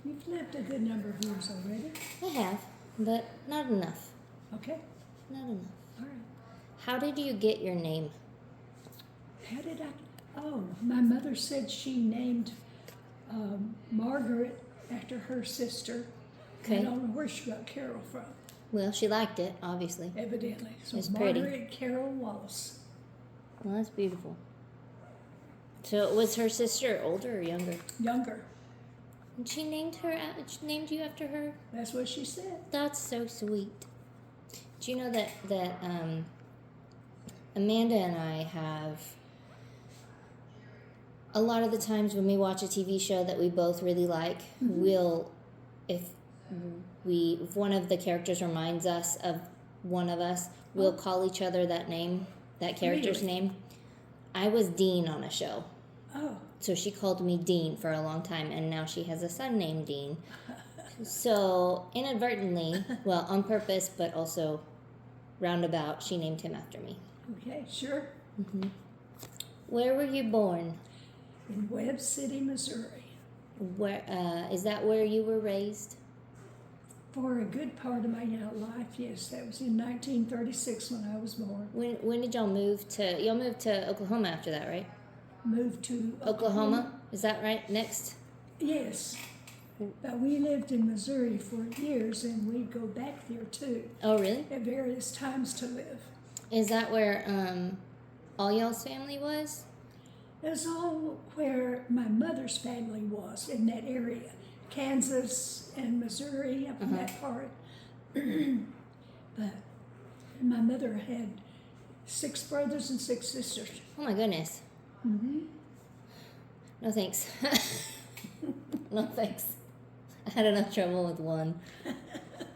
You've lived a good number of years already. I have, but not enough. Okay. Not enough. All right. How did you get your name? How did I? Oh, my mother said she named Margaret after her sister. Okay. I don't know where she got Carol from, Well, she liked it, obviously. evidently. So It's pretty. Margaret Carol Wallace. Well, that's beautiful. So, was her sister older or younger? Younger. And she named you after her? That's what she said. That's so sweet. Do you know that Amanda and I have a lot of the times when we watch a TV show that we both really like, we'll if one of the characters reminds us of one of us, we'll call each other that name, that character's Really? name. I was Dean on a show. Oh, So she called me Dean for a long time, and now she has a son named Dean. So inadvertently, well, on purpose, but also roundabout, she named him after me. okay, sure. Where were you born? In Webb City, Missouri. Where is that where you were raised? For a good part of my life, yes. That was in 1936 when I was born. When did y'all move to? Y'all moved to Oklahoma after that, right? Moved to Oklahoma, is that right? Next. Yes. But we lived in Missouri for years, and we'd go back there too Oh, really? at various times to live. Is that where all y'all's family was? That's all where my mother's family was, in that area. Kansas and Missouri, up in that part. But my mother had 6 brothers and 6 sisters. Oh my goodness. No thanks. No thanks. I had enough trouble with one.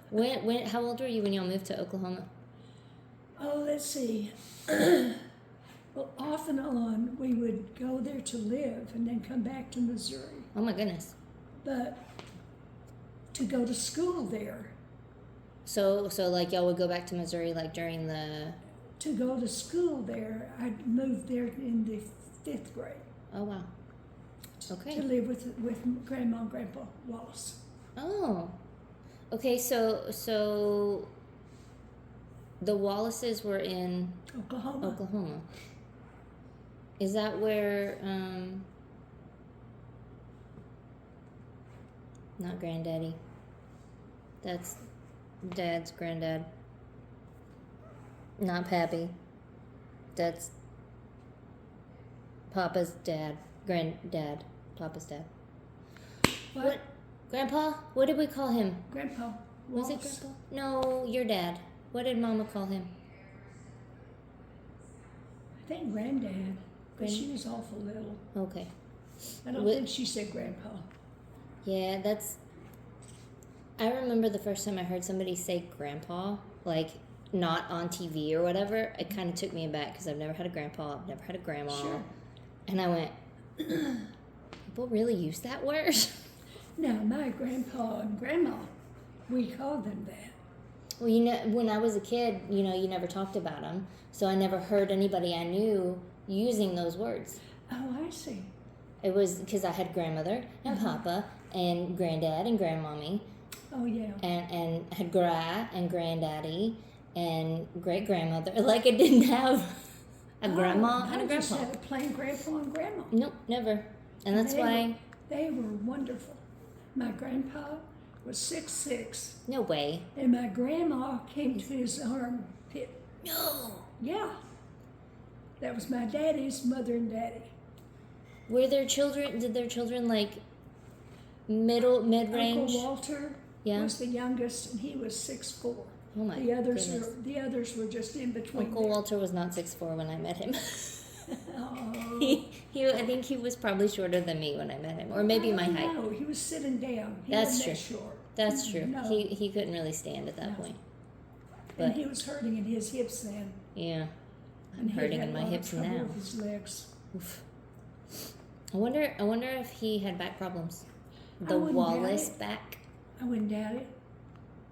When? How old were you when y'all moved to Oklahoma? Oh, let's see. Well, off and on, we would go there to live and then come back to Missouri. Oh my goodness. But to go to school there, So like y'all would go back to Missouri like during the. to go to school there, I moved there in the 5th grade Oh wow. Okay. to live with Grandma and Grandpa Wallace. Oh. Okay. So the Wallaces were in Oklahoma. Oklahoma. Is that where not granddaddy. That's Dad's granddad. Not Pappy. That's Papa's dad. Granddad. Papa's dad. What? Grandpa? What did we call him? Grandpa Was Wallace. it Grandpa? No, your dad. What did Mama call him? I think Granddad, but she was awful little. Okay. I don't think she said Grandpa. Yeah, that's. I remember the first time I heard somebody say grandpa, like not on TV or whatever, it kind of took me aback because I've never had a grandpa, I've never had a grandma. Sure. And I went, people really use that word? Now, my grandpa and grandma, we called them that. Well, when I was a kid, you never talked about them. So I never heard anybody I knew using those words. Oh, I see. It was because I had grandmother and papa and granddad and grandmommy. Oh, yeah. And had gra and granddaddy and great grandmother. Like it didn't have a grandma and a I just grandpa. had a plain grandpa and grandma. Nope, never. And that's why. They were wonderful. My grandpa was 6'6", No way. and my grandma came to his armpit. No. Yeah. That was my daddy's mother and daddy. Were their children? Did their children like mid-range? Uncle Walter was the youngest, and he was 6'4". Oh my The others goodness. were just in between. Uncle Walter was not 6'4" when I met him. Oh. I think he was probably shorter than me when I met him, or maybe my height. No, he was sitting down. He That's wasn't true. that short. That's true. No. He couldn't really stand at that point. And But he was hurting in his hips then. yeah, I'm And he hurting had in a my lot of hips trouble now. with his legs. Oof. I wonder if he had back problems. The wouldn't doubt Wallace it. back. I wouldn't doubt it,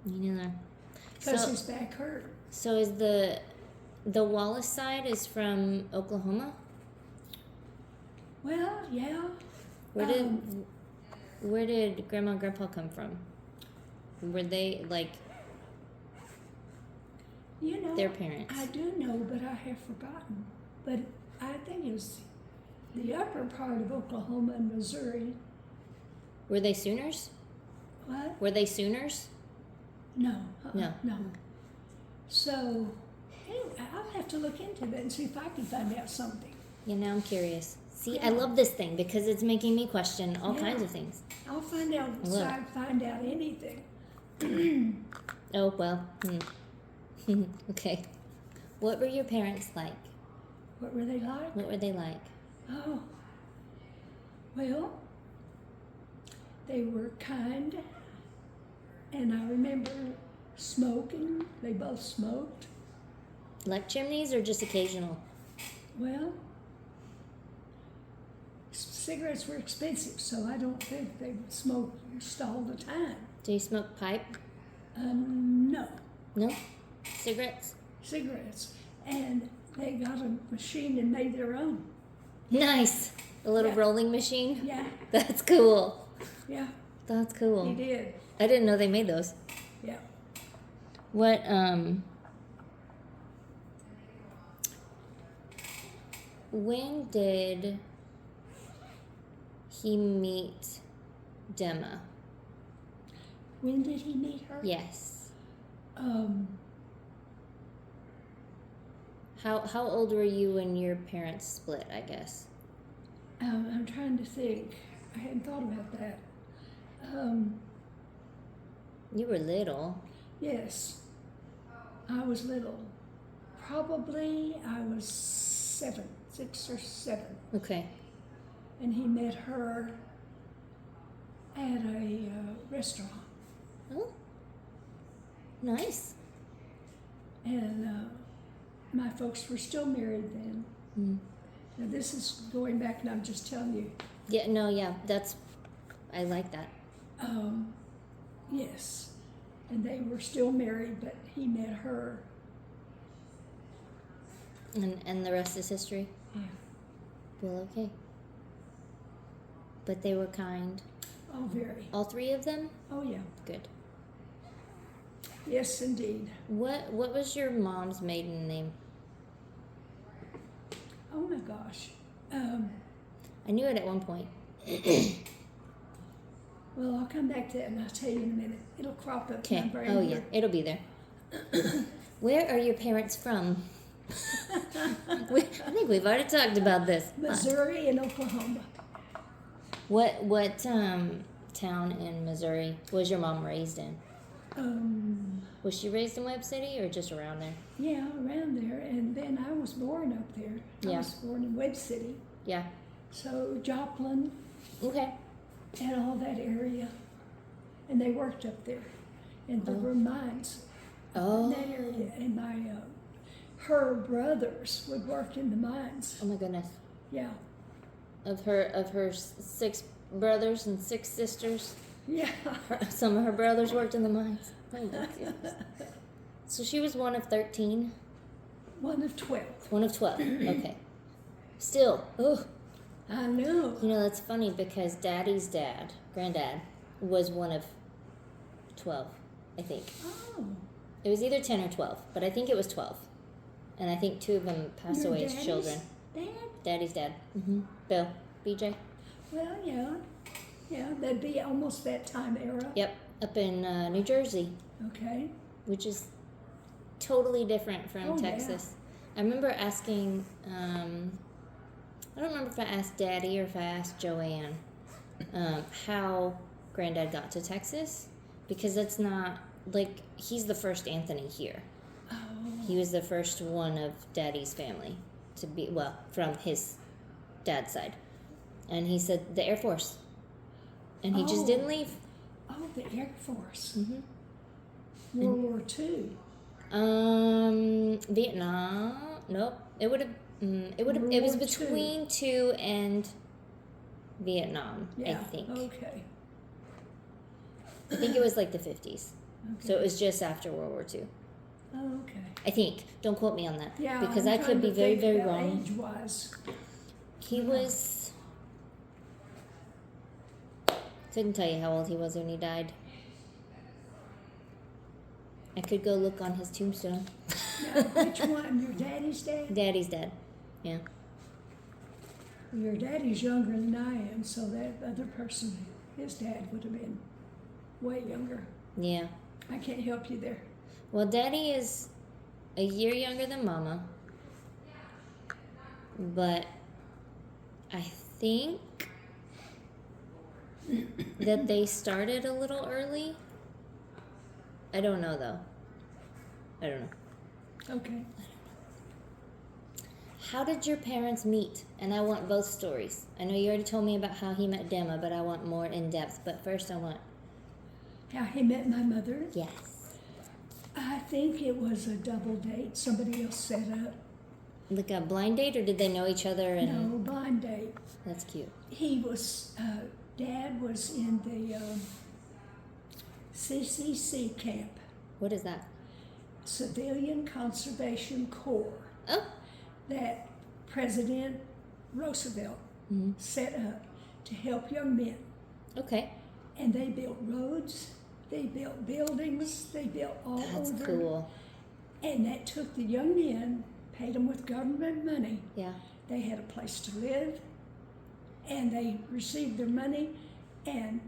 Me neither. because his back hurt. So is the Wallace side is from Oklahoma? Well, yeah. Where did Where did Grandma and Grandpa come from? Were they like You know, their parents? I do know, but I have forgotten. But I think it was the upper part of Oklahoma and Missouri. Were they Sooners? What? Were they Sooners? No. No. No. So, anyway, I'll have to look into that and see if I can find out something. Yeah, now I'm curious. See, Yeah. I love this thing because it's making me question all Yeah. kinds of things. I'll find out I so will. I can find out anything. Oh, well. Okay. What were your parents like? What were they like? What were they like? Oh, well, they were kind, and I remember smoking. They both smoked. Like chimneys or just occasional? Well, cigarettes were expensive, so I don't think they would smoke just all the time. Do you smoke pipe? No, No? Cigarettes? cigarettes. And they got a machine and made their own. Nice. A little Yeah. rolling machine? Yeah, That's cool. yeah, That's he cool. did. I didn't know they made those. Yeah. What, when did he meet Gemma? When did he meet her? Yes. Um, How old were you when your parents split, I guess? I'm trying to think. I hadn't thought about that. You were little. Yes, I was little. Probably I was 6 or 7. Okay. And he met her at a restaurant. Oh. Nice. And my folks were still married then. Mm. Now this is going back, and I'm just telling you. Yeah, no, yeah, I like that. Yes, and they were still married, but he met her. And the rest is history? Yeah. Well, okay. But they were kind. Oh, very. All 3 of them? Oh, yeah. Good. Yes, indeed. What was your mom's maiden name? Oh my gosh. I knew it at one point. Well, I'll come back to that and I'll tell you in a minute. It'll crop up in my Okay. brain Oh, here. yeah. It'll be there. Where are your parents from? I think we've already talked about this. Missouri and Oklahoma. What town in Missouri was your mom raised in? Was she raised in Webb City or just around there? Yeah, around there. And then I was born up there. Yeah. I was born in Webb City. Yeah. So Joplin Okay. and all that area. And they worked up there. And there were mines Oh. in that area. And her brothers would work in the mines. Oh my goodness. Yeah. Of her 6 brothers and 6 sisters. Yeah. Some of her brothers worked in the mines. Oh my goodness. So she was one of 13? One of 12. One of 12. Okay. Still, ugh. I know. You know, that's funny because Daddy's dad, Granddad, was one of 12, I think. Oh. It was either 10 or 12, but I think it was 12. And I think 2 of them passed Your away as daddy's children. Dad? Daddy's dad. Bill. BJ. Well, yeah. Yeah, that'd be almost that time era. Yep. Up in New Jersey, Okay. which is totally different from Oh, yeah. Texas. I remember asking, I don't remember if I asked Daddy or if I asked Joanne how Granddad got to Texas, because that's not, like, he's the first Anthony here. Oh. He was the first one of Daddy's family to be, well, from his dad's side. And he said the Air Force. And he just Oh. didn't leave. Oh, the Air Force. Mm-hmm. World War II. Vietnam. Nope. It would have. It was World War II. between 2 and Vietnam. Yeah. I think. Okay. I think it was like the 50s. Okay. So it was just after World War II. Oh, okay. I think. Don't quote me on that. Yeah. Because I'm I could trying be to very, think very about wrong. Age-wise. He was Couldn't tell you how old he was when he died. I could go look on his tombstone. Now, which one? Your daddy's dad? Daddy's dead. Yeah. Your daddy's younger than I am, so that other person, his dad, would have been way younger. Yeah. I can't help you there. Well, Daddy is a year younger than Mama. But I think that they started a little early. I don't know, though. I don't know. Okay. How did your parents meet? And I want both stories. I know you already told me about how he met Dema, but I want more in depth. But first I want... How he met my mother? Yes. I think it was a double date. Somebody else set up. Like a blind date, or did they know each other? And No, blind date. That's cute. He was, Dad was in the CCC camp, What is that? Civilian Conservation Corps, Oh. that President Roosevelt Mm-hmm. set up to help young men. Okay. And they built roads, they built buildings, they built all That's over. cool. And that took the young men, paid them with government money. Yeah. They had a place to live, and they received their money, and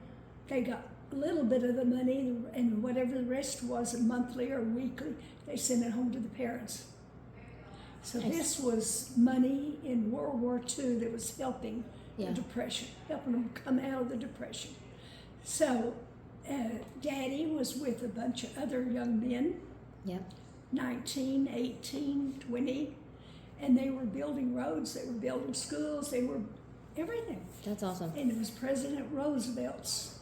they got a little bit of the money, and whatever the rest was, monthly or weekly, they sent it home to the parents. So Nice. this was money in World War II that was helping Yeah. the Depression, helping them come out of the Depression. So Daddy was with a bunch of other young men, Yeah. 19, 18, 20, and they were building roads, they were building schools, they were everything. That's awesome. And it was President Roosevelt's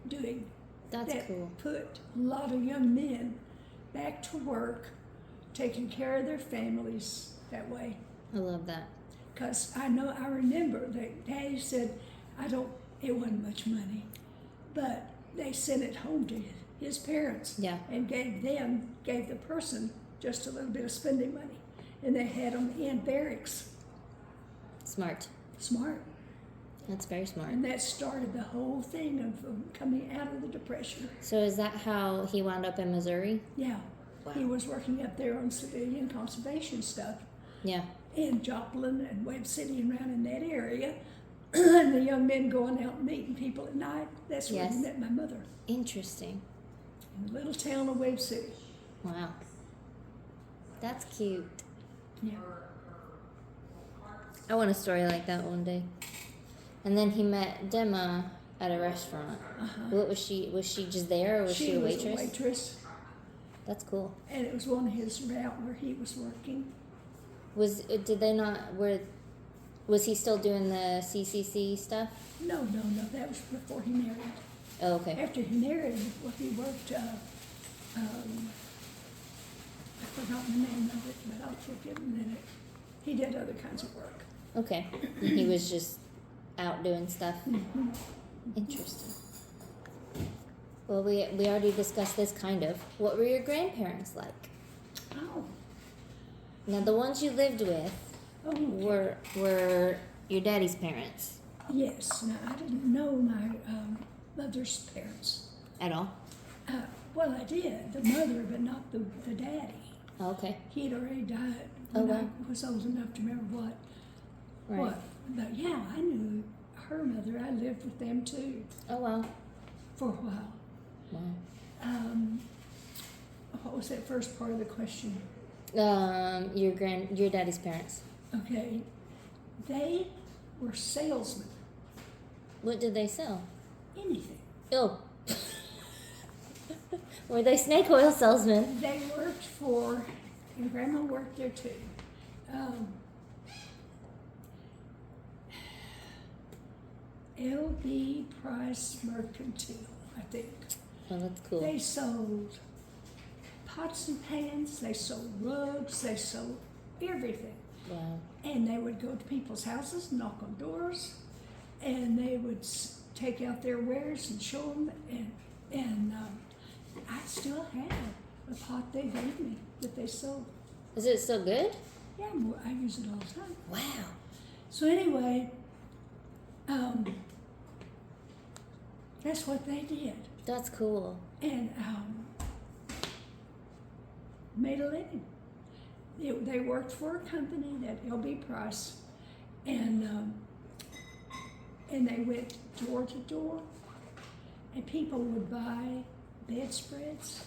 doing. That's that cool. Put a lot of young men back to work, taking care of their families that way. I love that. Because I remember that Daddy said, it wasn't much money, but they sent it home to his parents. Yeah. And gave the person just a little bit of spending money. And they had them in barracks. Smart. Smart. That's very smart. And that started the whole thing of coming out of the Depression. So is that how he wound up in Missouri? Yeah. Wow. He was working up there on civilian conservation stuff Yeah. in Joplin and Webb City and around in that area. And the young men going out and meeting people at night. That's where he Yes. met my mother. Interesting. In the little town of Webb City. Wow. That's cute. Yeah. I want a story like that one day. And then he met Dema at a restaurant. Uh-huh. What was she? Was she just there, or was she a was waitress? a waitress. That's cool. And it was one of his route where he was working. Was he still doing the CCC stuff? No, that was before he married. Oh, okay. After he married, well, he worked, I've forgotten the name of it, but I'll forget in a minute. He did other kinds of work. Okay. He was just out doing stuff. Mhm. Interesting. Well, we already discussed this kind of. What were your grandparents like? Oh. Now, the ones you lived with Okay. were your daddy's parents Yes. Now, I didn't know my mother's parents. at all? Well, I did, the mother, but not the daddy. Oh, okay. He had already died Oh, when wow. I was old enough to remember what. Right. What? But yeah, I knew her mother. I lived with them too Oh, wow. for a while. Wow. What was that first part of the question? Your daddy's parents. Okay, they were salesmen. What did they sell? Anything. Oh. Were they snake oil salesmen? They worked for, and Grandma worked there too. L.B. Price Mercantile, I think. Oh, that's cool. They sold pots and pans, they sold rugs, they sold everything. Wow. And they would go to people's houses, knock on doors, and they would take out their wares and show them. And I still have a pot they gave me that they sold. Is it still good? Yeah, I use it all the time. Wow. So anyway, That's what they did. That's cool. And made a living. They worked for a company, that L.B. Price, and they went door to door, and people would buy bedspreads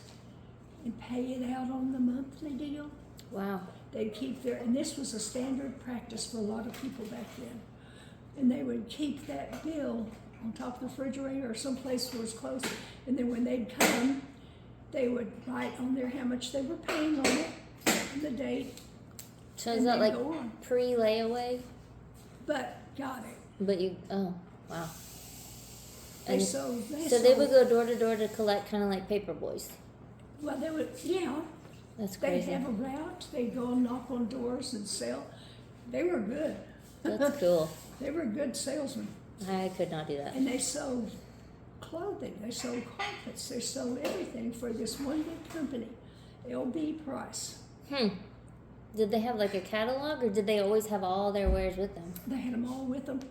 and pay it out on the monthly deal. Wow. They'd keep and this was a standard practice for a lot of people back then. And they would keep that bill on top of the refrigerator or someplace where it was close. And then when they'd come, they would write on there how much they were paying on it, and the date. So is that like pre-layaway? But got it. But oh, wow. They So sold. they would go door to door to collect, kind of like paper boys. Well, they would, yeah. That's They'd crazy. have a route. They'd go and knock on doors and sell. They were good. That's cool. They were good salesmen. I could not do that. And they sold clothing. They sold carpets. They sold everything for this one big company, L.B. Price. Did they have like a catalog, or did they always have all their wares with them? They had them all with them.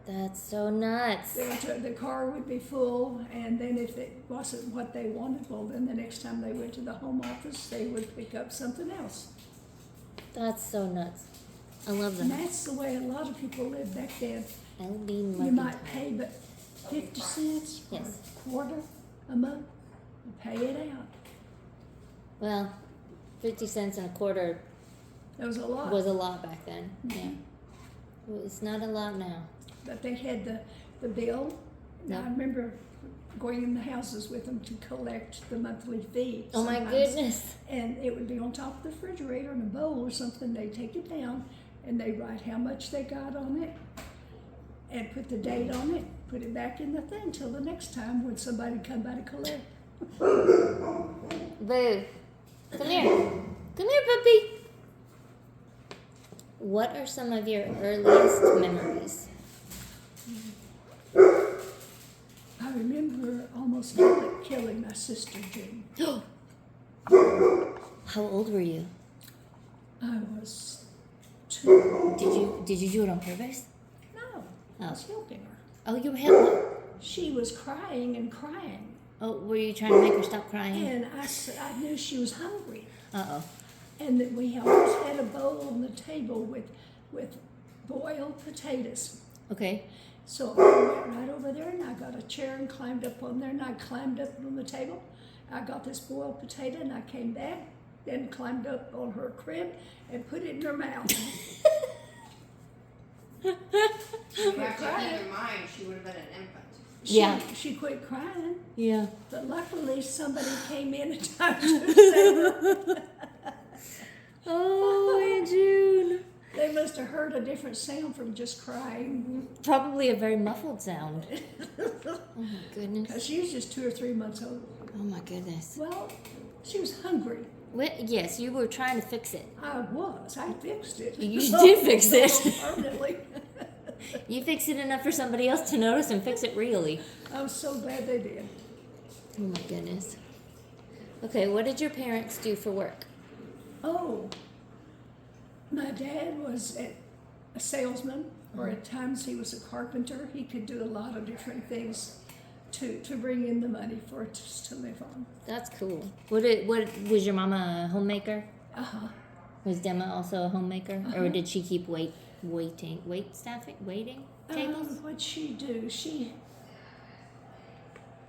That's so nuts. The car would be full, and then if it wasn't what they wanted, well, then the next time they went to the home office, they would pick up something else. That's so nuts. I love And that. that's the way a lot of people lived back then. LB You might pay but 50 cents or Yes. a quarter a month to pay it out. Well, 50 cents and a quarter That was a lot. was a lot back then. Yeah. Well, it's not a lot now. But they had the bill. And Yeah. I remember going in the houses with them to collect the monthly fee. Oh my sometimes. goodness. And it would be on top of the refrigerator in a bowl or something. They'd take it down and they'd write how much they got on it and put the date on it, put it back in the thing till the next time when somebody come by to collect. Boo. Come here. Come here, puppy. What are some of your earliest memories? I remember almost killing my sister June. How old were you? I was 2. Did you do it on purpose? No, I was helping her. Oh, you were helping. She was crying and crying. Oh, were you trying to make her stop crying? And I knew she was hungry. Uh-oh. And that we always had a bowl on the table with boiled potatoes. Okay. So I went right over there and I got a chair and climbed up on there and I climbed up on the table. I got this boiled potato and I came back, then climbed up on her crib and put it in her mouth. You have to keep in mind, she would have been an infant. She quit crying, Yeah. but luckily somebody came in and tried to save her. Oh, Aunt June. They must have heard a different sound from just crying. Probably a very muffled sound. Oh my goodness. Because she was just 2 or 3 months old. Oh my goodness. Well, she was hungry. Yes, you were trying to fix it. I was. I fixed it. You did fix it. Permanently. You fixed it enough for somebody else to notice and fix it really. I'm so glad they did. Oh my goodness. Okay, what did your parents do for work? Oh, my dad was a salesman, or at times he was a carpenter. He could do a lot of different things to bring in the money for us to live on. That's cool. What was your mama a homemaker? Uh-huh. Was Dema also a homemaker, or did she keep waiting tables? What'd she do?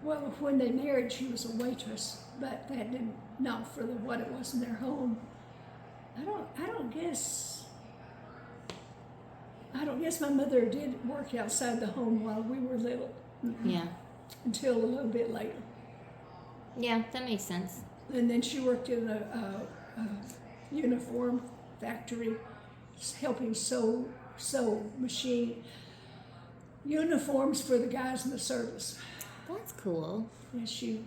Well, when they married, she was a waitress, but that didn't, not for what it was in their home. I don't guess my mother did work outside the home while we were little. Yeah. Until a little bit later. Yeah, that makes sense. And then she worked in a uniform factory, helping sew machine uniforms for the guys in the service. That's cool. And she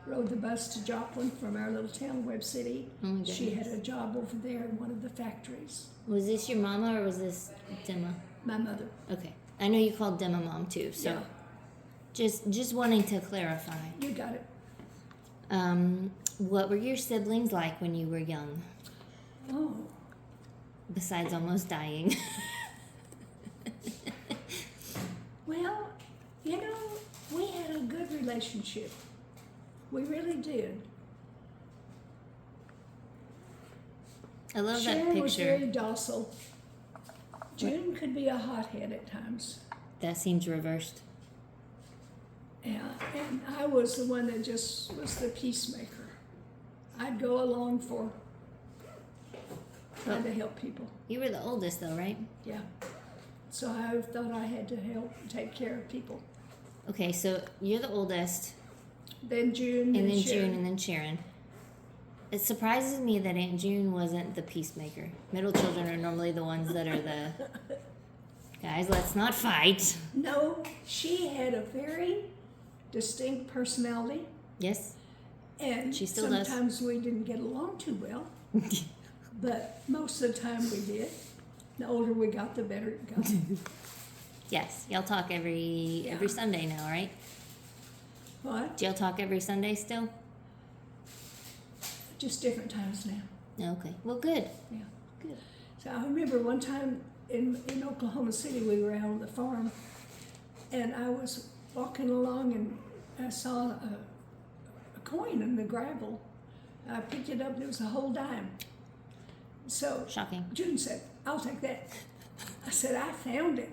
rode the bus to Joplin from our little town, Webb City. Oh my She had goodness. a job over there in one of the factories. Was this your mama or was this Dema? My mother. Okay. I know you called Dema mom too, so Yeah. just wanting to clarify. You got it. What were your siblings like when you were young? Oh, Besides almost dying. well, we had a a good relationship. We really did. I love that Sharon was picture. very docile. June could be a hothead at times. That seems reversed. Yeah, and I was the one that just was the peacemaker. I'd go along for trying to help people. You were the oldest, though, right? Yeah. So I thought I had to help take care of people. Okay, so you're the oldest, Then June, and then Sharon. June, and then Sharon. It surprises me that Aunt June wasn't the peacemaker. Middle children are normally the ones that are the guys. Let's not fight. No, she had a very distinct personality, Yes. and She still does. sometimes we didn't get along too well, but most of the time we did. The older we got, the better it got. Yes. Y'all talk every Sunday now, right? What? Do y'all talk every Sunday still? Just different times now. Okay. Well, good. Yeah. Good. So I remember one time in Oklahoma City, we were out on the farm, and I was walking along and I saw a coin in the gravel. I picked it up and it was a whole dime. So Shocking. June said, "I'll take that." I said, "I found it."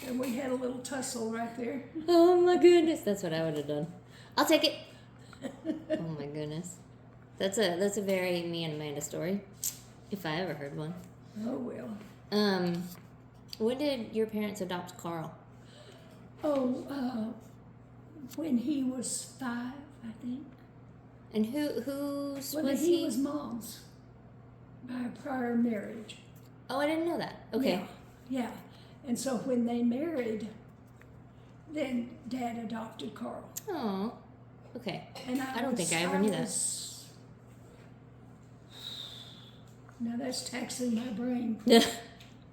And we had a little tussle right there. Oh my goodness, that's what I would have done. I'll take it. Oh my goodness, that's a very me and Amanda story, if I ever heard one. Oh, well. When did your parents adopt Carl? Oh, when he was 5, I think. And whose Well, was he he? was Mom's by a prior marriage. Oh, I didn't know that. Okay. Yeah. And so when they married, then Dad adopted Carl. Oh. Okay. And I don't think I ever knew that. Now that's taxing my brain. that.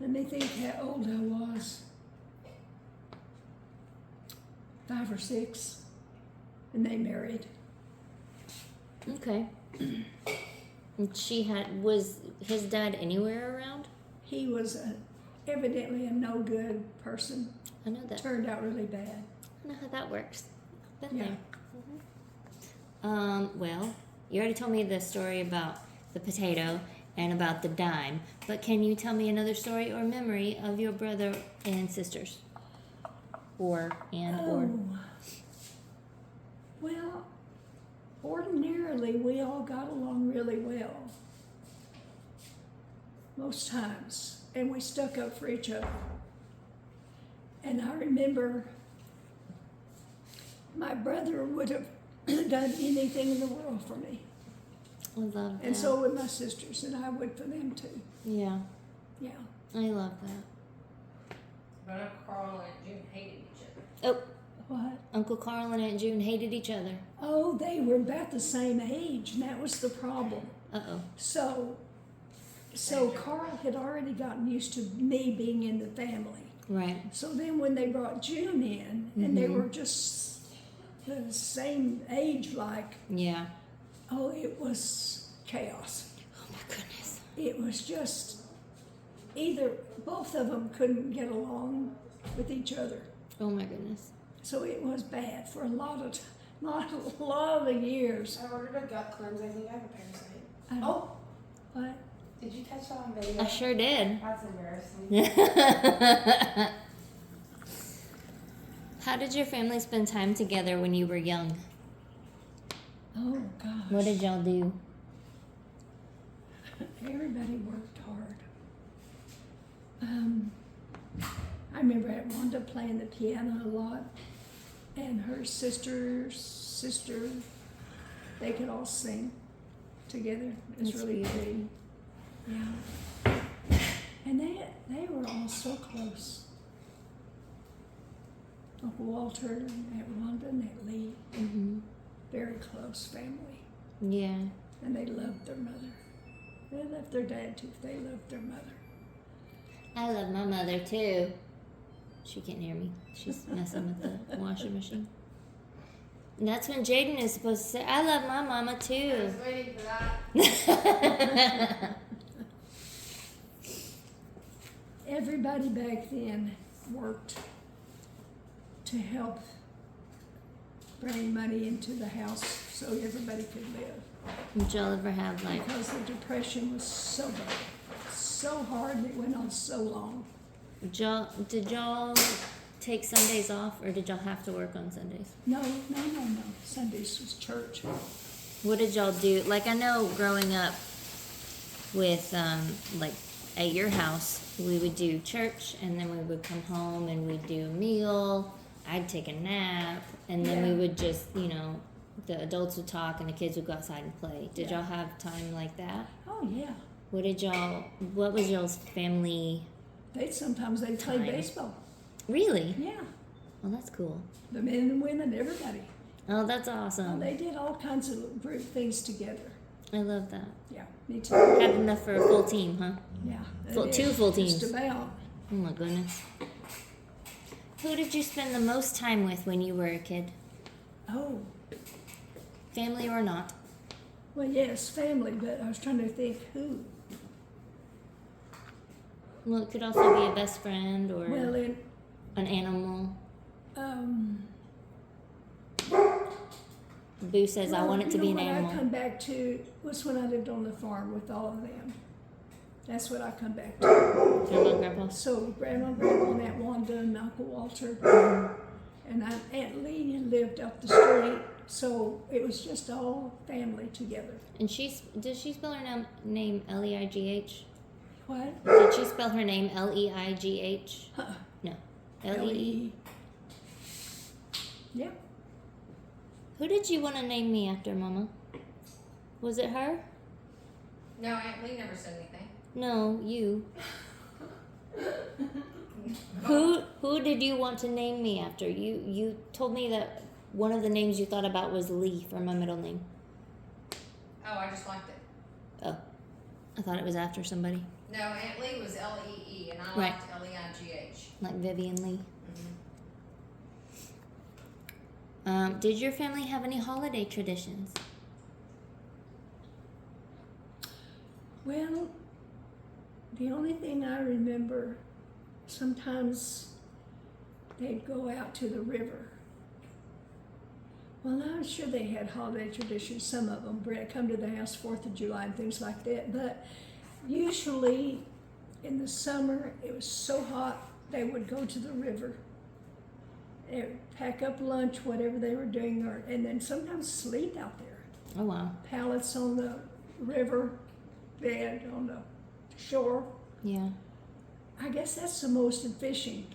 Let me think how old I was. 5 or 6. And they married. Okay. And was his dad anywhere around? He was evidently a no good person. I know that. Turned out really bad. I know how that works. Been Yeah. there. Well, you already told me the story about the potato and about the dime, but can you tell me another story or memory of your brother and sisters? Or. Well, ordinarily we all got along really well. Most times. And we stuck up for each other. And I remember my brother would have done anything in the world for me. I love that. And so would my sisters, and I would for them too. Yeah, Yeah. I love that. But Uncle Carl and June hated each other. Oh, What? Uncle Carl and Aunt June hated each other. Oh, they were about the same age, and that was the problem. Uh-oh. So Carl had already gotten used to me being in the family. Right. So then when they brought June in, and they were just the same age, like, Yeah. oh, it was chaos. Oh my goodness. It was just either both of them couldn't get along with each other. Oh my goodness. So it was bad for a lot of the years. I ordered a gut cleanse. I think I have a parasite. I don't- Oh, What? did you catch that on video? I sure did. That's embarrassing. How did your family spend time together when you were young? Oh gosh. What did y'all do? Everybody worked hard. I remember Aunt Wanda playing the piano a lot, and her sister, they could all sing together. It was That's really beautiful. pretty. Yeah. And they were all so close. Uncle Walter and Aunt Wanda and Aunt Lee, Mm-hmm. very close family. Yeah. And they loved their mother. They loved their dad too. They loved their mother. I love my mother too. She can't hear me. She's messing with the washing machine. And that's when Jaden is supposed to say, I love my mama I too. was waiting for that. Everybody back then worked to help bringing money into the house so everybody could live. Did y'all ever have like? Because the depression was so bad, so hard, and it went on so long. Did y'all take Sundays off, or did y'all have to work on Sundays? No. Sundays was church. What did y'all do? Like, I know growing up with, like, at your house, we would do church, and then we would come home and we'd do a meal. I'd take a nap, and then we would just, you know, the adults would talk and the kids would go outside and play. Did y'all have time like that? Oh yeah. What was y'all's family? Sometimes they'd play Time. baseball. Really? Yeah. Oh, that's cool. The men and women, everybody. Oh, that's awesome. They did all kinds of group things together. I love that. Yeah, me too. Had enough for a full team, huh? Yeah. Two full teams. Just about. Oh my goodness. Who did you spend the most time with when you were a kid? Oh, Family or not? well, yes, family, but I was trying to think who. Well, it could also be a best friend or Well, an animal. um, Boo says, I want it to be an what animal. I come back to was when I lived on the farm with all of them. That's what I come back to. Grandma and Grandpa? So Grandma, Grandpa, and Aunt Wanda, and Uncle Walter, and Aunt Lee lived up the street. So it was just all family together. And does she spell her name Leigh? What? Did she spell her name Leigh? Huh. No. Lee? L-E. Yeah. Who did you want to name me after, Mama? Was it her? No, Aunt Lee never said anything. No, you. Who did you want to name me after? You told me that one of the names you thought about was Lee for my middle name. Oh, I just liked it. Oh, I thought it was after somebody. No, Aunt Lee was L-E-E, and I Right. liked L-E-I-G-H. Like Vivian Lee. Mm-hmm. Did your family have any holiday traditions? Well, the only thing I remember, sometimes they'd go out to the river. Well, I'm sure they had holiday traditions, some of them, come to the house 4th of July and things like that. But usually in the summer, it was so hot, they would go to the river. They would pack up lunch, whatever they were doing, and then sometimes sleep out there. Oh, wow. Pallets on the river, bed on the shore. Yeah. I guess that's the most in fishing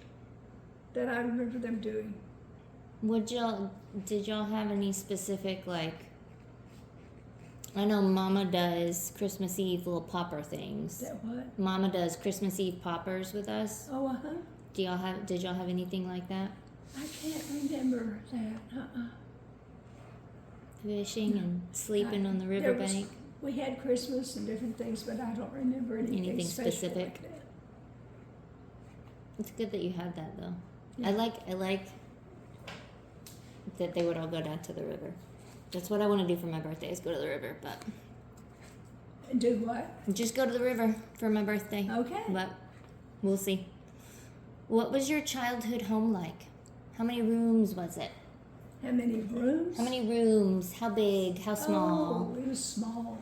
that I remember them doing. Did y'all have any specific, like, I know Mama does Christmas Eve little popper things. That what? Mama does Christmas Eve poppers with us. Oh, uh-huh. Did y'all have anything like that? I can't remember that. Fishing and sleeping on the There was- riverbank? We had Christmas and different things, but I don't remember anything, Anything special specific? like that. It's good that you had that, though. Yeah. I like that they would all go down to the river. That's what I want to do for my birthday, is go to the river, but And do what? just go to the river for my birthday. Okay. But we'll see. What was your childhood home like? How many rooms was it? How many rooms? How many rooms? How big? How small? Oh, it was small.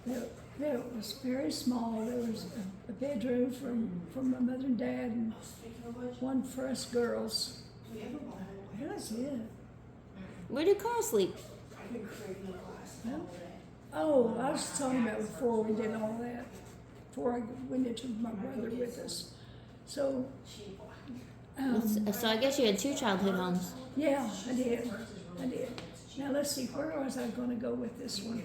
It was very small. There was a bedroom for my mother and dad, and one for us girls. That was it. Where did Carl sleep? Well, oh, I was talking about before we did all that, before I went into my brother with us. So, So I guess you had 2 childhood homes. yeah, I did. Now let's see, where was I going to go with this one?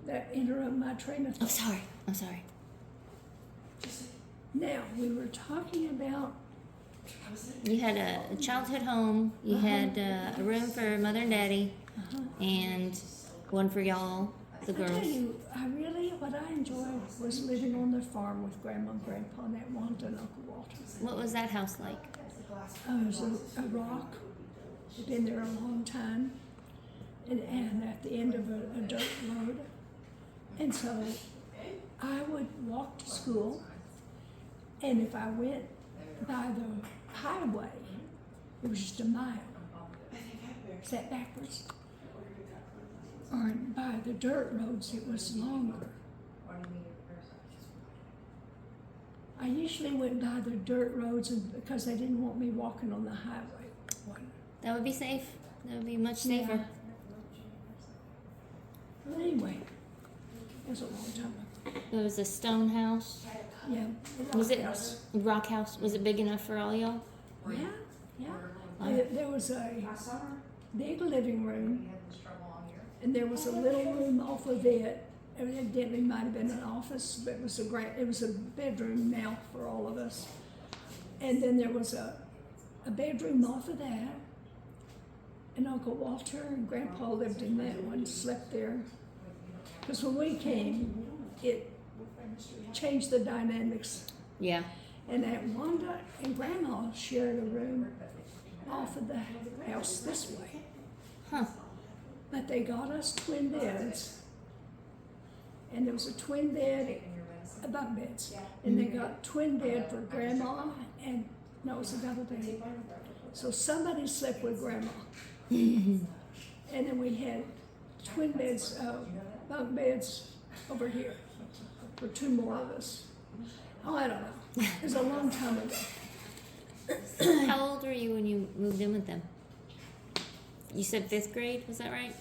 That interrupted my train of thought. I'm sorry. Now, we were talking about, You had a childhood home. You had a room for mother and daddy, and one for y'all, the I tell girls. you, what I enjoyed was living on the farm with Grandma and Grandpa and Aunt Wanda and Uncle Walter. What was that house like? It was a rock. It'd been there a long time, and at the end of a dirt road. And so I would walk to school, and if I went by the highway, It was just a mile. I think I have a Is that backwards? ordered we got cleanse last Or by the dirt roads, it was longer. I usually went by the dirt roads because they didn't want me walking on the highway one. That would be safe. That would be much safer. Yeah. But anyway, it was a long time ago. There was a stone house. Yeah. Was it House. rock house? Was it big enough for all y'all? Yeah, yeah. Wow. There was a last summer. big living room, and there was a little room off of it. Evidently, might have been an office, but it was a bedroom now for all of us. And then there was a bedroom off of that, and Uncle Walter and Grandpa lived in that one, slept there. Because when we came, it changed the dynamics. Yeah. And Aunt Wanda and Grandma shared a room off of the house this way. Huh. But they got us twin beds. And there was a twin bed, bunk beds. And they got twin bed for Grandma, and no, it was a double bed. So somebody slept with Grandma. And then we had twin beds, bunk beds over here for two more of us. Oh, I don't know. It was a long time ago. How old were you when you moved in with them? You said 5th grade, was that right?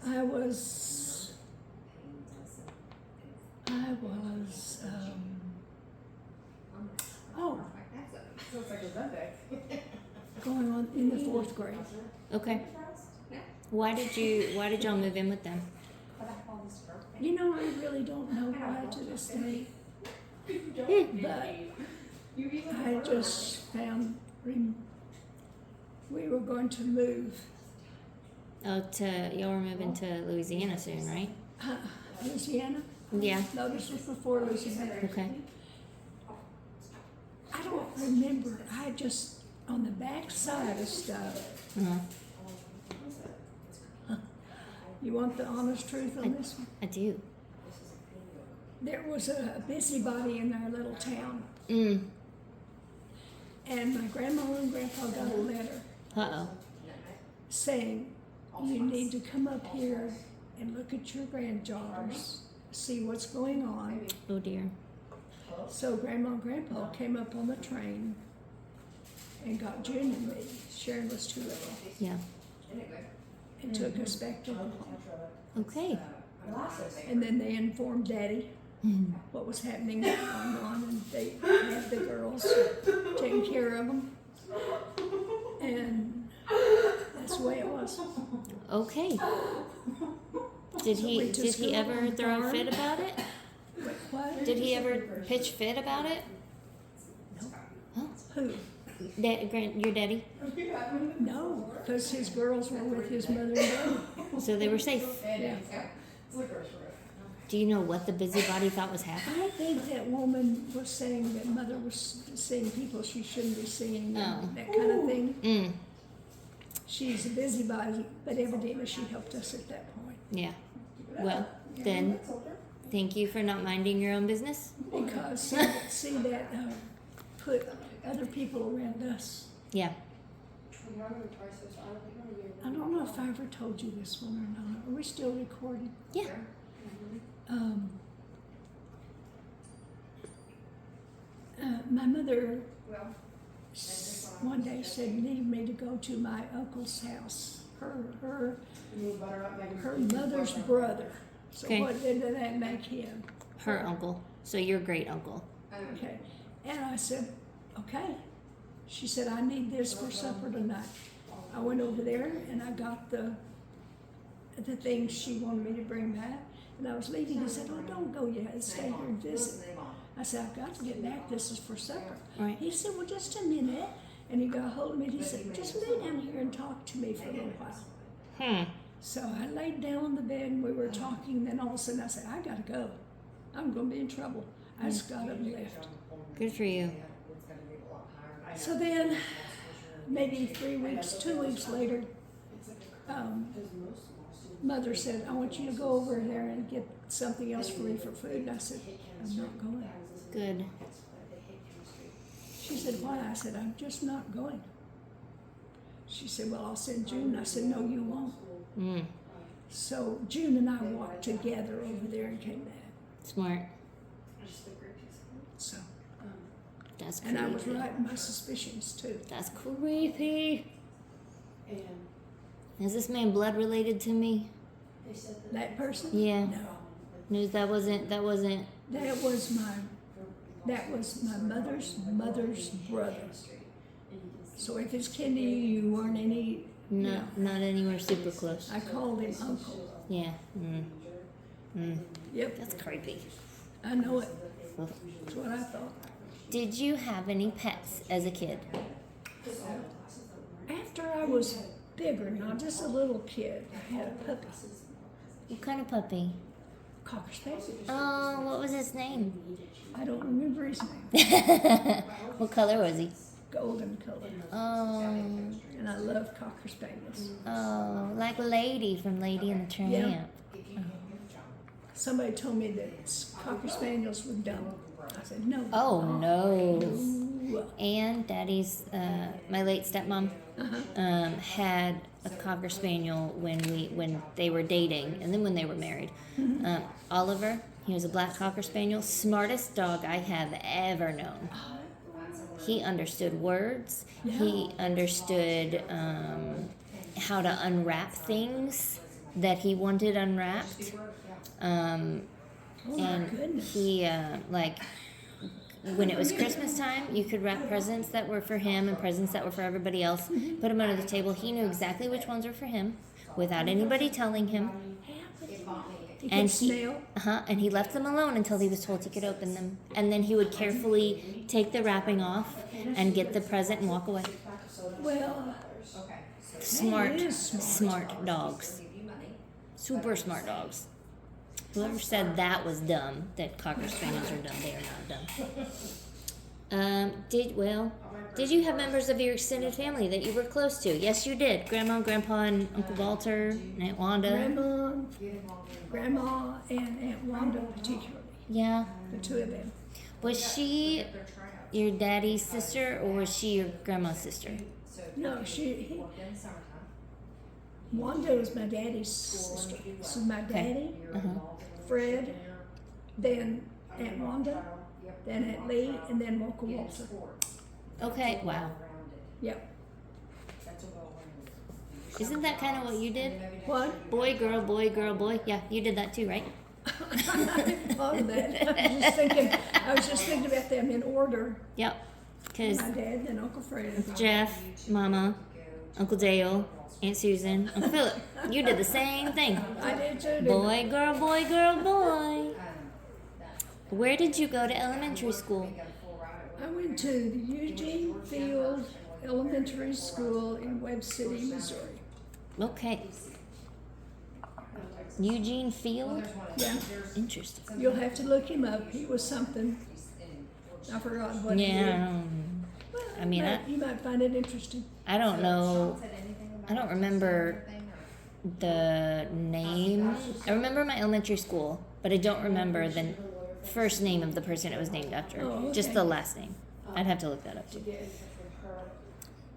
I was, going on in the 4th grade. Okay. Why did y'all move in with them? You know, I really don't know why to this day, but I just found we were going to move Oh, y'all were moving to Louisiana soon, right? Louisiana. Yeah. No, this was before Louisiana. Okay. I don't remember. I just on the back side of stuff. Uh-huh. You want the honest truth on this one? I do. There was a busybody in our little town, Mm. and my grandma and grandpa got a letter Uh-oh. saying, you need to come up here and look at your granddaughters, see what's going on. Oh dear. So Grandma and Grandpa came up on the train and got June and me. Sharon was too little, Yeah. and took us back to home. Okay. And then they informed Daddy what was happening going on, and they had the girls taking care of them. And that's the way it was. Okay. Did he ever throw a fit about it? What? Did he ever pitch fit about it? Who? Your daddy? No, because his girls were with his mother and daddy. So they were safe. Yeah. Do you know what the busybody thought was happening? I think that woman was saying that mother was seeing people she shouldn't be seeing, and that kind of thing. Mm. She's a busybody, but evidently she helped us at that point. Yeah. Well, then, thank you for not minding your own business. Because see that put other people around us. Yeah. I don't know if I ever told you this one or not. Are we still recording? Yeah. My mother one day said needed me to go to my uncle's house. Her mother's brother. So Okay. what did that make him? Her uncle. So your great uncle. Okay. And I said, okay. She said, I need this for supper tonight. I went over there and I got the things she wanted me to bring back. And I was leaving. He said, oh, don't go yet. Stay here and visit. I said, I've got to get back. This is for supper. Right. He said, well, just a minute. And he got a hold of me and he said, just lay down here and talk to me for a little while. So I laid down on the bed and we were talking. Then all of a sudden I said, I got to go. I'm going to be in trouble. I just got up and left. Good for you. So then, maybe 2 weeks later, Mother said, I want you to go over there and get something else for me for food. And I said, I'm not going. Good. She said, why? I said, I'm just not going. She said, well, I'll send June. I said, no, you won't. Mm, So June and I walked together over there and came back. smart. So, That's and I was creepy. right in my suspicions too. That's creepy. And Is this man blood related to me? they said that That person? Yeah. No. No, that wasn't. That was my mother's brother. So if it's Kenny, you weren't any. No, Yeah. not anywhere super close. I called him uncle. Yeah. Yep, That's creepy. I know it. Ugh. That's what I thought. Did you have any pets as a kid? After I was bigger, not just a little kid, I had a puppy, What kind of puppy? Cocker Spaniel. Oh, what was his name? I don't remember his name. What color was he? Golden color. Oh, And I love Cocker Spaniels. oh, like Lady from Lady and the Tramp. Yeah. Somebody told me that Cocker Spaniels were dumb. I said, no. Oh no. No. And Daddy's, my late stepmom, Uh-huh. had a Cocker Spaniel when they were dating, and then when they were married. Oliver, he was a black Cocker Spaniel, smartest dog I have ever known. He understood words. He understood how to unwrap things that he wanted unwrapped. Oh my And goodness. he like when it was Christmas time, you could wrap presents that were for him and presents that were for everybody else. Put them under the table. He knew exactly which ones were for him, without anybody telling him. He And could he, snail. and he left them alone until he was told he could open them. And then he would carefully take the wrapping off and get the present and walk away. Well, Smart, He is smart. smart dogs. Super smart dogs. Whoever said that was dumb, that Cocker Spaniels are dumb, they are not dumb. Did you have members of your extended family that you were close to? Yes, you did. Grandma, Grandpa, and Uncle Walter, and Aunt Wanda. Grandma and Aunt Wanda particularly, Yeah. the two of them. Was she your daddy's sister, or was she your grandma's sister? No, Wanda was my daddy's sister. So my daddy, Fred, then Aunt Wanda, then Aunt Lee, and then Uncle Walter. Okay, wow. Yep. Isn't that kind of what you did? What? Boy, girl, boy, girl, boy. Yeah, you did that too, right? I hadn't thought of that. I was just thinking about them in order. Yep. Because My dad, then Uncle Fred. Jeff, Mama, Uncle Dale, Aunt Susan, Uncle Philip, you did the same thing. I did too. didn't I? Boy, girl, boy, girl, boy. Where did you go to elementary school? I went to the Eugene Field Elementary School in Webb City, Missouri. Okay. Eugene Field? Yeah, Interesting. you'll have to look him up. He was something. I forgot what he did. Yeah. Well, I mean, you might find it interesting. I don't know. I don't remember the name. I remember my elementary school, but I don't remember the first name of the person it was named after. Oh, okay. Just the last name. I'd have to look that up too.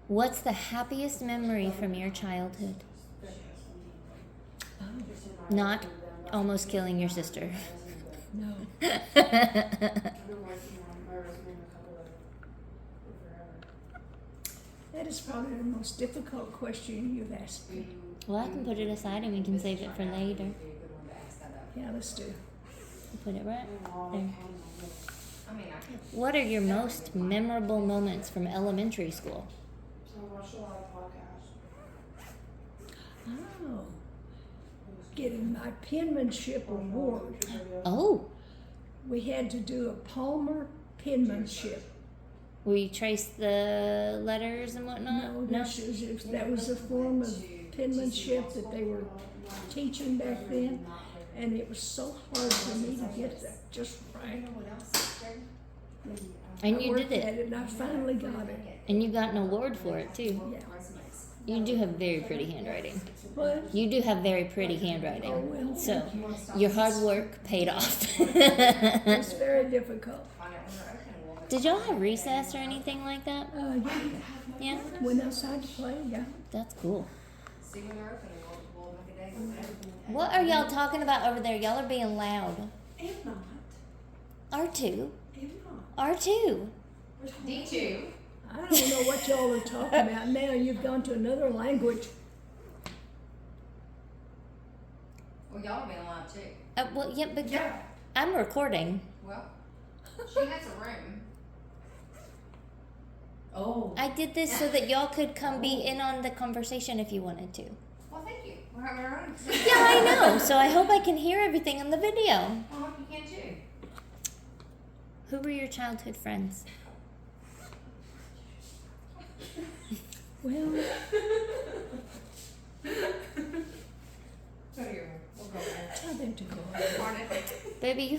What's the happiest memory from your childhood? Not almost killing your sister. No. That is probably the most difficult question you've asked me. Well, I can put it aside and we can save it for later. Yeah, let's do. Put it right there. What are your most memorable moments from elementary school? So I watched a lot of podcasts. Oh. Getting my penmanship award. Oh, We had to do a Palmer penmanship. where you trace the letters and whatnot? No, that was a form of penmanship that they were teaching back then, and it was so hard for me to get that just right. And you I did worked at it. it, and I finally got it. And you got an award for it too. Yeah. You do have very pretty handwriting. But You do have very pretty handwriting. Oh, well, So your hard work paid off. it's very difficult. Did y'all have recess or anything like that? Yeah, Yeah, went outside to play, yeah. that's cool. See when they're opening, we'll make a day for that. What are y'all talking about over there? Y'all are being loud. And not. R2. And not. R2. We're talking D2. I don't know what y'all are talking about now. You've gone to another language. Well, y'all are being loud too. Well, yeah, but Yeah. I'm recording. Well, she has a room. Oh. I did this so that y'all could come be in on the conversation if you wanted to. Well, thank you. We're having our own. Yeah, I know. So I hope I can hear everything on the video. I hope you can too. Who were your childhood friends? Well, Go to your room. We'll go there. tell them to go. Pardon? Baby, you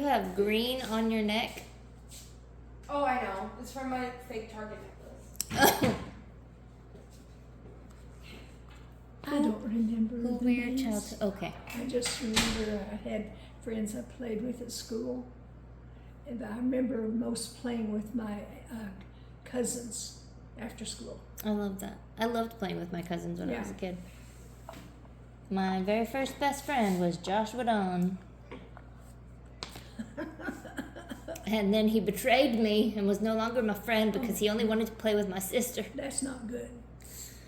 have green on your neck. Oh, I know. It's from my fake Target necklace. I don't remember Who the were your names. childhood? Okay. I just remember I had friends I played with at school. And I remember most playing with my cousins after school. I love that. I loved playing with my cousins when I Yeah. was a kid. My very first best friend was Joshua Don. And then he betrayed me and was no longer my friend because he only wanted to play with my sister. That's not good.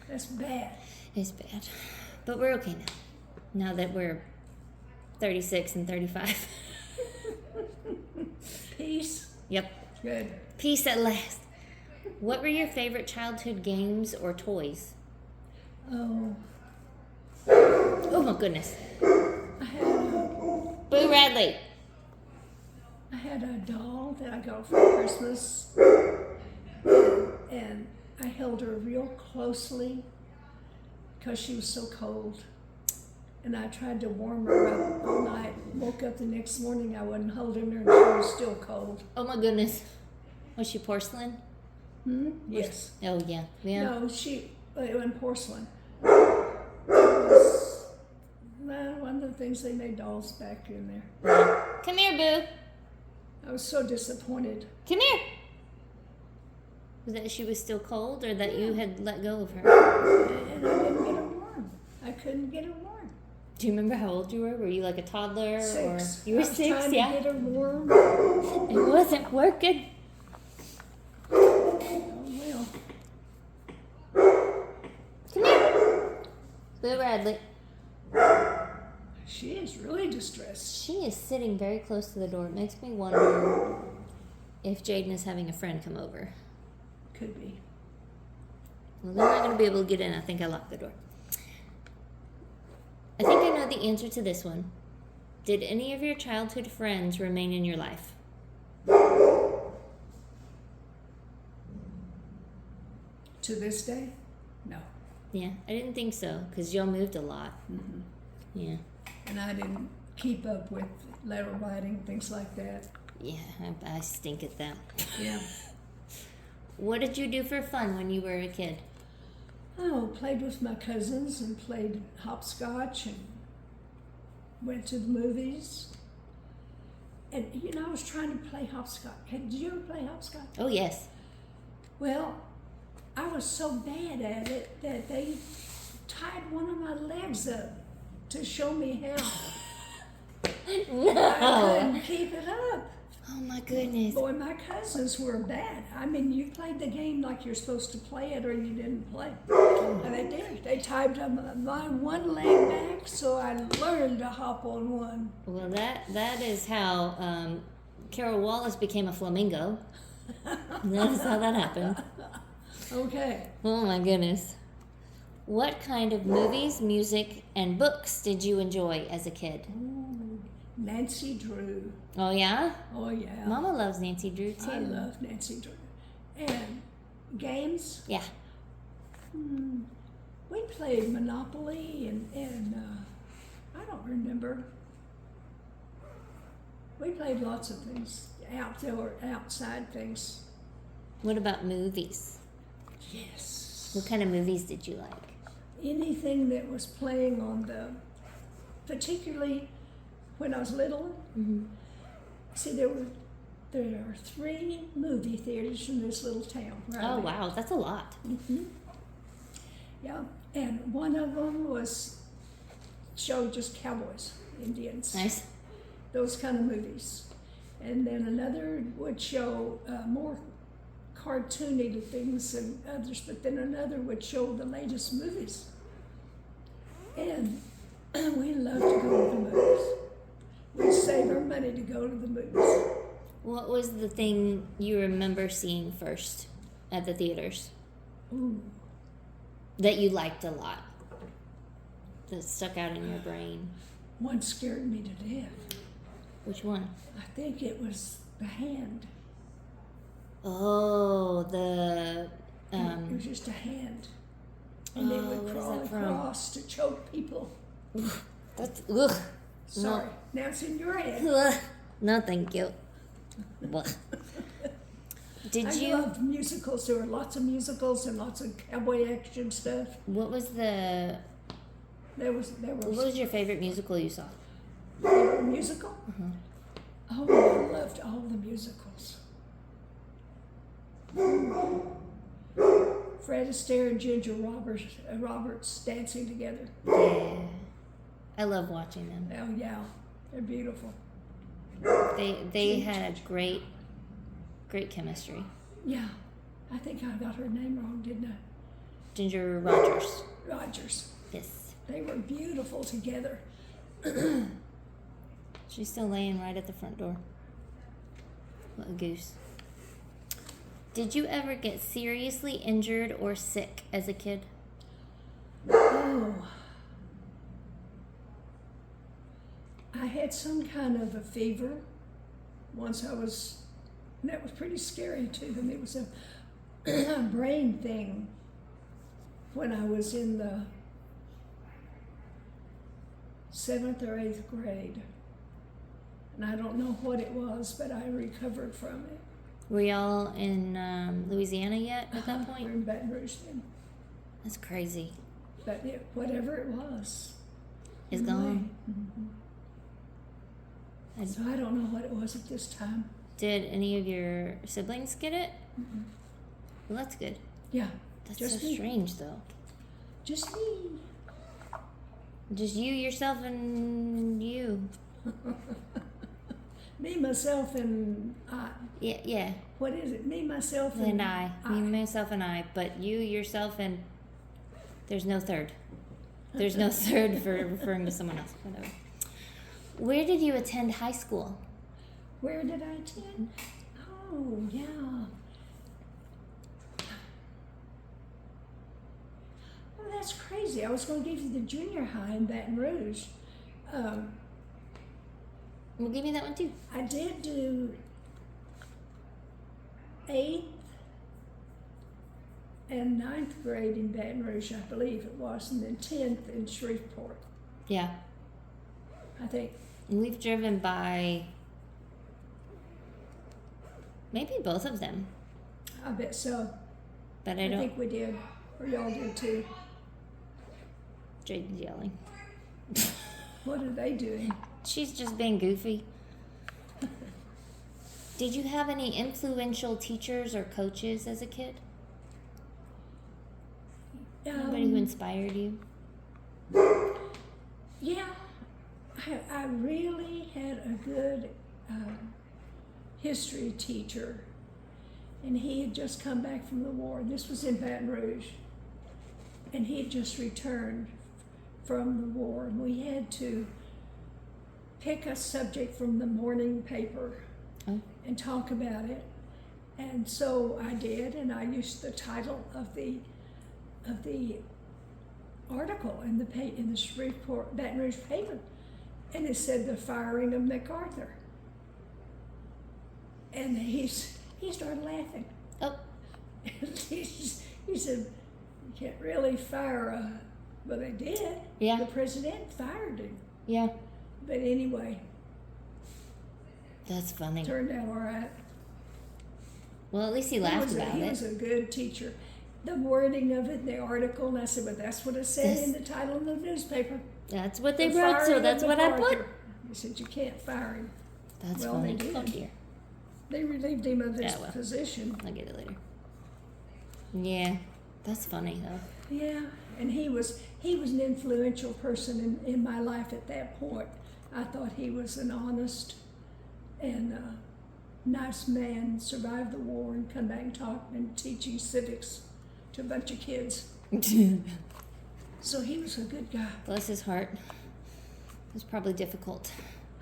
That's bad. It's bad. But we're okay now. Now that we're 36 and 35. Peace. Yep. Good. Peace at last. What were your favorite childhood games or toys? Oh, Oh my goodness. I had Boo Radley. a doll that I got for Christmas, and I held her real closely because she was so cold. And I tried to warm her up all night. Woke up the next morning, I wasn't holding her, and she was still cold. Oh my goodness. Was she porcelain? Yes. Oh yeah. Yeah. No, it wasn't porcelain. It was one of the things they made dolls back in there. Come here, Boo. I was so disappointed. Come here. Was that she was still cold or that you had let go of her? And I didn't get her warm. I couldn't get her warm. Do you remember how old you were? Were you like a toddler 6. or you were I was 6? trying Yeah. to get her warm. It wasn't working. Oh, well, Come here. Boo Radley. she is really distressed. She is sitting very close to the door. It makes me wonder if Jaden is having a friend come over. Could be. Well, they're not going to be able to get in. I think I locked the door. I think I know the answer to this one. Did any of your childhood friends remain in your life? To this day, no. Yeah, I didn't think so because y'all moved a lot. Yeah. And I didn't keep up with letter writing, things like that. Yeah, I stink at that. Yeah. What did you do for fun when you were a kid? Oh, played with my cousins and played hopscotch and went to the movies. And I was trying to play hopscotch. Did you ever play hopscotch? Oh, yes. Well, I was so bad at it that they tied one of my legs up to show me how. I No. couldn't keep it up. Oh, my goodness. Boy, my cousins were bad. I mean, you played the game like you're supposed to play it or you didn't play. And they did. They tied my one leg back, so I learned to hop on one. Well, that is how Carol Wallace became a flamingo. That's how that happened. Okay. Oh, my goodness. What kind of movies, music, and books did you enjoy as a kid? Ooh, Nancy Drew. Oh, yeah? Oh, yeah. Mama loves Nancy Drew, too. I love Nancy Drew. And games, Yeah. we played Monopoly and I don't remember. We played lots of things, outside things. What about movies? Yes. What kind of movies did you like? Anything that was playing on particularly when I was little. Mm-hmm. See, there were there are 3 movie theaters in this little town. Where I Oh live. wow, that's a lot. Yeah, and one of them showed just cowboys, Indians, Nice. those kind of movies. And then another would show more cartoony things than others, but then another would show the latest movies. And we love to go to the movies. We save our money to go to the movies. What was the thing you remember seeing first at the theaters Ooh, that you liked a lot? That stuck out in your brain? one scared me to death. Which one? I think it was The Hand. Oh, the It was just a hand. And it Oh, would what is crawl that from? across to choke people. that's ugh. Sorry. Now it's in your head. Ugh. No, thank you. Blech. Did I you? love musicals. There were lots of musicals and lots of cowboy action stuff. What was the? There was What was your favorite musical you saw? a musical. Oh, I loved all the musicals. Fred Astaire and Ginger Roberts dancing together. Yeah, I love watching them. Oh yeah, they're beautiful. They had a great chemistry. Yeah, I think I got her name wrong, didn't I? Ginger Rogers. Rogers. Yes, They were beautiful together. she's still laying right at the front door. What a goose. Did you ever get seriously injured or sick as a kid? Oh. I had some kind of a fever once and that was pretty scary too. And it was a brain thing when I was in the 7th or 8th grade. And I don't know what it was, but I recovered from it. Were y'all in Louisiana yet at that We're point? in Baton Rouge then. That's crazy. But whatever it was. It's went away. gone. So I don't know what it was at this time. Did any of your siblings get it? Well, that's good. Yeah, That's Just so me. strange, though. just me. Just you, yourself, and you. Me, myself, and I. Yeah. What is it? Me, myself, And I. Me, myself, and I. But you, yourself, and there's no third. There's no third for referring to someone else. Whatever. Where did you attend high school? Where did I attend? Oh, yeah. Oh, that's crazy. I was going to give you the junior high in Baton Rouge. Well, give me that one too. I did do 8th and 9th grade in Baton Rouge, I believe it was, and then 10th in Shreveport, Yeah. I think. And we've driven by maybe both of them, I bet so. but I I don't. think we did, or y'all did too. Jaden's yelling. What are they doing? She's just being goofy. Did you have any influential teachers or coaches as a kid? Anybody who inspired you? Yeah, I really had a good history teacher, and he had just come back from the war. This was in Baton Rouge, and he had just returned from the war, and we had to pick a subject from the morning paper and talk about it. And so I did, and I used the title of the article in the Shreveport Baton Rouge paper, and it said the firing of MacArthur. And he started laughing. Oh, he said, "You can't really fire but they did. Yeah. The president fired him. yeah. But anyway, That's funny. turned out all right. Well, at least he laughed about He it. was a good teacher. The wording of it, the article, and I said, but that's what it said in the title of the newspaper. That's what they The wrote, so firing that's of what I put. MacArthur. He said, you can't fire him. That's Well, funny. they did. Oh dear. They relieved him of his Yeah, well. position. I'll get it later. Yeah, that's funny though. Yeah, and he was an influential person in my life at that point. I thought he was an honest and nice man, survived the war and come back and talk and teaching civics to a bunch of kids. So he was a good guy. Bless his heart. It was probably difficult.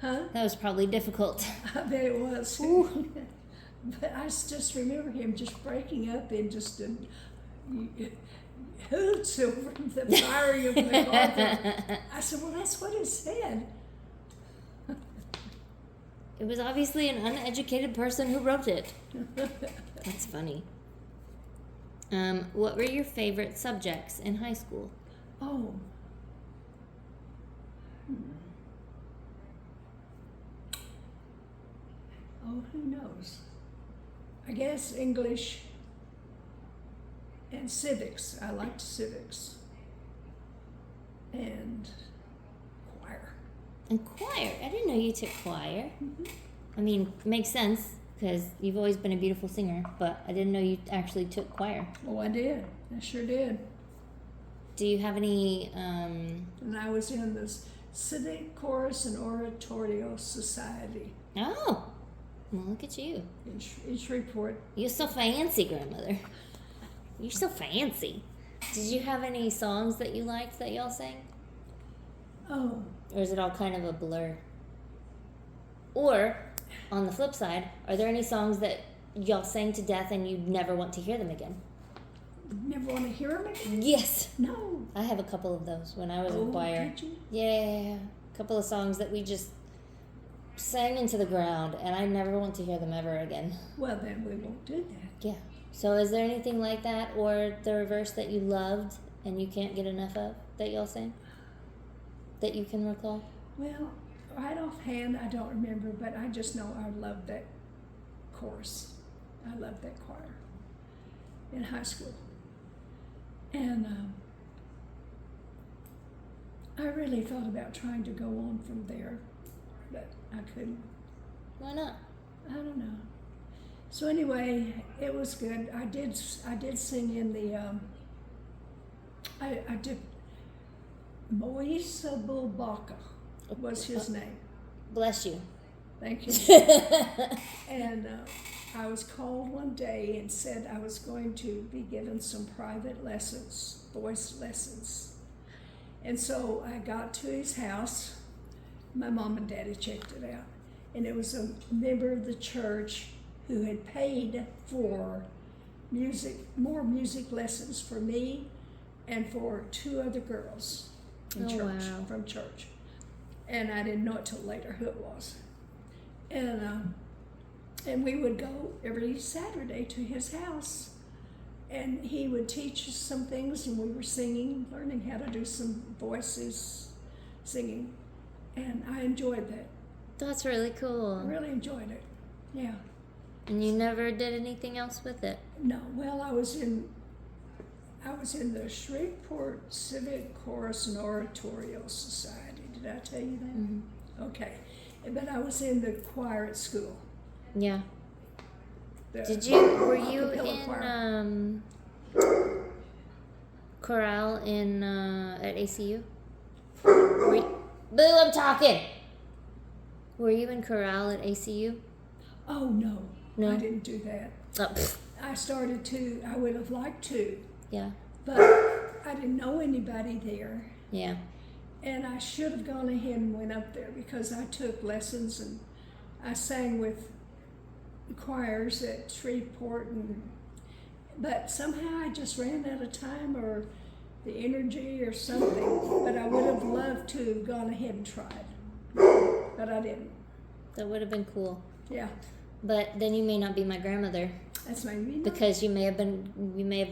Huh? That was probably difficult. I bet it was. But I just remember him just breaking up in just a hoots over the firing of MacArthur. I said, well, that's what it said. It was obviously an uneducated person who wrote it. That's funny. What were your favorite subjects in high school? Oh. Oh, who knows? I guess English and civics. I liked civics. And choir. And choir. I didn't know you took choir. I mean, makes sense because you've always been a beautiful singer, but I didn't know you actually took choir. Oh, I did. I sure did. Do you have any, And I was in the Civic Chorus and Oratorio Society oh, well, look at you. in Shreveport. You're so fancy, grandmother. You're so fancy. Did you have any songs that you liked that y'all sang? Oh, Or is it all kind of a blur? Or, on the flip side, are there any songs that y'all sang to death and you'd never want to hear them again? never want to hear them again? Yes. No. I have a couple of those when I was in Oh, choir. did you? Yeah, a couple of songs that we just sang into the ground, and I never want to hear them ever again. Well, then we won't do that. Yeah. So is there anything like that, or the reverse that you loved and you can't get enough of that y'all sang? That you can recall? Well, right offhand, I don't remember, but I just know I loved that chorus. I loved that choir in high school. And I really thought about trying to go on from there, but I couldn't. Why not? I don't know. So anyway, it was good. I did sing in the I did Moisa Bulbaka was his name. Bless you. Thank you. And I was called one day and said I was going to be given some private lessons, voice lessons. And so I got to his house. My mom and daddy checked it out. And it was a member of the church who had paid for more music lessons for me and for two other girls in church, wow. from church. And I didn't know it till later who it was. And we would go every Saturday to his house, and he would teach us some things, and we were singing, learning how to do some voices, singing, and I enjoyed that. That's really I cool. really enjoyed it. Yeah. And you never did anything else with it? No, well, I was in the Shreveport Civic Chorus and Oratorio Society. Did I tell you that? Mm-hmm. Okay. But I was in the choir at school. Yeah. The Were you acapella choir. in chorale in at ACU? Boo, I'm talking. Were you in chorale at ACU? Oh, no. No? I didn't do that. Oh, pfft. I would have liked to, Yeah. but I didn't know anybody there. Yeah. And I should have gone ahead and went up there because I took lessons and I sang with choirs at Shreveport, but somehow I just ran out of time or the energy or something. But I would have loved to have gone ahead and tried, but I didn't. That would have been cool. Yeah, But then you may not be my grandmother that's maybe not. because you may have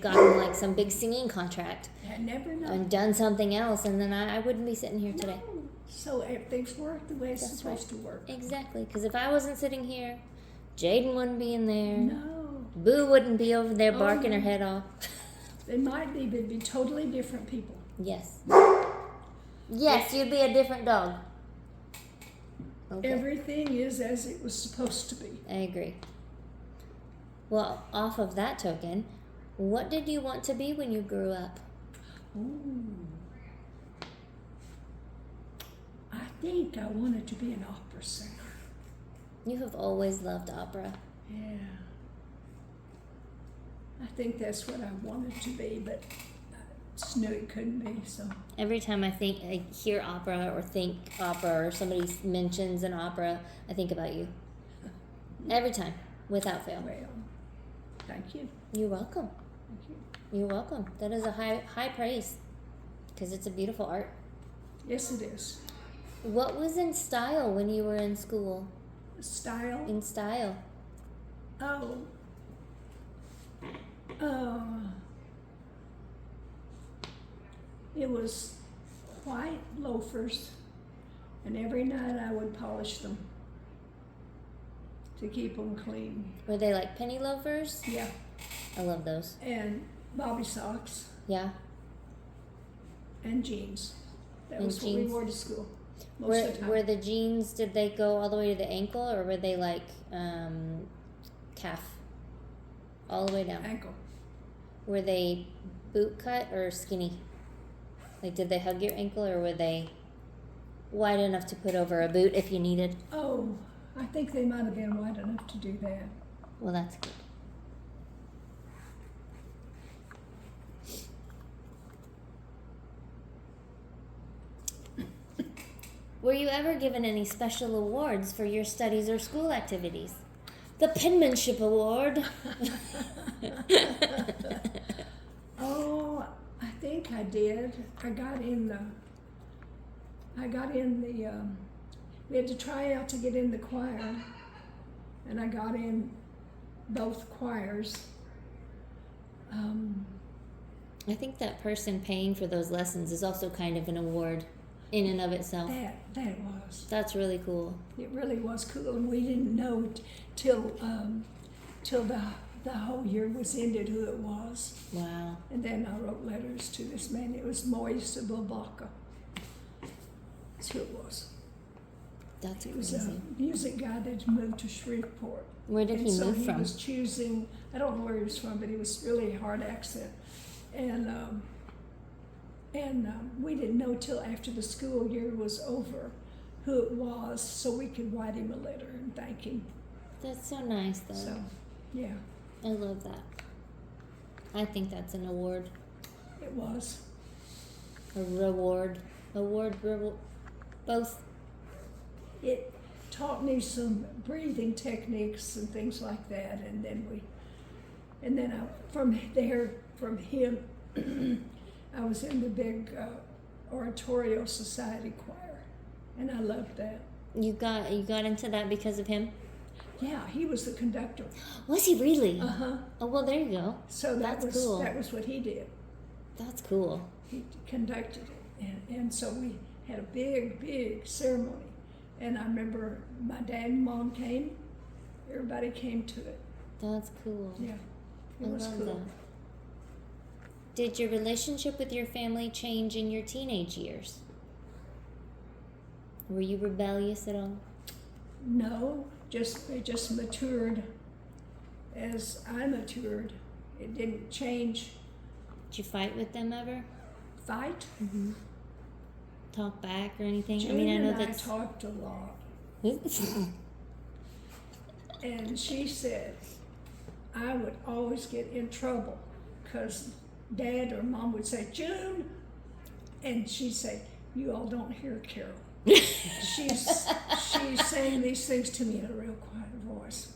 gotten like some big singing contract I never know. and done something else, and then I wouldn't be sitting here today. No. So if things work the way it's That's supposed to work. Exactly, because if I wasn't sitting here, Jaden wouldn't be in there. No, Boo wouldn't be over there Oh, barking no. her head off. they might be, but it'd be totally different people. Yes. Yes, you'd be a different dog. Okay. Everything is as it was supposed to be. I agree. Well, off of that token, what did you want to be when you grew up? Ooh. I think I wanted to be an opera singer. You have always loved opera. Yeah. I think that's what I wanted to be, but I just knew it couldn't be, so. Every time I hear opera or think opera or somebody mentions an opera, I think about you. Every time, without fail. Well, thank you. You're welcome. Thank you. You're welcome. That is a high praise because it's a beautiful art. Yes, it is. What was in style when you were in school? Style. In style. Oh. It was white loafers, and every night I would polish them to keep them clean. Were they like penny loafers? Yeah. I love those. And bobby socks Yeah. and jeans. That And was what we jeans. wore to school most of the time. Were the jeans, did they go all the way to the ankle or were they like calf? All the way down? Ankle. Were they boot cut or skinny? Like, did they hug your ankle or were they wide enough to put over a boot if you needed? Oh, I think they might have been wide enough to do that. Well, that's good. Were you ever given any special awards for your studies or school activities? The Penmanship Award. Oh, I think I did. I got in the, we had to try out to get in the choir, and I got in both choirs. I think that person paying for those lessons is also kind of an award in and of itself. That was. That's really cool. It really was cool, and we didn't know till the whole year was ended who it was. Wow. And then I wrote letters to this man. It was Moise Babaka. That's who it was. That's He was crazy. a music guy that moved to Shreveport. Where did And he so move he from? was choosing, I don't know where he was from, but he was really hard accent. And we didn't know till after the school year was over who it was, so we could write him a letter and thank him. That's so nice, though. So, yeah, I love that. I think that's an award. it was. A reward. Both. It taught me some breathing techniques and things like that, and then from him, I was in the big oratorio society choir, and I loved that. You got into that because of him? Yeah, he was the conductor. Was he really? Uh-huh. Oh, well, there you go. So That's cool. That was what he did. That's cool. He conducted it, and so we had a big ceremony. And I remember my dad and mom came. Everybody came to it. That's cool. Yeah, I it was love cool. that. Did your relationship with your family change in your teenage years? Were you rebellious at all? No, they just matured as I matured. It didn't change. Did you fight with them ever? Fight? Mm-hmm. Talk back or anything? June I mean, I know and I that's. talked a lot. And she said I would always get in trouble because Dad or Mom would say, June, and she'd say, you all don't hear Carol. She's saying these things to me in a real quiet voice.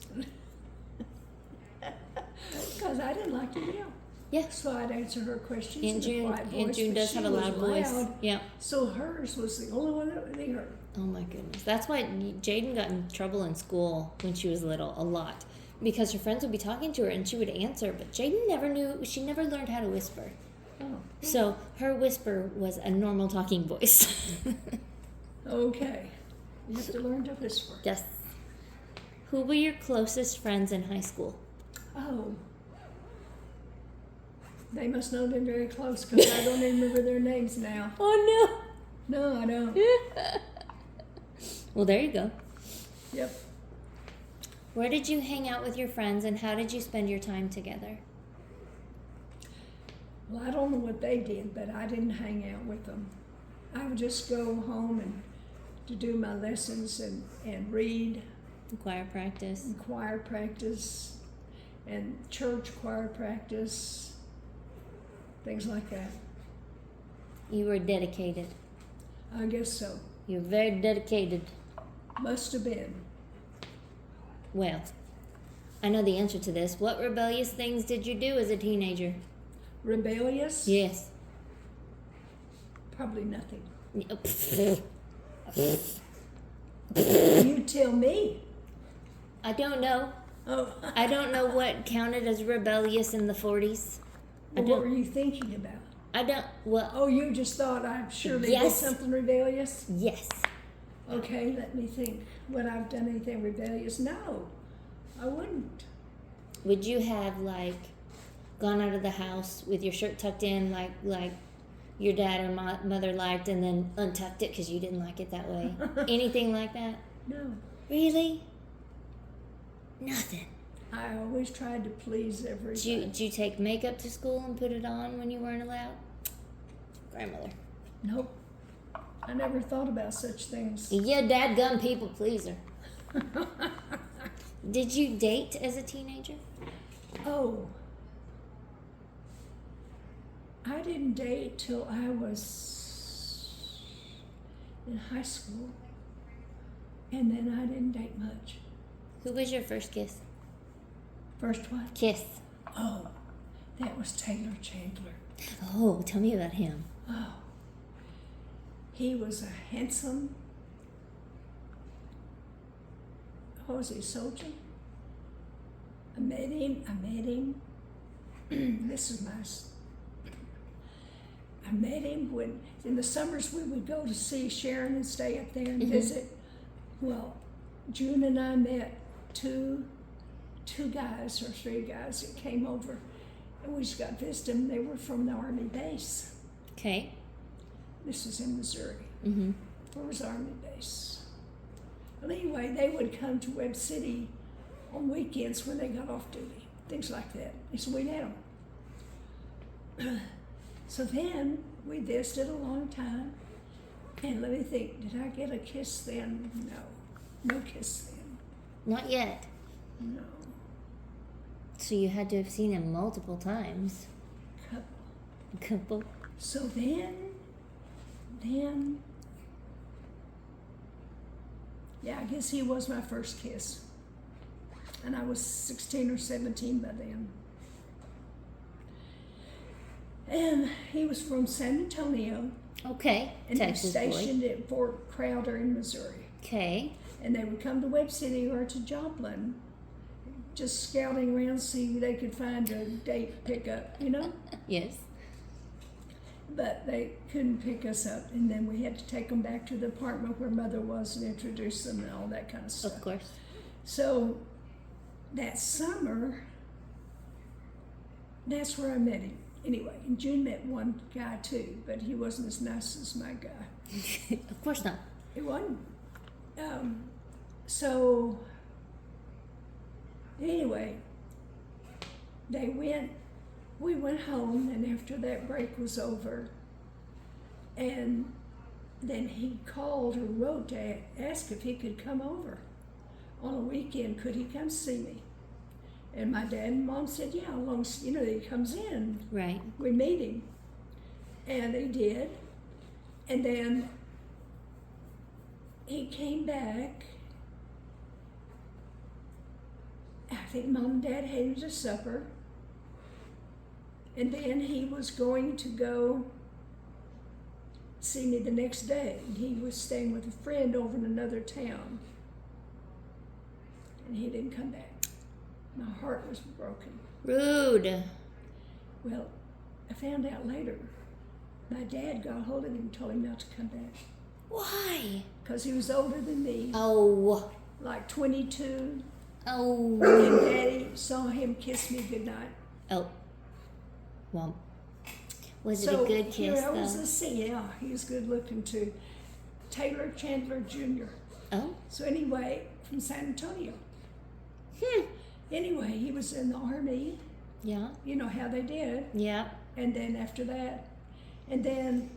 Because I didn't like to yell. Yeah. So I'd answer her questions Aunt in a quiet voice. Aunt June but does she have a was loud voice. loud, Yeah. so hers was the only one that would be heard. Oh my goodness. That's why Jaden got in trouble in school when she was little, a lot. Because her friends would be talking to her and she would answer, but Jaden she never learned how to whisper. Oh, So her whisper was a normal talking voice. okay. You have to learn to whisper. Yes. Who were your closest friends in high school? Oh. They must know them very close because I don't even remember their names now. Oh No, I don't. no. Well, there you go. Yep. Where did you hang out with your friends, and how did you spend your time together? Well, I don't know what they did, but I didn't hang out with them. I would just go home and to do my lessons and read, Choir practice. and choir practice, and church choir practice, things like that. You were dedicated. I guess so. You're very dedicated. Must have been. Well, I know the answer to this. What rebellious things did you do as a teenager? Rebellious? Yes. Probably nothing. I You tell me. don't know. Oh, I don't know what counted as rebellious in the 40s. I what don't. were you thinking about? I don't. Well, Oh, you just thought I surely did Yes. something rebellious? yes. Okay, let me think. Would I've done anything rebellious? No, I wouldn't. Would you have gone out of the house with your shirt tucked in, like your dad or mother liked, and then untucked it because you didn't like it that way? Anything like that? No, Really? Nothing. I always tried to please everybody. Did you take makeup to school and put it on when you weren't allowed? Grandmother. Nope. I never thought about such things. Yeah, dadgum people pleaser. Did you date as a teenager? Oh, I didn't date till I was in high school, and then I didn't date much. Who was your first kiss? First what? Kiss. Oh, that was Taylor Chandler. Oh, tell me about him. Oh, he was a handsome, what was he, soldier? I met him. This is nice. I met him when, in the summers, we would go to see Sharon and stay up there and visit. Well, June and I met two guys or three guys that came over, and we just got to visit them. They were from the Army base. Okay. This was in Missouri. Mm-hmm. Where was the Army base? Well, anyway, they would come to Webb City on weekends when they got off duty, things like that. And so we met them. So then we visited a long time, and let me think, did I get a kiss then? No kiss then. Not yet. No, So you had to have seen him multiple times. couple. Couple. So then, yeah, I guess he was my first kiss. And I was 16 or 17 by then. And he was from San Antonio, Okay. and he was Texas boy. stationed at Fort Crowder in Missouri. Okay. And they would come to Webb City or to Joplin, just scouting around, see who they could find a date pickup, you know? Yes. But they couldn't pick us up, and then we had to take them back to the apartment where Mother was and introduce them and all that kind of stuff. Of course. So that summer, that's where I met him. Anyway, and June met one guy too, but he wasn't as nice as my guy. Of course not. It wasn't. So anyway, we went home, and after that break was over, and then he called or wrote to ask if he could come over on a weekend. Could he come see me? And my dad and Mom said, yeah, as long as, he comes in, Right. we meet him. And he did. And then he came back. I think Mom and Dad had him to supper. And then he was going to go see me the next day. He was staying with a friend over in another town. And he didn't come back. My heart was broken. Rude. Well, I found out later. My dad got hold of him and told him not to come back. Why? Because he was older than me, Oh. like 22. Oh. And Daddy saw him kiss me goodnight. Oh. Well, was it So, a good kiss, I was though? yeah, he was good looking too. Taylor Chandler Jr. Oh. So anyway, from San Antonio. Anyway, he was in the Army. Yeah. You know how they did. Yeah. And then after that, and then,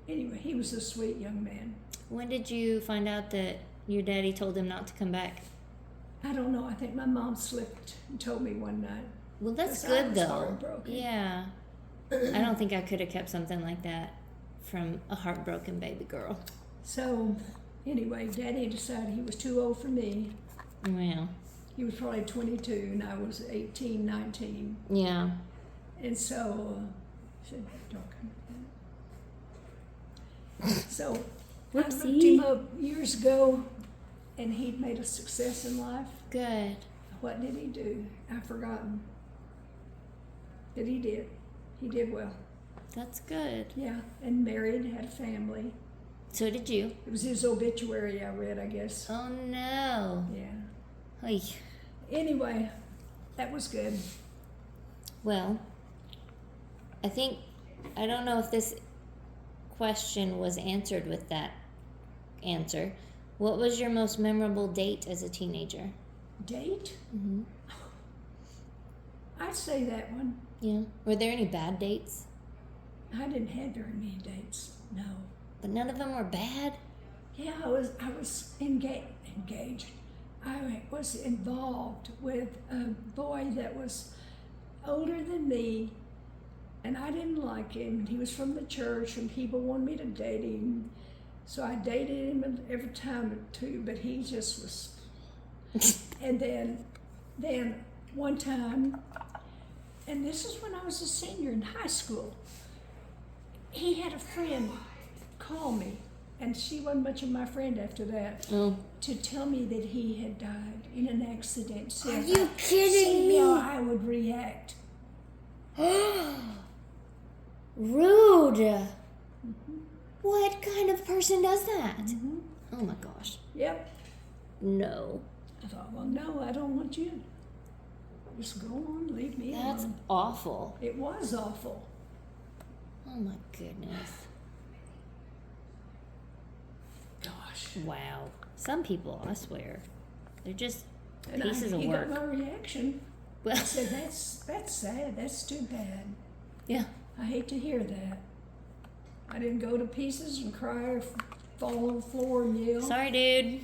anyway, he was a sweet young man. When did you find out that your daddy told him not to come back? I don't know. I think my mom slipped and told me one night. Well, that's 'Cause I good was though. heartbroken. Yeah. I don't think I could have kept something like that from a heartbroken baby girl. So, anyway, Daddy decided he was too old for me. Well, He was probably 22 and I was 18, 19. yeah. And so, should don't come. So, I looked Whoopsie. him up years ago and he'd made a success in life. Good. What did he do? I've forgotten. But he did. He did well. That's good. Yeah, and married, had a family. So did you. It was his obituary I read, I guess. Oh no. Yeah. Oy. Anyway, that was good. Well, I don't know if this question was answered with that answer. What was your most memorable date as a teenager? Date? Mm-hmm. I'd say that one. Yeah. Were there any bad dates? I didn't have very many dates. No. But none of them were bad? Yeah, I was engaged. I was involved with a boy that was older than me, and I didn't like him. He was from the church, and people wanted me to date him. So I dated him every time or two, but he just was. And then one time, and this is when I was a senior in high school, he had a friend call me, and she wasn't much of my friend after that, Oh. to tell me that he had died in an accident. See Are if you kidding me? how I would react. Rude. What kind of person does that? Mm-hmm. Oh my gosh. Yep. No. I thought, well, no, I don't want you. Just go on, leave me That's alone. awful. It was awful. Oh my goodness. Gosh. Wow. Some people, I swear, they're just And pieces of he work. got my reaction. Well, I said, that's sad. That's too bad. yeah. I hate to hear that. I didn't go to pieces and cry or fall on the floor and yell. Sorry, dude.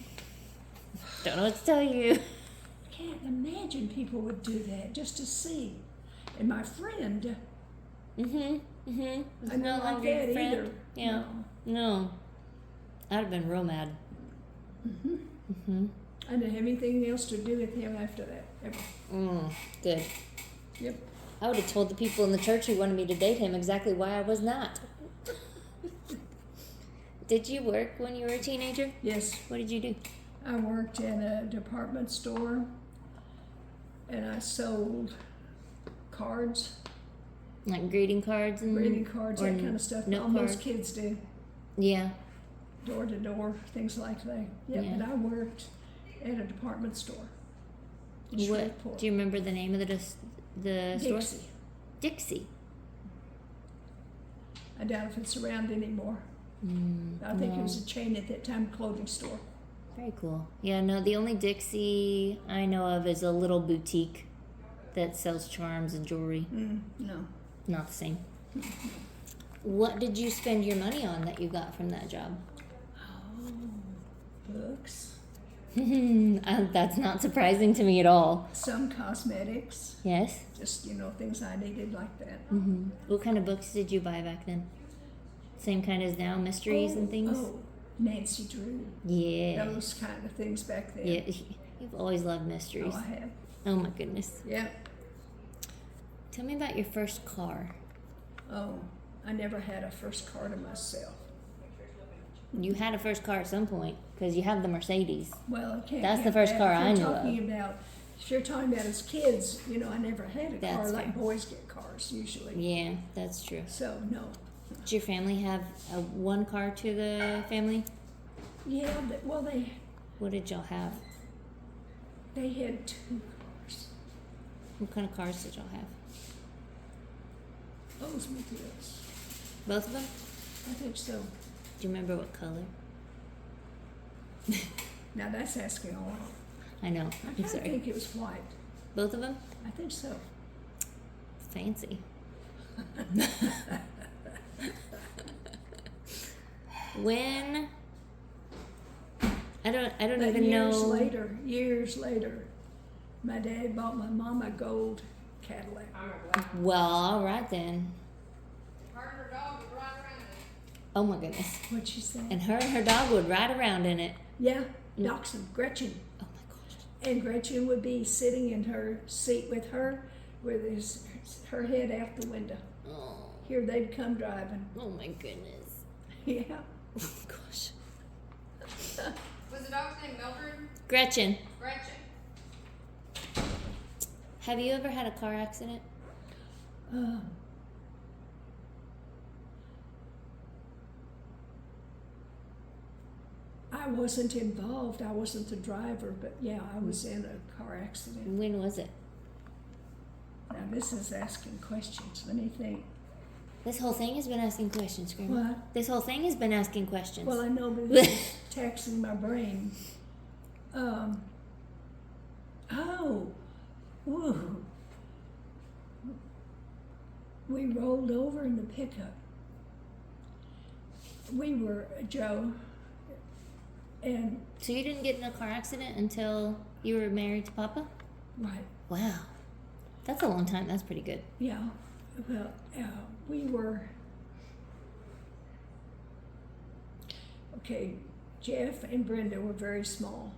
Don't know what to tell you. I can't imagine people would do that just to see. And my friend, Mm-hmm. I don't like that either. Yeah. No. I'd have been real mad. I didn't have anything else to do with him after that, ever. Good. Yep. I would have told the people in the church who wanted me to date him exactly why I was not. Did you work when you were a teenager? Yes, What did you do? I worked in a department store and I sold cards, Like greeting cards and greeting cards, or that kind of stuff. note All most cards? kids do, Yeah. door to door, things like that. Yeah, Yeah. but I worked at a department store. in What Shreveport. do you remember the name of the store? Dixie. Dixie. I doubt if it's around anymore. I think it was a chain at that time, clothing store. Very cool. Yeah, no, the only Dixie I know of is a little boutique that sells charms and jewelry. No. Not the same. What did you spend your money on that you got from that job? Oh, books, That's not surprising to me at all. some cosmetics, Yes? just, things I needed like that. What kind of books did you buy back then? Same kind as now, mysteries and things? Oh, Nancy Drew. Yeah. Those kind of things back then. Yeah, you've always loved mysteries. Oh, I have. Oh my goodness. Yeah. Tell me about your first car. Oh, I never had a first car to myself. You had a first car at some point because you have the Mercedes. Well, I can't. That's count the first that. car If I you're knew talking about, if you're talking about as kids, I never had a car That's like fair. boys get cars usually. Yeah, that's true. So no. Did your family have one car to the family? Yeah, well What did y'all have? they had two cars. What kind of cars did y'all have? Oldsmobiles. Both of them? I think so. Do you remember what color? Now that's asking a lot. I know. I I'm sorry. think it was white. Both of them? I think so. Fancy. When I don't But even know. Years later, my dad bought my mom a gold Cadillac. I'm glad. Well, all right then. Her and her dog would ride around in it. Oh my goodness. What'd she say? And her and her dog would ride around in it. Yeah, Dachshund, Gretchen. Oh my gosh. And Gretchen would be sitting in her seat with her, with her head out the window. Oh. Here they'd come driving. Oh my goodness. Yeah. Oh gosh. Was the dog's name Mildred? Gretchen, Gretchen. have you ever had a car accident? I wasn't involved. I wasn't the driver, but yeah, I was in a car accident. When was it? Now this is asking questions. Let me think. This whole thing has been asking questions, Grandma. What? This whole thing has been asking questions. Well, I know, but this is taxing my brain. Ooh. We rolled over in the pickup. We were, Joe, and, So you didn't get in a car accident until you were married to Papa? right, Wow. That's a long time. That's pretty good. yeah, well, we were, okay, Jeff and Brenda were very small.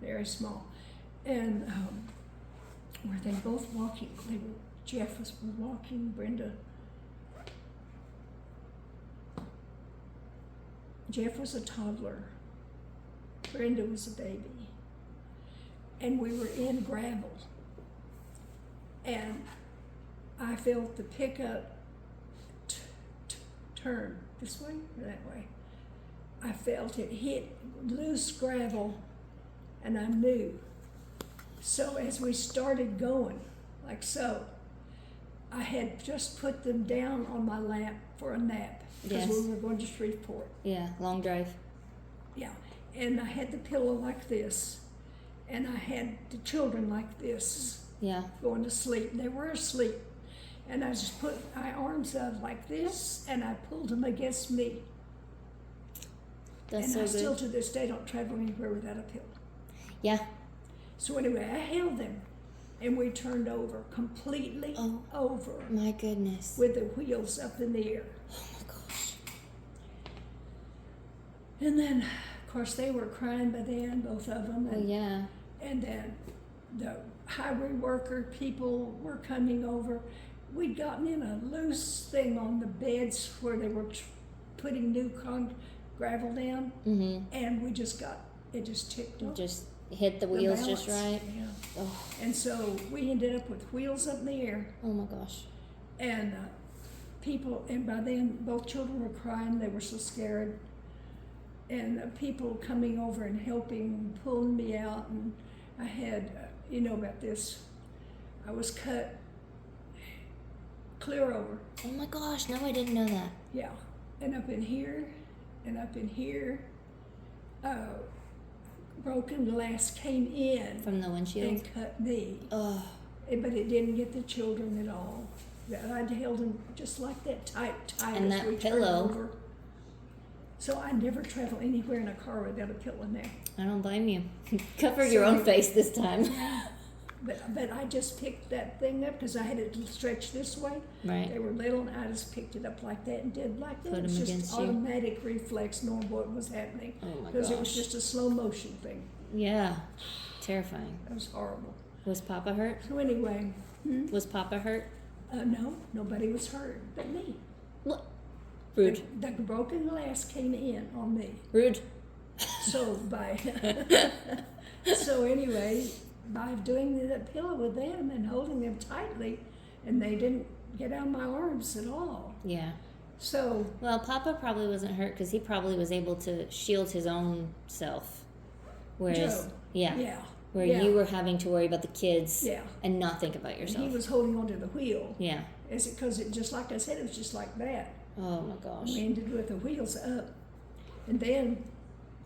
Very small. And were they both walking? Jeff was walking, Brenda. Jeff was a toddler. Brenda was a baby. And we were in gravel. And I felt the pickup turn this way or that way. I felt it hit loose gravel, and I knew. So as we started going, like so, I had just put them down on my lap for a nap because Yes. we were going to Shreveport. Yeah, long drive. Yeah, and I had the pillow like this, and I had the children like this, Yeah. going to sleep. They were asleep, and I just put my arms out like this, and I pulled them against me. That's And so I good. still to this day don't travel anywhere without a pillow. Yeah. So anyway, I held them, and we turned over, completely Oh. over, My goodness. with the wheels up in the air. Oh my gosh. And then, of course, they were crying by then, both of them. Oh And, yeah. and then the highway worker people were coming over. We'd gotten in a loose thing on the beds where they were putting new gravel down, Mhm. and we just got, it just tipped over. Just hit the The wheels just balance. right. Yeah. Oh. And so we ended up with wheels up in the air, Oh my gosh. and people, and by then both children were crying, they were so scared. And people coming over and helping, pulling me out, and I had, you know about this, I was cut clear over, Oh my gosh. No, I didn't know that. yeah, and up in here, and up in here, broken glass came in From the windshield. and cut me. Oh. But it didn't get the children at all. I'd held them just like that, tight And as that we turned pillow. over. So I never travel anywhere in a car without a pillow now. I don't blame you. Cover your own face this time. But I just picked that thing up because I had it stretched this way. Right. They were little, and I just picked it up like that and did like that. Put It was 'em just against you. automatic reflex, knowing what was happening. Oh my Because it was gosh. just a slow motion thing. Yeah. Terrifying. It was horrible. Was Papa hurt? So anyway, Was Papa hurt? no, nobody was hurt but me. What? Rude. The broken glass came in on me. Rude. So so anyway, by doing the pillow with them and holding them tightly, and they didn't get out of my arms at all. Yeah. So Well, Papa probably wasn't hurt because he probably was able to shield his own self. Whereas, Joe, yeah, yeah, where yeah. you were having to worry about the kids Yeah. and not think about and yourself. he was holding onto the wheel. Yeah. Because it just like I said, it was just like that. Oh my gosh. We ended with the wheels up, and then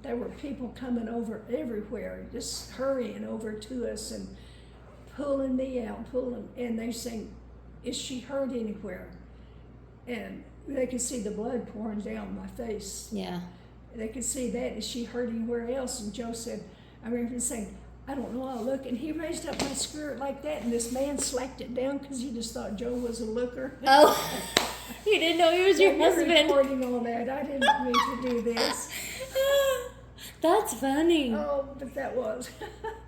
there were people coming over everywhere, just hurrying over to us and pulling me out, and they saying, "Is she hurt anywhere?" And they could see the blood pouring down my face. Yeah. They could see that. "Is she hurt anywhere else?" And Joe said, I remember him saying, "I don't know, I'll look." And he raised up my skirt like that, and this man slacked it down because he just thought Joe was a looker. Oh, you didn't know he was your You're husband. recording all that. I didn't mean to do this. That's funny. Oh, but that was.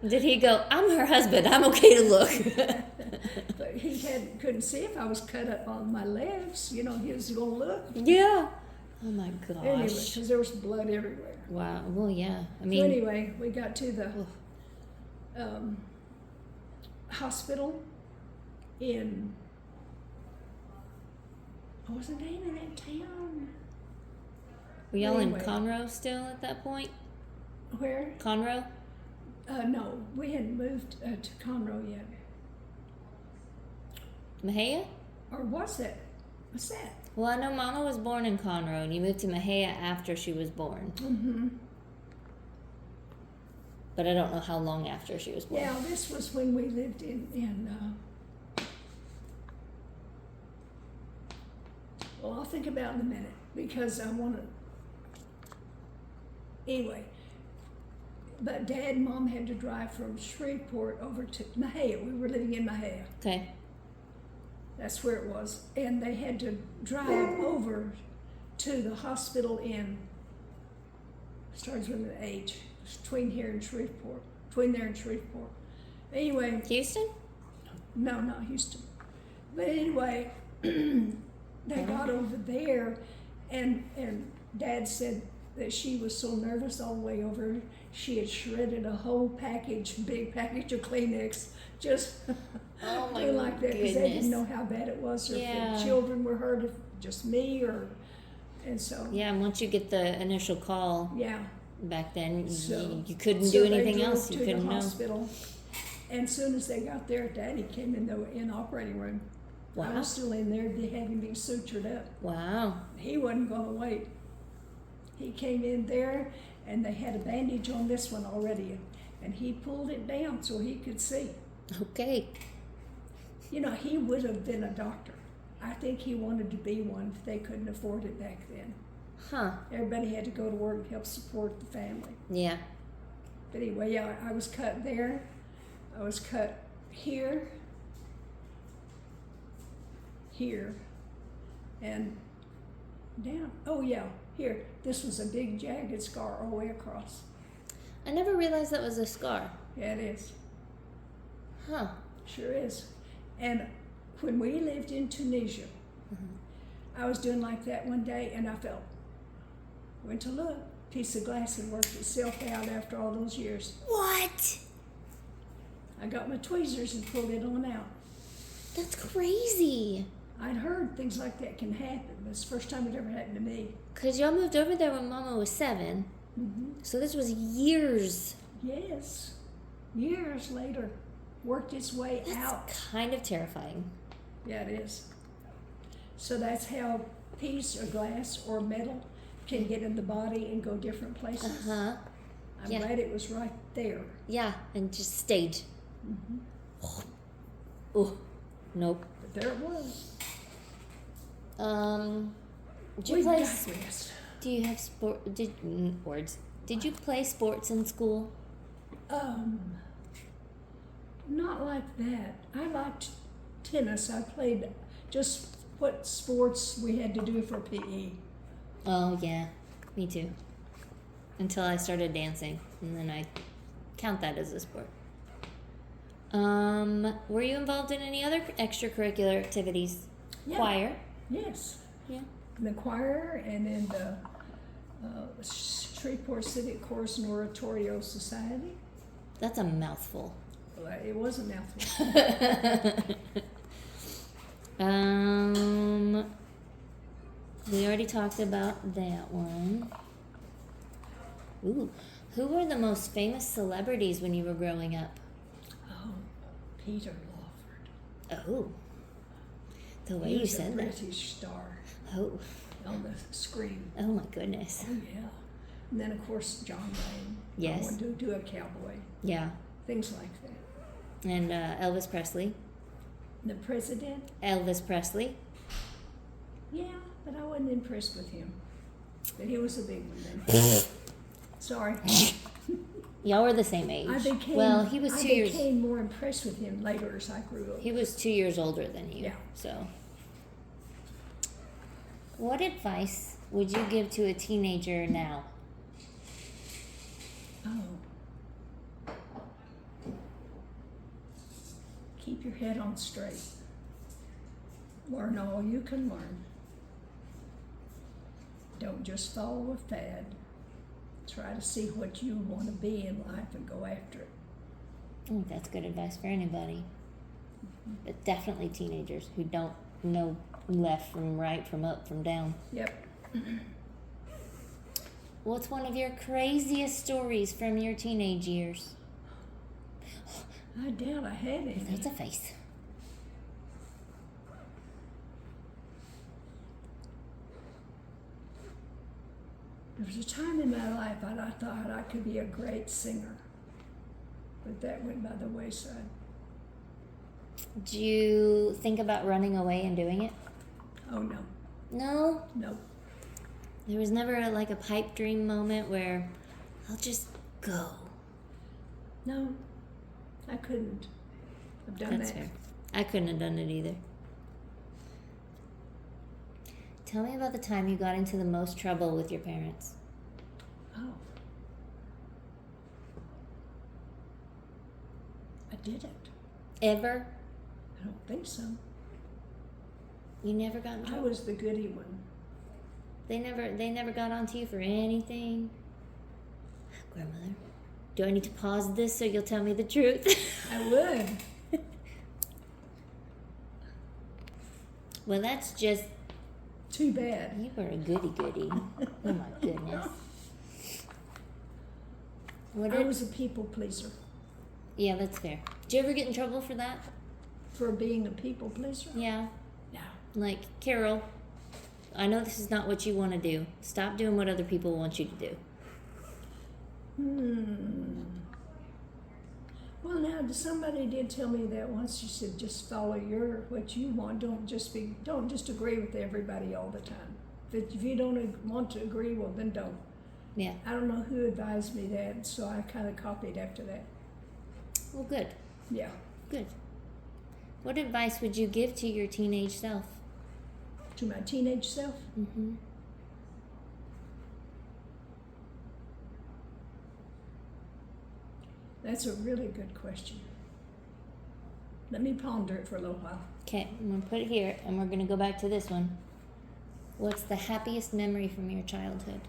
Did he go, "I'm her husband, I'm okay to look"? But he couldn't see if I was cut up on my legs. You know, he was going to look. Yeah. Oh my gosh. Anyway, because there was blood everywhere. Wow. Well, yeah. I So mean, anyway, we got to the hospital in, what was the name of that town? were y'all anyway. in Conroe still at that point? Where? Conroe? No, we hadn't moved to Conroe yet. Mahia? Or was that? What's that? Well, I know Mama was born in Conroe, and you moved to Mahia after she was born. Mm-hmm. But I don't know how long after she was born. Yeah, this was when we lived in well, I'll think about it in a minute because I want to. Anyway, but Dad and Mom had to drive from Shreveport over to Mahia. We were living in Mahia. Okay. That's where it was. And they had to drive over to the hospital in, starts with an H, between here and Shreveport, between there and Shreveport. Anyway, Houston? no, not Houston. But anyway, they got over there, and Dad said that she was so nervous all the way over, she had shredded a whole big package of Kleenex, just Oh my doing like that because they goodness. didn't know how bad it was, or Yeah. if the children were hurt, if just me, and so Yeah, and once you get the initial call yeah. back then, So- you couldn't So do they anything drove else. You to couldn't the know. hospital, and soon as they got there, Daddy came in the operating room. I Wow. was still in there, having me sutured up. Wow. He wasn't going to wait. He came in there, and they had a bandage on this one already, and he pulled it down so he could see. Okay. You know, he would have been a doctor. I think he wanted to be one if they couldn't afford it back then. Huh. Everybody had to go to work and help support the family. Yeah. But anyway, yeah, I was cut there. I was cut here, and down. Oh yeah, here. This was a big jagged scar all the way across. I never realized that was a scar. Yeah, it is. Huh. Sure is. And when we lived in Tunisia, I was doing like that one day, and I went to look. Piece of glass had worked itself out after all those years. What? I got my tweezers and pulled it on out. That's crazy. I'd heard things like that can happen, but it's the first time it ever happened to me. Because y'all moved over there when Mama was 7. Mm-hmm. So this was years. Yes. Years later, worked its way out. That's kind of terrifying. Yeah, it is. So that's how piece or glass or metal can get in the body and go different places. Uh-huh. I'm Yeah. glad it was right there. Yeah, and just stayed. Mm-hmm. Oh, nope. But there it was. Did you We play? digressed. Do you have sport? Did you play sports in school? Not like that. I liked tennis. I played just what sports we had to do for PE. Oh yeah, me too. Until I started dancing, and then I count that as a sport. Were you involved in any other extracurricular activities? Yeah. Choir? Yes. Yeah. In the choir and in the Shreveport Civic Chorus and Oratorio Society. That's a mouthful. Well, it was a mouthful. We already talked about that one. Ooh, who were the most famous celebrities when you were growing up? Oh, Peter Lawford. Oh, the way He you was said a that. British star Oh, on the screen. oh my goodness. Oh yeah. And then, of course, John Wayne. Yes. I wanted to do a cowboy. Yeah. Things like that. And Elvis Presley. The president? Elvis Presley. Yeah, but I wasn't impressed with him. But he was a big one then. Sorry. Y'all were the same age. He was 2 years. I became more impressed with him later as I grew up. He was 2 years older than you. Yeah. So, what advice would you give to a teenager now? Oh. Keep your head on straight. Learn all you can learn. Don't just follow a fad. Try to see what you want to be in life and go after it. I think that's good advice for anybody. But definitely teenagers who don't know left from right, from up, from down. Yep. What's one of your craziest stories from your teenage years? I doubt I had any. That's a face. There was a time in my life that I thought I could be a great singer, but that went by the wayside. Did you think about running away and doing it? Oh no, No? no. There was never a pipe dream moment where I'll just go. No, I couldn't have done That's that. fair. I couldn't have done it either. Tell me about the time you got into the most trouble with your parents. Oh. I didn't. Ever? I don't think so. You never got in I trouble? was the goody one. They never got onto you for anything? Grandmother, do I need to pause this so you'll tell me the truth? I would. Well, that's just... Too bad. You were a goody-goody. Oh, my goodness. I was a people pleaser. Yeah, that's fair. Did you ever get in trouble for that? For being a people pleaser? Yeah. No. Like, Carol, I know this is not what you want to do. Stop doing what other people want you to do. Well, now somebody did tell me that once. She said, just follow what you want. Don't just agree with everybody all the time. If you don't want to agree, well, then don't. Yeah. I don't know who advised me that, so I kind of copied after that. Well, good. Yeah. Good. What advice would you give to your teenage self? To my teenage self? Mm-hmm. That's a really good question. Let me ponder it for a little while. Okay, I'm going to put it here, and we're going to go back to this one. What's the happiest memory from your childhood?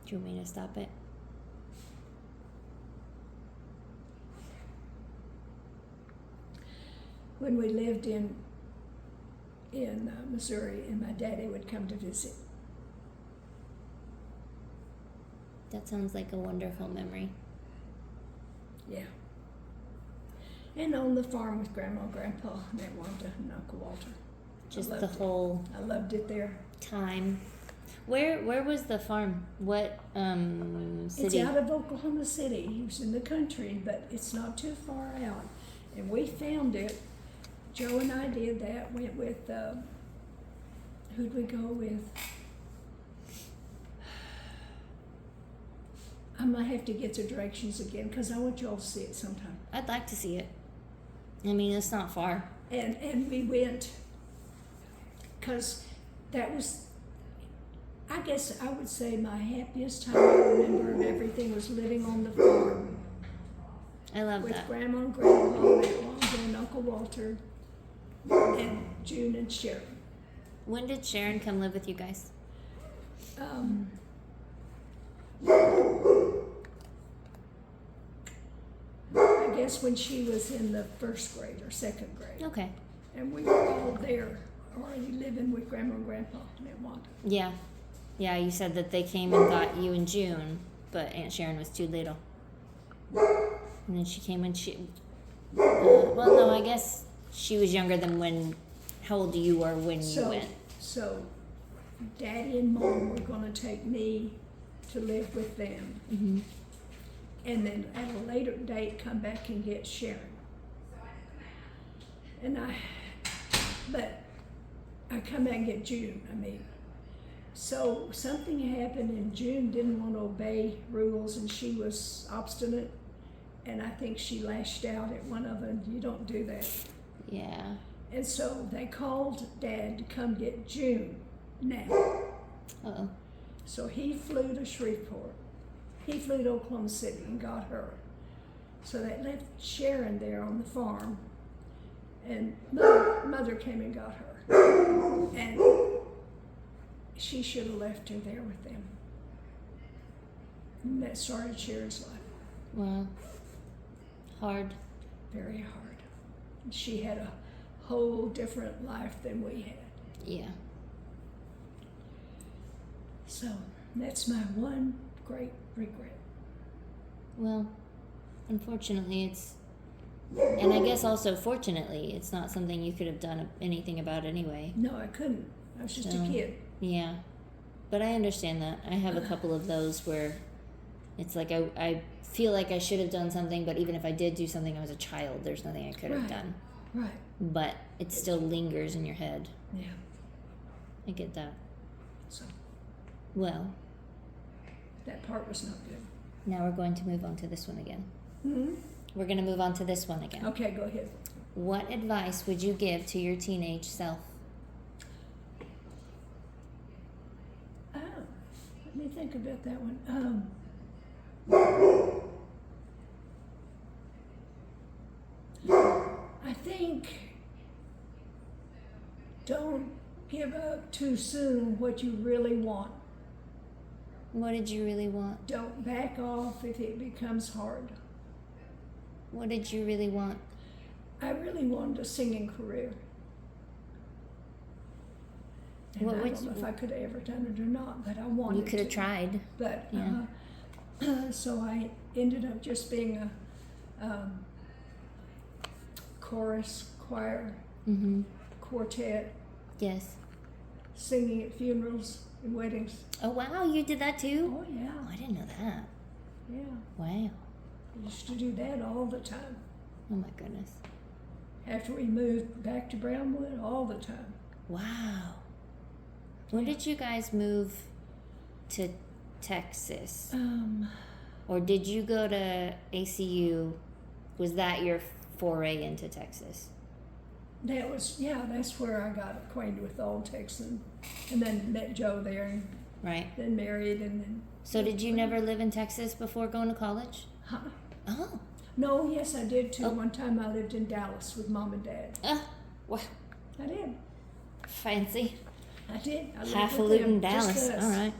Do you want me to stop it? When we lived in Missouri, and my daddy would come to visit. That sounds like a wonderful memory. Yeah. And on the farm with Grandma and Grandpa, and Aunt Wanda and Uncle Walter. Just I the loved whole it. I loved it there. time. Where was the farm? What city? It's out of Oklahoma City. He was in the country, but it's not too far out. And we found it. Joe and I did that. Went with, who'd we go with? I might have to get the directions again because I want y'all to see it sometime. I'd like to see it. I mean, it's not far. And we went because that was, I guess I would say my happiest time I remember of everything was living on the farm I love with that. Grandma and Grandpa and Aunt Wanda and Uncle Walter and June and Sharon. When did Sharon come live with you guys? I guess when she was in the first grade or second grade. Okay. And we were all there already living with Grandma and Grandpa in Atlanta. Yeah. Yeah, you said that they came and got you in June, but Aunt Sharon was too little. And then she came when well, no, I guess she was younger than how old you were when you went. So, Daddy and Mom were going to take me to live with them. Mm-hmm. And then at a later date come back and get Sharon. But I come back and get June, So something happened and June didn't want to obey rules and she was obstinate. And I think she lashed out at one of them. You don't do that. Yeah. And so they called Dad to come get June now. Uh-oh. So he flew to Shreveport. He flew to Oklahoma City and got her. So they left Sharon there on the farm. And mother came and got her. And she should have left her there with them. And that started Sharon's life. Wow. Hard. Very hard. She had a whole different life than we had. Yeah. So that's my one great regret. Well, unfortunately, and I guess also fortunately, it's not something you could have done anything about anyway. No, I couldn't. I was just a kid. Yeah. But I understand that. I have a couple of those where it's like I feel like I should have done something, but even if I did do something, I was a child. There's nothing I could have done. Right. But it still lingers in your head. Yeah. I get that. So Well, that part was not good. now we're going to move on to this one again. Mm-hmm. We're going to move on to this one again. Okay, go ahead. What advice would you give to your teenage self? Oh, let me think about that one. I think don't give up too soon what you really want. What did you really want? Don't back off if it becomes hard. What did you really want? I really wanted a singing career. And What I would don't know you- if I could have ever done it or not, but I wanted You could have to. tried. But Yeah. so I ended up just being a chorus, choir, Mm-hmm. quartet, Yes. singing at funerals and weddings. Oh, wow, you did that too? Oh yeah, Oh, I didn't know that. yeah. Wow. I used to do that all the time. Oh, my goodness. After we moved back to Brownwood, all the time. Wow. When did you guys move to Texas? Or did you go to ACU? Was that your foray into Texas? That's where I got acquainted with the old Texan, and then met Joe there, and Right. then married, and then. So did you never live in Texas before going to college? Huh? Oh. No, yes, I did too. Oh. One time I lived in Dallas with Mom and Dad. Wow. I did. Fancy. I did. I lived Half a with loot them, in Dallas. Just us. All right.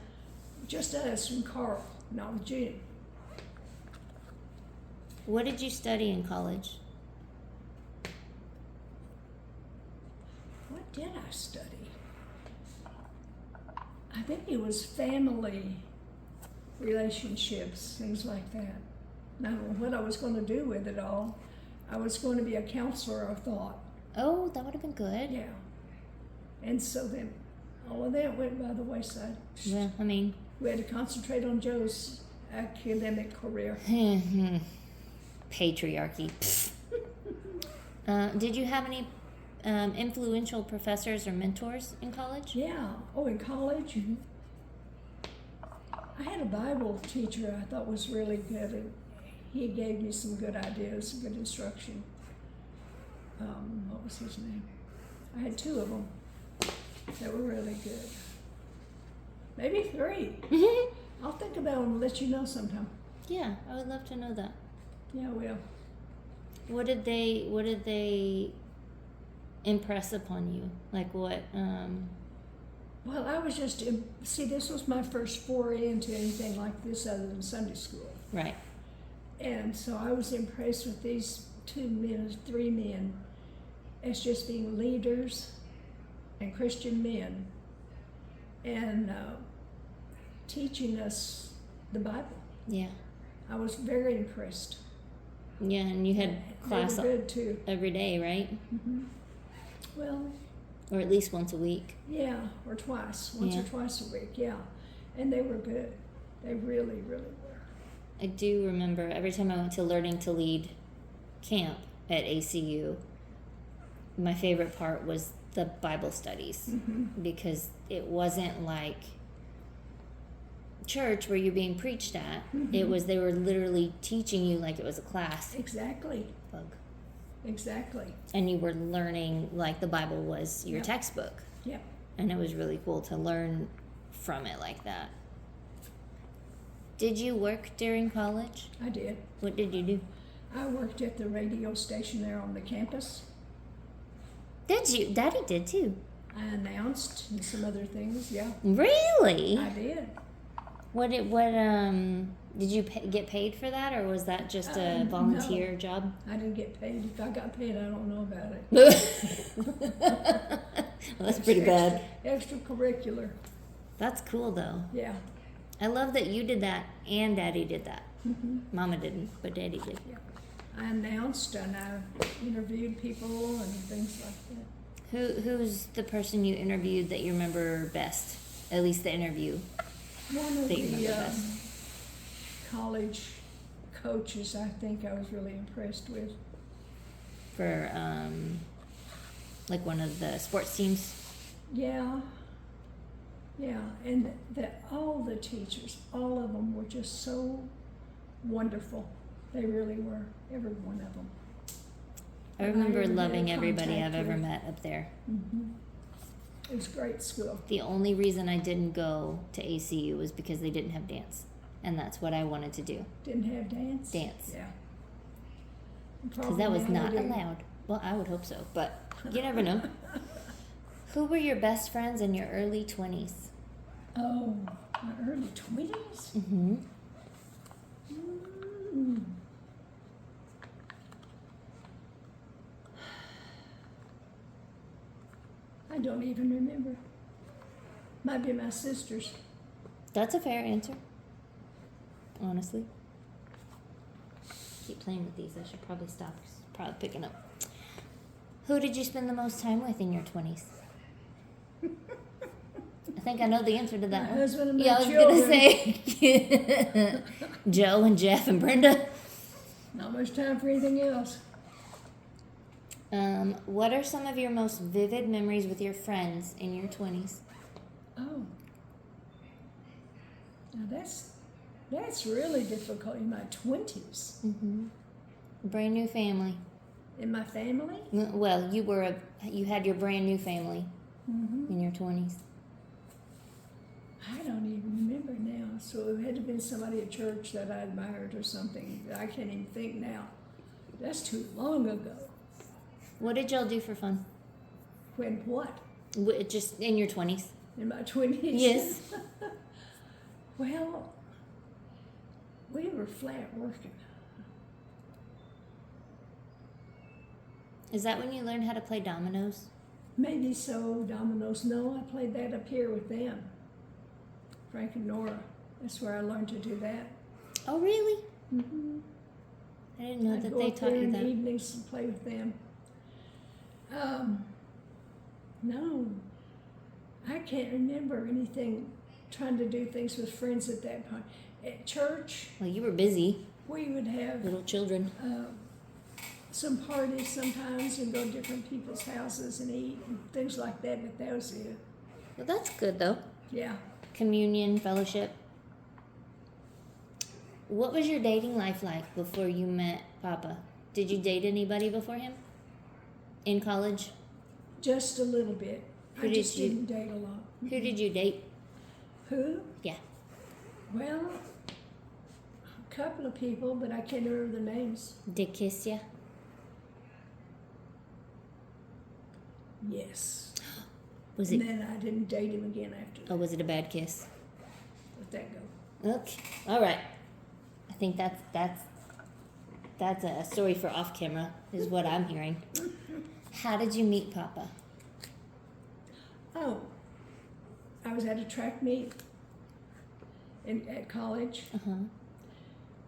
Just us and Carl, not June. What did you study in college? What did I study? I think it was family relationships, things like that. I don't know what I was going to do with it all. I was going to be a counselor, I thought. Oh, that would have been good. Yeah. And so then all of that went by the wayside. Well, I mean, We had to concentrate on Joe's academic career. patriarchy. Did you have any influential professors or mentors in college? Yeah. Oh, in college? Mhm. I had a Bible teacher I thought was really good, and he gave me some good ideas, some good instruction. What was his name? I had two of them that were really good. Maybe three. I'll think about them and let you know sometime. Yeah, I would love to know that. Yeah, I will. What did they impress upon you? Like what? Well, I was just, this was my first foray into anything like this other than Sunday school. Right. And so I was impressed with these three men, as just being leaders and Christian men and teaching us the Bible. Yeah. I was very impressed. Yeah, and you had class They were good too. every day, right? Hmm. Well, Or at least once a week. yeah, or twice, once Yeah. or twice a week, yeah. And they were good. They really, really were. I do remember every time I went to Learning to Lead camp at ACU, my favorite part was the Bible studies because it wasn't like church where you're being preached at. It was, they were literally teaching you like it was a class. Exactly, Bug. exactly. And you were learning like the Bible was your Yep. textbook. Yep. And it was really cool to learn from it like that. Did you work during college? I did. What did you do? I worked at the radio station there on the campus. Did you? Daddy did too. I announced and some other things, yeah. Really? I did. What did you get paid for that, or was that just a volunteer no. job? I didn't get paid. If I got paid, I don't know about it. Well, that's pretty bad. Extracurricular, That's cool though. yeah. I love that you did that and Daddy did that. Mama didn't, but Daddy did. Yeah. I announced and I interviewed people and things like that. Who's the person you interviewed that you remember best? At least the interview. One of That you the remember best. college coaches, I think I was really impressed with. For like one of the sports teams. Yeah, yeah, and all the teachers, all of them were just so wonderful. They really were, every one of them. I remember had loving everybody contact I've ever with. met up there. It was a great school. The only reason I didn't go to ACU was because they didn't have dance, and that's what I wanted to do. Didn't have dance? Dance. Yeah. Because that was Probably not now they do. allowed. Well, I would hope so, but you never know. Who were your best friends in your early 20s? Oh, my early 20s? Mm-hmm. Mm. I don't even remember. Might be my sisters. That's a fair answer. Honestly. Keep playing with these. I should probably stop. It's probably picking up. Who did you spend the most time with in your 20s? I think I know the answer to that My one. husband and my Yeah, I was children. gonna say Joe and Jeff and Brenda. Not much time for anything else. What are some of your most vivid memories with your friends in your 20s? Oh. Now that's really difficult in my 20s. Mm-hmm. Brand new family. In my family? Well, you had your brand new family in your 20s. I don't even remember now. So it had to have been somebody at church that I admired or something. I can't even think now. That's too long ago. What did y'all do for fun? When what? Just in your 20s. In my 20s? Yes. Well, we were flat working. Is that when you learned how to play dominoes? Maybe so, dominoes. No, I played that up here with them. Frank and Nora. That's where I learned to do that. Oh, really? Mm-hmm. I didn't know I'd that go they up taught there you in that. the evenings and play with them. No, I can't remember anything, trying to do things with friends at that point. At church, Well, you were busy. we would have Little children. some parties sometimes and go to different people's houses and eat and things like that, but that was it. Well, that's good, though. Yeah. Communion, fellowship. What was your dating life like before you met Papa? Did you date anybody before him? In college? Just a little bit. Who I did just you- didn't date a lot. Who did you date? Who? Yeah. Well, a couple of people, but I can't remember the names. Did kiss ya? Yes. Was And it? then I didn't date him again after that. Oh, was it a bad kiss? Let that go. Okay. All right. I think that's a story for off camera, is what I'm hearing. How did you meet Papa? Oh, I was at a track meet at college,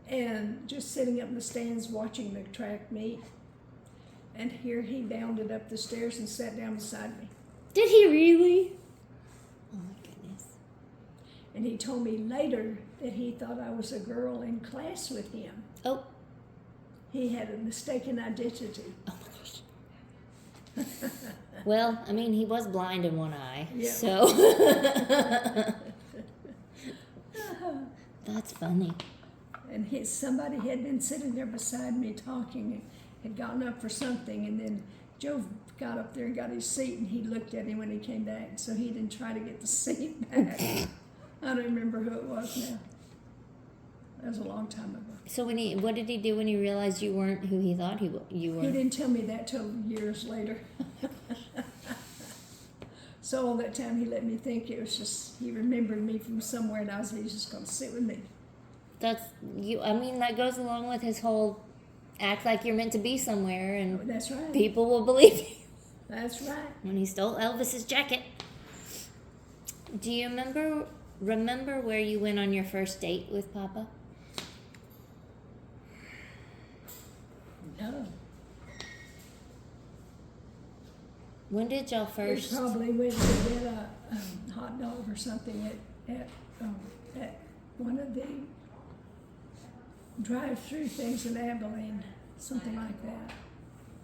and just sitting up in the stands watching the track meet. And here he bounded up the stairs and sat down beside me. Did he really? Oh my goodness. And he told me later that he thought I was a girl in class with him. Oh. He had a mistaken identity. Oh my gosh. Well, I mean, he was blind in one eye, Yeah. so that's funny. And somebody had been sitting there beside me talking and had gotten up for something, and then Joe got up there and got his seat, and he looked at him when he came back, so he didn't try to get the seat back. I don't remember who it was now. That was a long time ago. So what did he do when he realized you weren't who he thought you were? He didn't tell me that till years later. So all that time he let me think it was just, he remembered me from somewhere, and he was just going to sit with me. That's you. I mean, that goes along with his whole act like you're meant to be somewhere, Oh, and that's right. people will believe you. That's right. When he stole Elvis's jacket. Do you remember where you went on your first date with Papa? No. When did y'all We first? probably went to get a hot dog or something at one of the drive-through things in Abilene, something like that.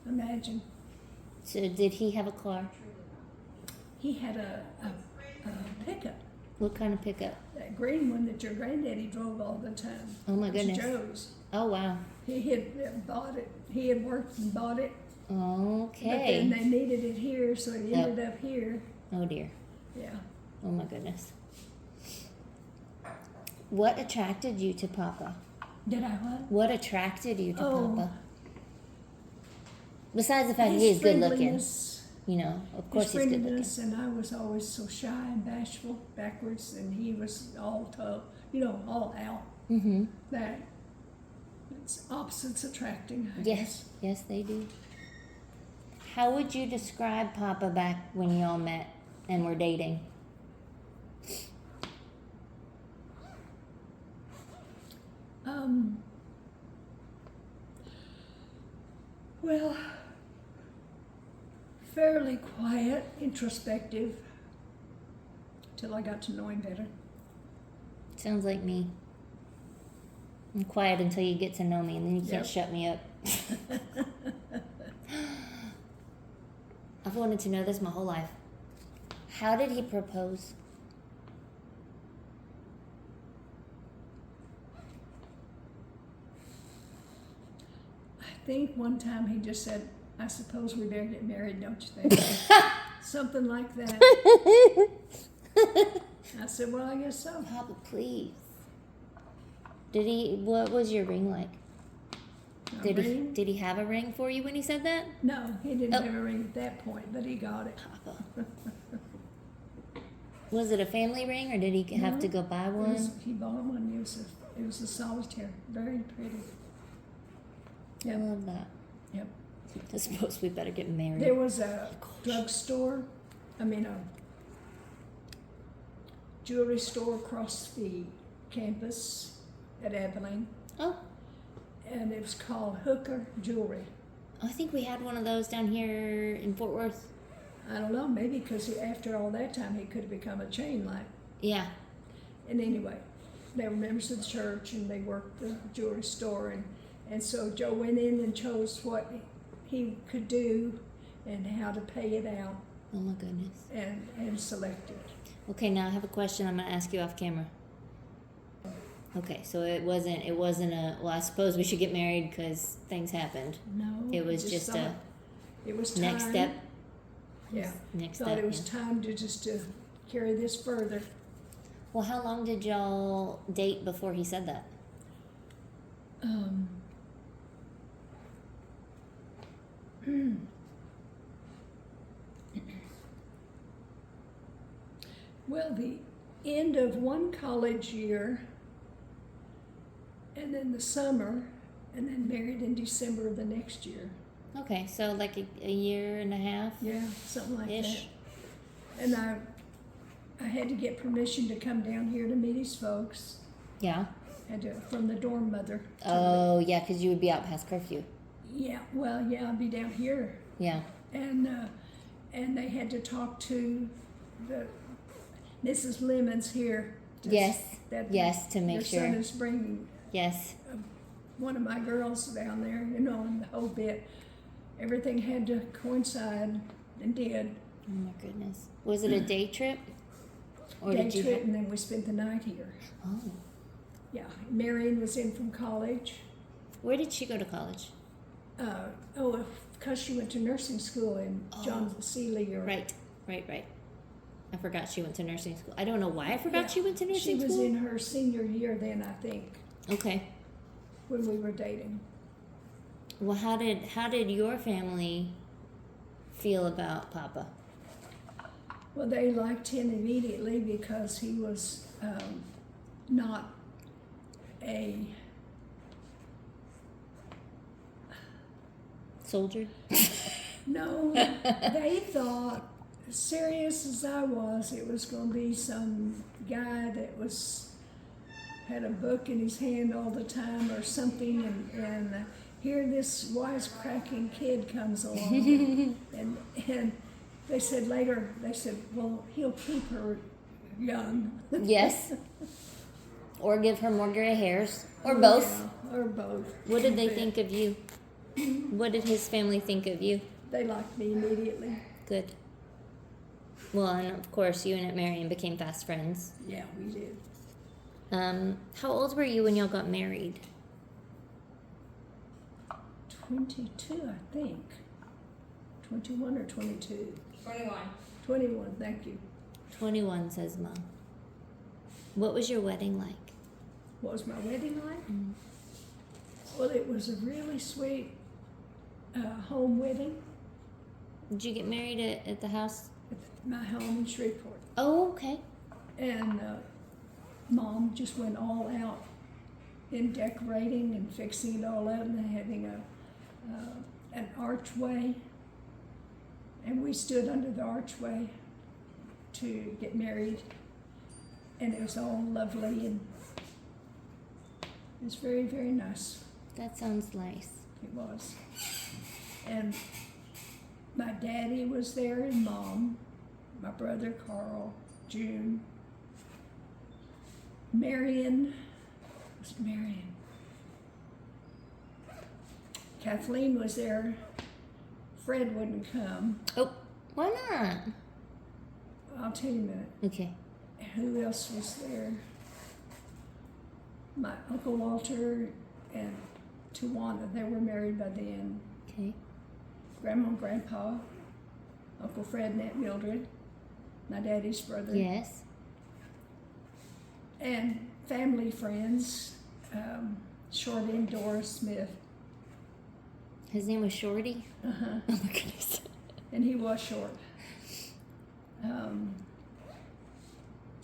Imagine. So did he have a car? He had a pickup, What kind of pickup? that green one that your granddaddy drove all the time. Oh my It was goodness. Joe's. Oh wow. He had bought it. He had worked and bought it, but then Okay. they needed it here, so it Yep. ended up here. Oh dear. Yeah. Oh my goodness. What attracted you to Papa? Did I what? What attracted you to Oh. Papa? Besides the fact His he is good looking, friendliness. you know, of course he's good looking. Friendliness, and I was always so shy and bashful, backwards, and he was all all out. Mm-hmm. That it's opposites attracting. I Yes, guess. yes, they do. How would you describe Papa back when y'all met and were dating? Well, fairly quiet, introspective, till I got to know him better. Sounds like me. I'm quiet until you get to know me, and then you can't Yep. shut me up. I've wanted to know this my whole life. How did he propose? I think one time he just said, "I suppose we better get married, don't you think?" Something like that. I said, "Well, I guess so." Papa, please. Did he? What was your ring like? A Did ring? he have a ring for you when he said that? No, he didn't Oh. have a ring at that point, but he got it. Papa. Was it a family ring, or did he have No, to go buy It one? was- he bought one. It was a solitaire, very pretty. I Yep. love that. Yep. I suppose we better get married. There was a drugstore, a jewelry store across the campus at Abilene, Oh, and it was called Hooker Jewelry. I think we had one of those down here in Fort Worth. I don't know, maybe because after all that time he could have become a chain like. Yeah. And anyway, they were members of the church and they worked the jewelry store, and so Joe went in and chose what he could do and how to pay it out Oh my goodness. and selected. Okay, now I have a question I'm going to ask you off camera. Okay, so it wasn't a, well, I suppose we should get married because things happened. No, It was just thought a it was time. next step. Yeah, Next thought step. it was yeah. time to carry this further. Well, how long did y'all date before he said that? Well, the end of one college year, and then the summer, and then married in December of the next year. Okay, so like a year and a half Yeah, something like ish. And I had to get permission to come down here to meet his folks. Yeah. Had to, from the dorm mother. Oh, yeah, because you would be out past curfew. Yeah, well, yeah, I'll be down here. Yeah. And they had to talk to the Mrs. Lemmons here. Yes. Yes, to make their sure. son is bringing Yes. one of my girls down there, and the whole bit. Everything had to coincide and did. Oh my goodness. Was it a day trip? Or Day did you trip, and then we spent the night here. Oh. Yeah, Marion was in from college. Where did she go to college? Because she went to nursing school in John Seeley. Right. I forgot she went to nursing school. I don't know why I forgot she went to nursing She school. was in her senior year then, I think, Okay. when we were dating. Well, how did your family feel about Papa? Well, they liked him immediately because he was not a Soldier? no. They thought, as serious as I was, it was going to be some guy that had a book in his hand all the time or something, and here this wisecracking kid comes along, and they said later, well, he'll keep her young. Yes. Or give her more gray hairs. Or both. Yeah, or both. What did they think of you? What did his family think of you? They liked me immediately. Good. Well, and of course, you and Aunt Marion became fast friends. Yeah, we did. How old were you when y'all got married? 22, I think. 21 or 22. 21. 21, thank you. 21, says Mom. What was your wedding like? What was my wedding like? Well, it was a really sweet home wedding Did you get married at the house? at my home in Shreveport. Oh, okay. And Mom just went all out in decorating and fixing it all up and having an archway. And we stood under the archway to get married. And it was all lovely and it was very, very nice. That sounds nice. It was. And my daddy was there and Mom, my brother Carl, June, Marion, Kathleen was there. Fred wouldn't come. Oh, why not? I'll tell you in a minute. Okay. Who else was there? My Uncle Walter and Tawana, they were married by then. Okay. Grandma and Grandpa, Uncle Fred and Aunt Mildred, my daddy's brother. Yes. And family friends, Shorty and Doris Smith. His name was Shorty? Uh-huh. Oh my goodness. And he was short.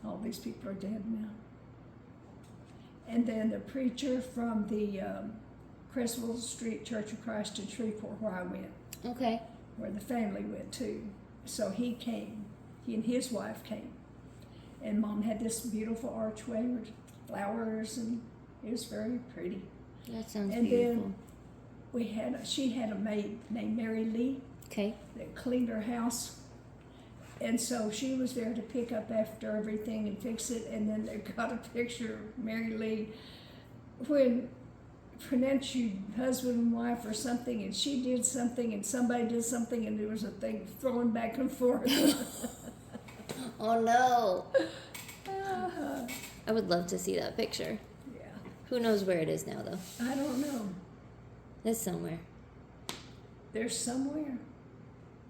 All these people are dead now. And then the preacher from the Creswell Street Church of Christ in Shreveport, where I went, Okay. where the family went to. So he came. He and his wife came. And Mom had this beautiful archway with flowers, and it was very pretty. That sounds And beautiful. then she had a maid named Mary Lee Okay. that cleaned her house. And so she was there to pick up after everything and fix it. And then they got a picture of Mary Lee when pronounced you husband and wife or something, and she did something and somebody did something, and there was a thing throwing back and forth. Oh no. Uh, I would love to see that picture. yeah, Who knows where it is now, though? I don't know. It's somewhere. There's somewhere.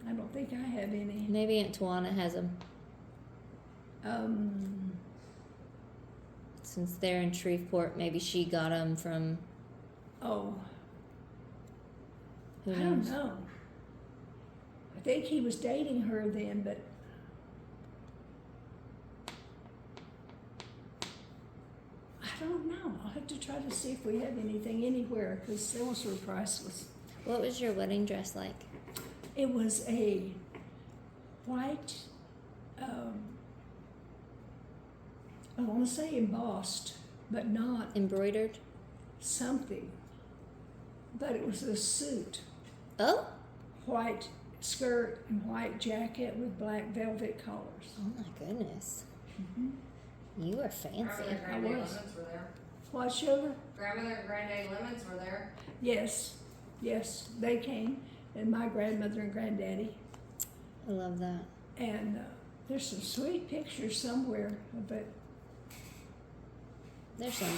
I don't think I have any. Maybe Aunt Tawana has them. Since they're in Shreveport, maybe she got them from. Oh, Who I knows? don't know. I think he was dating her then, but I don't know. I'll have to try to see if we have anything anywhere, because those were priceless. What was your wedding dress like? It was a white I want to say embossed, but not Embroidered? something. But it was a suit, Oh? white skirt and white jacket with black velvet collars. Oh my goodness. Mm-hmm. You are fancy. Grandmother and Granddad was. Lemmons were there. What, sugar? Grandmother and Granddad Lemmons were there. Yes, they came, and my grandmother and granddaddy. I love that. And there's some sweet pictures somewhere of it. There's someone.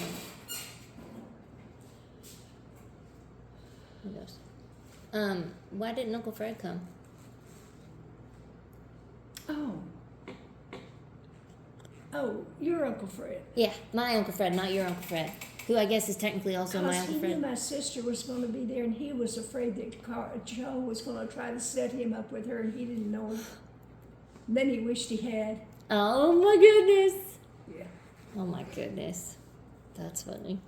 Who knows? Why didn't Uncle Fred come? Oh, your Uncle Fred. Yeah, my Uncle Fred, not your Uncle Fred, who I guess is technically also my Because Uncle he knew Fred. my sister was going to be there, and he was afraid that Joe was going to try to set him up with her, and he didn't know it. Then he wished he had. Oh my goodness. Yeah. Oh my goodness. That's funny.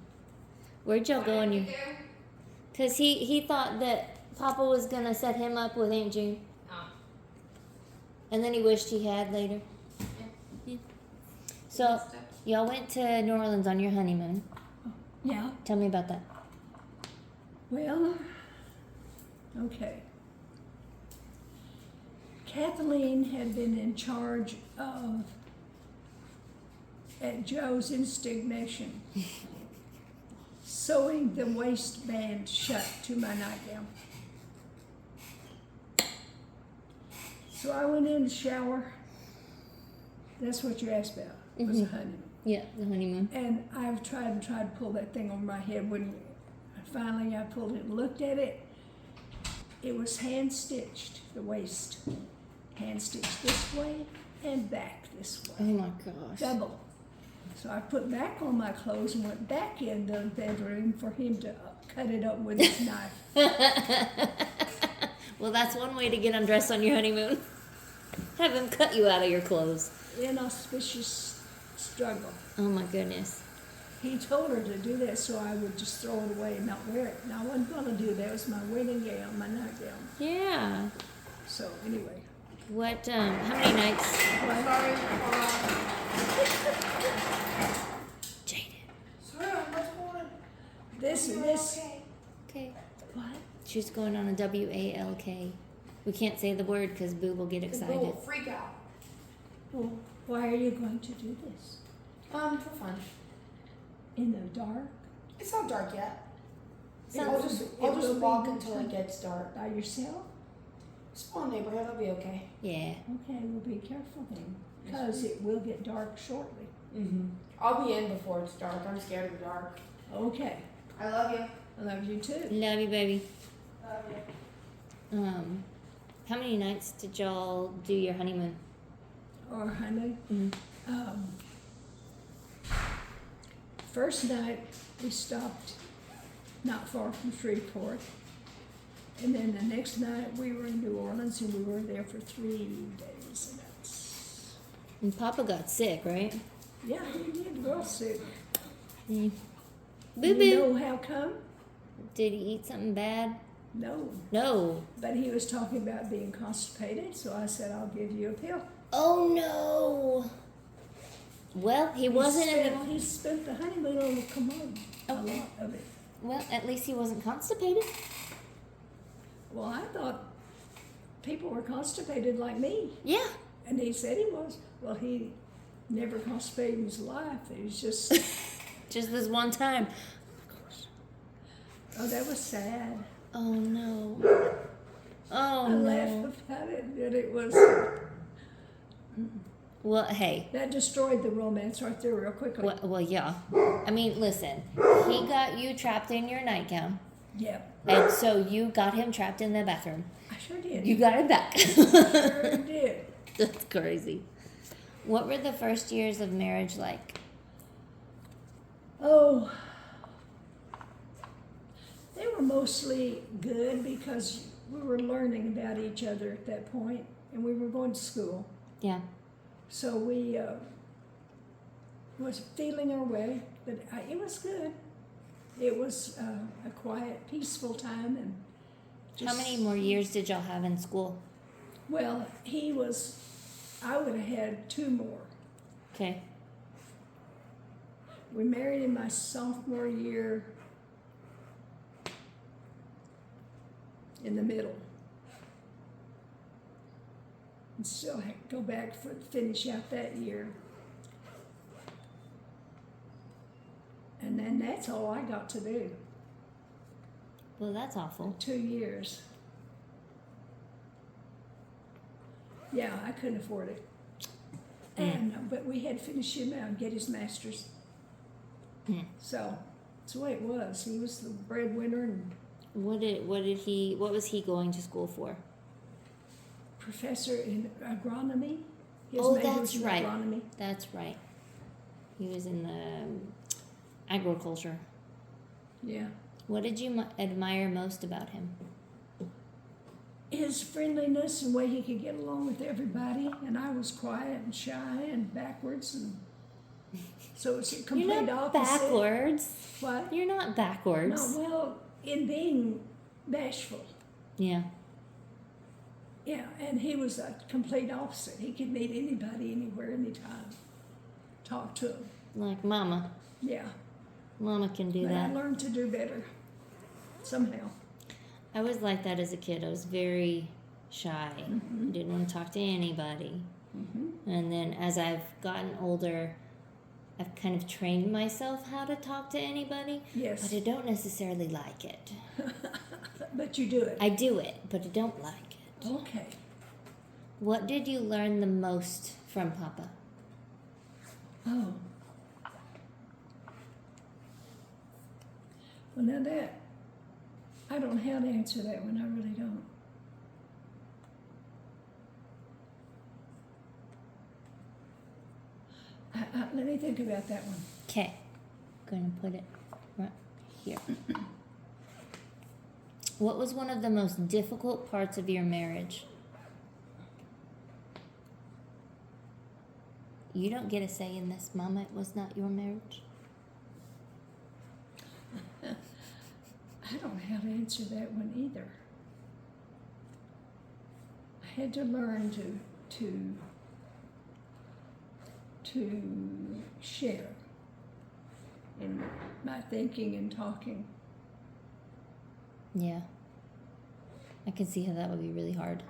Where'd y'all go on your... Because he thought that Papa was going to set him up with Aunt June. Oh. And then he wished he had later. Yeah. So, y'all went to New Orleans on your honeymoon. Yeah. Tell me about that. Well, okay. Kathleen had been in charge of, at Joe's instigation, sewing the waistband shut to my nightgown. So I went in the shower. That's what you asked about, was a honeymoon. Yeah, the honeymoon. And I've tried to pull that thing over my head. When finally I pulled it and looked at it, it was hand stitched, the waist. Hand stitched this way and back this Oh way. my gosh. Double. So I put back on my clothes and went back in the bedroom for him to cut it up with his knife. Well, that's one way to get undressed on your honeymoon. Have him cut you out of your clothes. Inauspicious struggle. Oh my goodness. He told her to do that so I would just throw it away and not wear it. And I wasn't going to do that. It was my wedding gown, my nightgown. Yeah. So anyway. What, how many nights? Sorry. Jaden. Sorry, what's going on? This and this. Okay. What? She's going on a WALK. We can't say the word because Boo will get The excited. bull freak out. Well, why are you going to do this? For fun. In the dark? It's not dark yet. Sounds- I'll it just will be walk good until time. it gets dark. By yourself? Small neighborhood, I'll be okay. Yeah. Okay, well be careful then, because it will get dark shortly. Mm-hmm. I'll be in before it's dark. I'm scared of the dark. Okay, I love you. I love you too. Love you, baby. Love you. How many nights did y'all do your honeymoon? Or honey, Mhm. First night we stopped not far from Shreveport. And then the next night we were in New Orleans and we were there for 3 days. And that's, And Papa got sick, right? yeah, he did real sick. Mm. Do Boo you boo. know how come? Did he eat something bad? No. No. But he was talking about being constipated, so I said, I'll give you a pill. Oh no. Well, he wasn't in the. He spent the honeymoon on the commode, a Oh. lot of it. Well, at least he wasn't constipated. Well, I thought people were constipated like me. Yeah. And he said he was. Well, he never constipated in his life. He was just, Just this one time. oh, that was sad. Oh no. Oh I no. laughed about it, but it was, Well, hey. that destroyed the romance right there real quickly. Well, yeah. I mean, listen. He got you trapped in your nightgown, Yeah, and so you got him trapped in the bathroom. I sure did. You got him back. Sure did. That's crazy. What were the first years of marriage like? Oh, they were mostly good because we were learning about each other at that point, and we were going to school. Yeah. So we was feeling our way, but it was good. It was a quiet, peaceful time, and just, How many more years did y'all have in school? Well, I would have had 2 more, Okay. We married in my sophomore year in the middle. And still had to go back for finish out that year. And then that's all I got to do. Well, that's awful. 2 years. Yeah, I couldn't afford it. And but we had to finish him out and get his master's. So that's the way it was. He was the breadwinner and What was he going to school for? professor in agronomy. His Oh, major was that's in right. Agronomy. That's right. He was in the agriculture. Yeah. What did you admire most about him? His friendliness and way he could get along with everybody, and I was quiet and shy and backwards, and so it's a complete You're not opposite. backwards. What? You're not backwards. No, well, in being bashful. Yeah. Yeah, and he was a complete opposite. He could meet anybody, anywhere, anytime. Talk to him. Like Mama. Yeah. Mama can do But I that. learned to do better. Somehow. I was like that as a kid. I was very shy. Didn't want to talk to anybody. And then as I've gotten older, I've kind of trained myself how to talk to anybody. Yes. But I don't necessarily like it. But you do it. I do it, but I don't like it. Okay. What did you learn the most from Papa? Oh. Well, now that, I don't know how to answer that one. I really don't. Let me think about that one. Okay. Going to put it right here. What was one of the most difficult parts of your marriage? You don't get a say in this, Mama. It was not your marriage. I don't know how to answer that one either. I had to learn to share in my thinking and talking. Yeah. I can see how that would be really hard.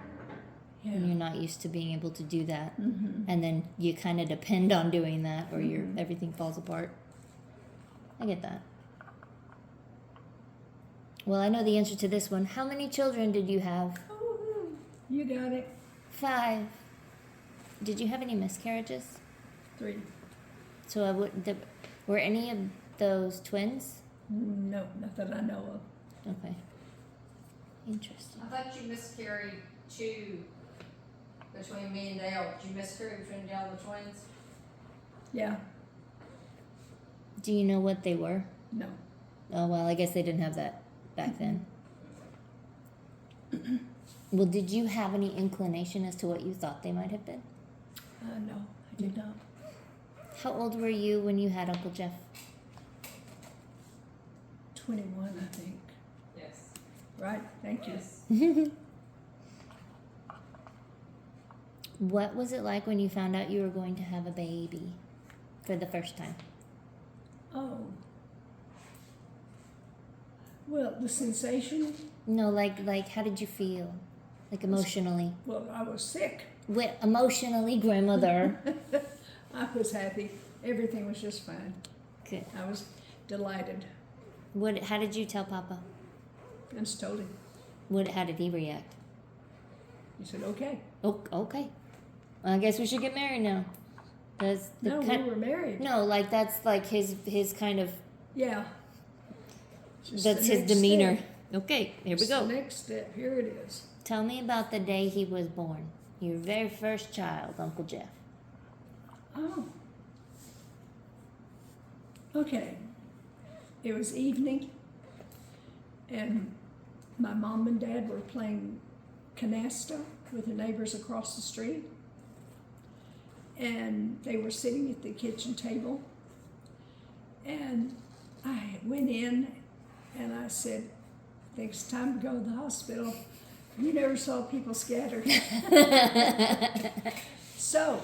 Yeah. When you're not used to being able to do that. Mm-hmm. And then you kind of depend on doing that or everything falls apart. I get that. Well, I know the answer to this one. How many children did you have? Oh, you got it. 5. Did you have any miscarriages? 3. So were any of those twins? No, not that I know of. Okay. Interesting. I thought you miscarried 2 between me and Dale. Did you miscarry between Dale and the twins? Yeah. Do you know what they were? No. Oh, well, I guess they didn't have that back then. Well, did you have any inclination as to what you thought they might have been? No, I did not. How old were you when you had Uncle Jeff? 21, I think. Yes. Right? Thank you. Yes. What was it like when you found out you were going to have a baby for the first time? Oh. Well, the sensation, No, like how did you feel? Like emotionally? well, I was sick. Emotionally, grandmother. I was happy. Everything was just fine. Good. I was delighted. How did you tell Papa? I just told him. How did he react? He said, okay. Oh, okay. Well, I guess we should get married now. That's the No, we were married. No, like that's like his kind of Yeah. Just that's the his next demeanor. step. Okay, here we Just go. The next step. Here it is. Tell me about the day he was born. Your very first child, Uncle Jeff. Oh. Okay. It was evening, and my mom and dad were playing canasta with the neighbors across the street. And they were sitting at the kitchen table. And I went in and I said, I think it's time to go to the hospital. You never saw people scattered. So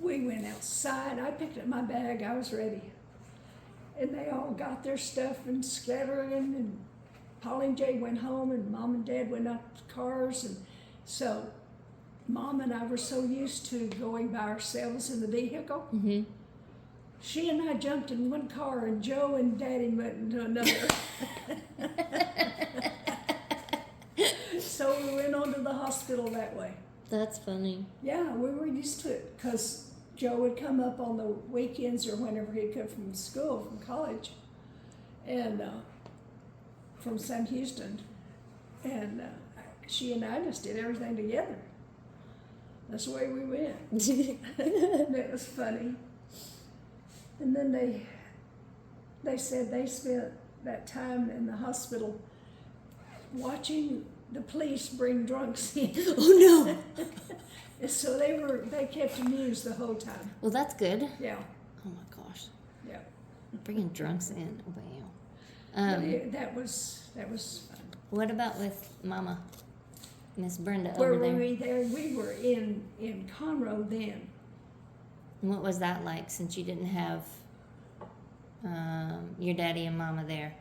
we went outside. I picked up my bag. I was ready. and they all got their stuff and scattering, and Polly and Jay went home, and Mom and Dad went out to cars, and so Mom and I were so used to going by ourselves in the vehicle. Mm-hmm. She and I jumped in one car, and Joe and Daddy went into another. So we went on to the hospital that way. That's funny. Yeah, we were used to it because Joe would come up on the weekends or whenever he'd come from school, from college, and from Sam Houston, and she and I just did everything together. That's the way we went. And it was funny. And then they said they spent that time in the hospital watching the police bring drunks in. Oh no! And so they kept amused the whole time. Well, that's good. Yeah, Oh my gosh, yeah. bringing drunks in. Wow. But that was fun. What about with Mama, Miss Brenda Where over were there? we there? We were in Conroe then. And what was that like since you didn't have your daddy and Mama there?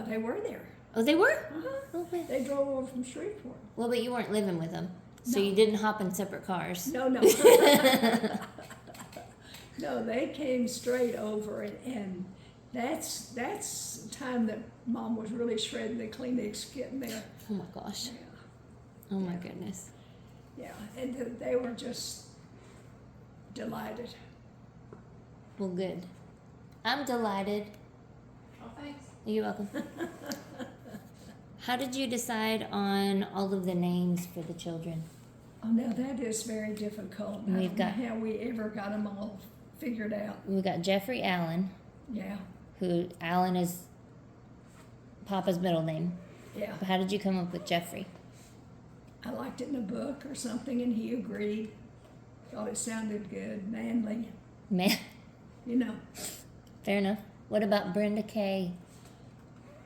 They were there. Oh, they were? Uh-huh. Okay. They drove over from Shreveport. Well, but you weren't living with them, so No. you didn't hop in separate cars. No. No, they came straight over, and that's the time that Mom was really shredding the Kleenex getting there. Oh my gosh. Yeah, Oh my Yeah. goodness. yeah, and they were just delighted. Well, good. I'm delighted. Oh, thanks. You're welcome. How did you decide on all of the names for the children? Oh, now that is very difficult. I We've don't know how we ever got them all figured out. We got Jeffrey Allen, Yeah, who Allen is Papa's middle name. yeah. But how did you come up with Jeffrey? I liked it in a book or something, and he agreed. Thought it sounded good, manly, Man, you know. fair enough. What about Brenda Kay?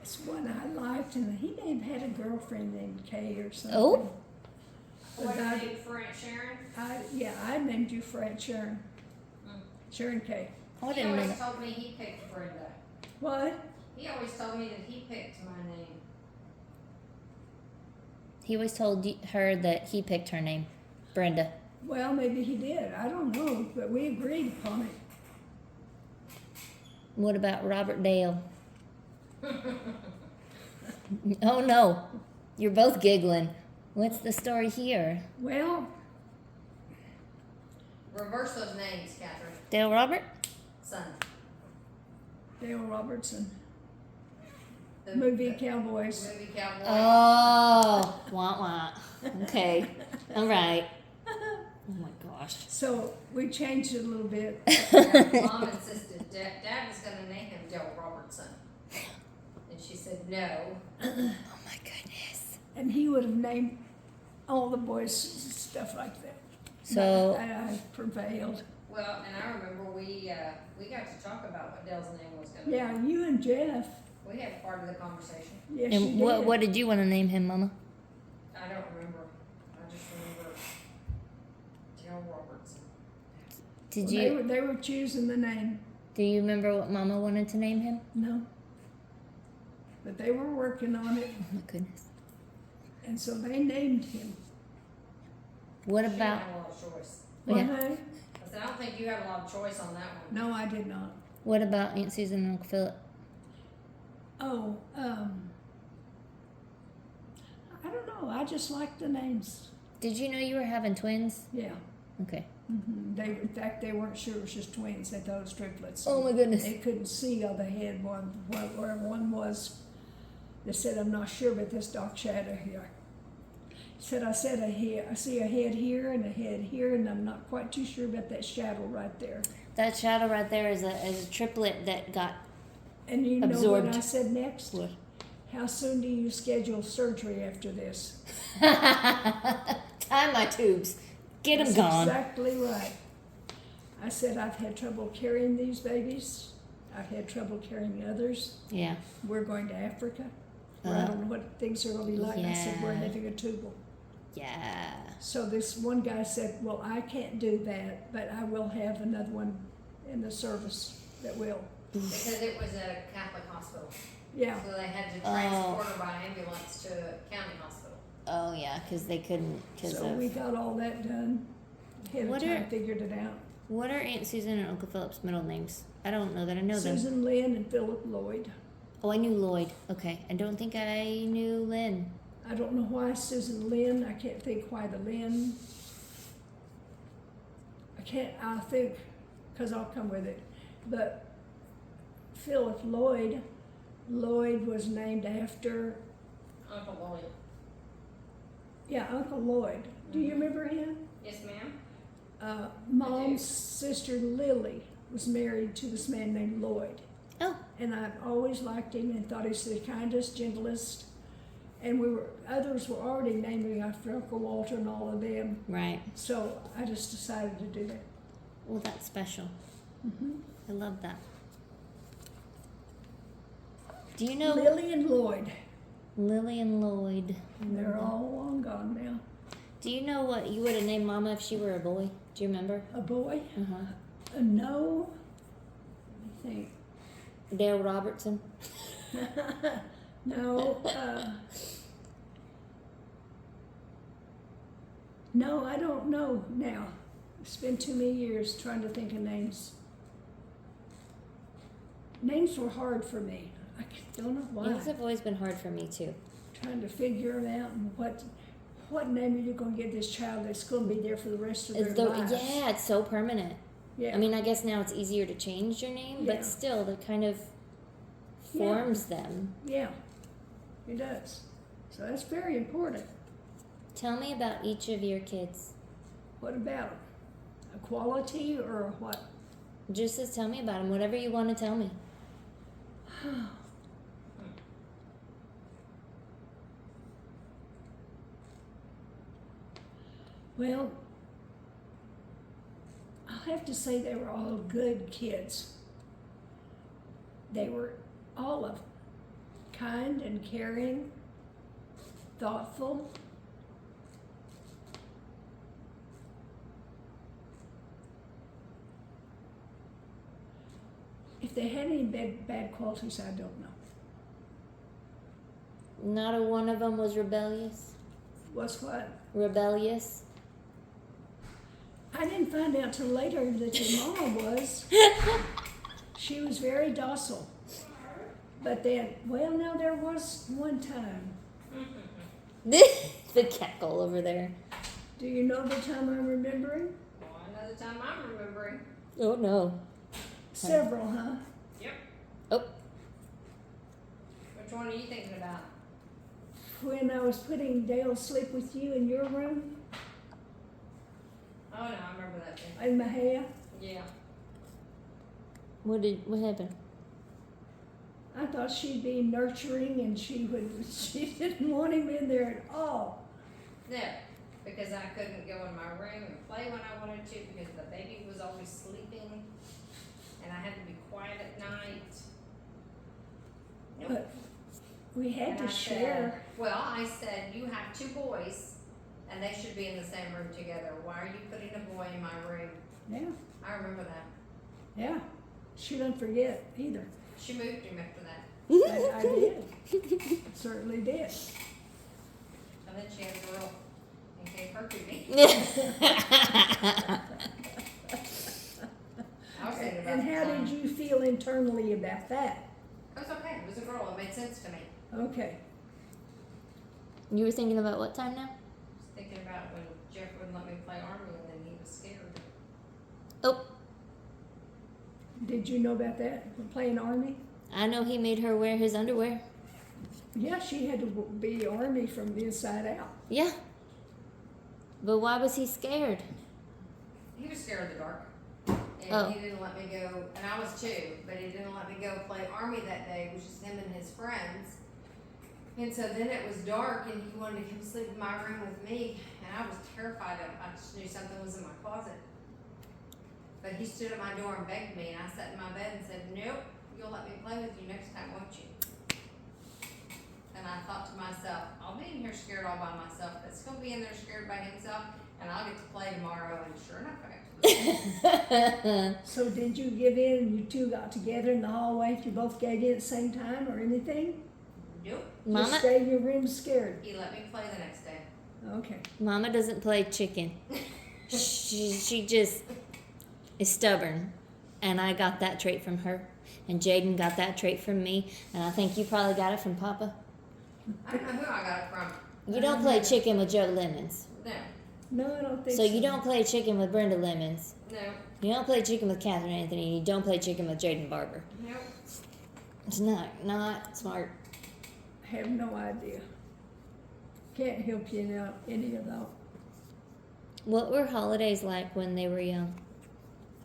It's one I liked, and he may have had a girlfriend named Kay or something. Oh. But What I- did you for Aunt Sharon? I named you Fred Sharon. Mm. Sharon Kay. Oh, I He didn't know always that. told me he picked Brenda. What? He always told me that he picked my name. He always told her that he picked her name, Brenda. Well, maybe he did. I don't know, but we agreed upon it. What about Robert Dale? Oh no, you're both giggling. What's the story here? Well, Reverse those names, Catherine. Dale Robert? Son. Dale Robertson, The movie Cowboys. Movie cowboy. Oh, wah wah. Okay, all right. Oh my gosh. So we changed it a little bit. Yeah, Mom insisted Dad was going to name him Dale Robertson. And she said no. Oh my goodness. And he would have named all the boys stuff like that. So- But I prevailed. Well, and I remember we got to talk about what Dale's name was going to be. Yeah, you and Jeff. We had part of the conversation. Yes, And you did. what did you want to name him, Mama? I don't remember. I just remember Dale Robertson. Did Well, you They were choosing the name. do you remember what Mama wanted to name him? No. But they were working on it, Oh my goodness. and so they named him. What She about didn't have a lot of choice. Yeah. What, honey? I said, I don't think you had a lot of choice on that one. No, I did not. what about Aunt Susan and Uncle Philip? Oh, I don't know. I just like the names. Did you know you were having twins? Yeah. Okay. In fact, they weren't sure it was just twins. They thought it was triplets. Oh my goodness. They couldn't see on the head where one was. They said, I'm not sure, but this dark shadow here. I see a head here and a head here, and I'm not quite too sure about that shadow right there. That shadow right there is a triplet that got And you know Absorbed. what I said next? what? How soon do you schedule surgery after this? Tie my tubes. Get them That's gone. Exactly right. I said, I've had trouble carrying these babies. I've had trouble carrying others. Yeah. We're going to Africa. Where I don't know what things are going to be like. I said, we're Yeah. having a tubal. Yeah. So this one guy said, well, I can't do that, but I will have another one in the service that will. Because it was at a Catholic hospital. Yeah. So they had to transport her by ambulance to a county hospital. Oh yeah, because they couldn't. Because So we got all that done. Ahead of What time, are- figured it out. what are Aunt Susan and Uncle Philip's middle names? I don't know that I know them. Susan Lynn and Philip Lloyd. Oh, I knew Lloyd. Okay, I don't think I knew Lynn. I don't know why Susan Lynn. I can't think why the Lynn. I think, because I'll come with it. But Philip Lloyd was named after, Uncle Lloyd. yeah, Uncle Lloyd. Do you remember him? Yes, ma'am. Mom's sister Lily was married to this man named Lloyd. Oh, And I've always liked him and thought he's the kindest, gentlest. And others were already naming after Uncle Walter and all of them. right. So I just decided to do that. Well, that's special. Mm-hmm. I love that. Do you know Lily and Lloyd. Lily and Lloyd? They're all long gone now. Do you know what you would have named Mama if she were a boy? Do you remember? A boy? Uh-huh. No. Let me Dale Robertson? think. No. No, I don't know now. It's been too many years trying to think of names. Names were hard for me. I don't know why. Names have always been hard for me too. Trying to figure them out and what name are you going to give this child that's going to be there for the rest of their lives? Yeah, it's so permanent. Yeah. I mean, I guess now it's easier to change your name, Yeah. but still, that kind of Yeah. forms them. Yeah, it does. So that's very important. Tell me about each of your kids. What about them? A quality or what? Just tell me about them, whatever you want to tell me. Well, I'll have to say they were all good kids. They were all of them kind and caring, thoughtful. If they had any bad qualities, I don't know. Not a one of them was rebellious? What's what? Rebellious? I didn't find out till later that your mama was. She was very docile. But then, well, no, there was one time. The cackle over there. Do you know the time I'm remembering? Well, another time I'm remembering. Oh no. Several, huh? Yep. Oh, Which one are you thinking about? When I was putting Dale sleep with you in your room, Oh no, I remember that thing. in Mahia, Yeah. what happened? I thought she'd be nurturing and she didn't want him in there at all. No, because I couldn't go in my room and play when I wanted to because the baby was always sleeping and I had to be quiet at night. Nope. But we had And to I share. I said, you have two boys and they should be in the same room together. Why are you putting a boy in my room? Yeah, I remember that. yeah. She didn't forget either. She moved him after that. I did. Certainly did. And then she had a girl and gave her to me. I was thinking about And how the did time. you feel internally about that? It was okay. It was a girl. It made sense to me. Okay. You were thinking about what time now? I was thinking about when Jeff wouldn't let me play Army and then he was scared. Oh, Did you know about that? Playing Army? I know he made her wear his underwear. Yeah, she had to be Army from the inside out. Yeah. But why was he scared? He was scared of the dark. And Oh. he didn't let me go, and I was too, but he didn't let me go play Army that day. It was just him and his friends. And so then it was dark and he wanted to come sleep in my room with me. And I was terrified of I just knew something was in my closet. But he stood at my door and begged me, and I sat in my bed and said, nope, you'll let me play with you next time, won't you? And I thought to myself, I'll be in here scared all by myself, but it's going to be in there scared by himself, and I'll get to play tomorrow. And sure enough, I got to So did you give in and you two got together in the hallway if you both gave in at the same time or anything? Nope. Just Mama, stay in your room scared. He let me play the next day. Okay. Mama doesn't play chicken. She just is stubborn, and I got that trait from her, and Jaden got that trait from me, and I think you probably got it from Papa. I don't know who I got it from. You don't play chicken with Joe Lemmons, No. No, I don't think so so. you don't play chicken with Brenda Lemmons. No. You don't play chicken with Catherine Anthony. And you don't play chicken with Jaden Barber. Nope. It's not smart. I have no idea. Can't help you in any of that. What were holidays like when they were young?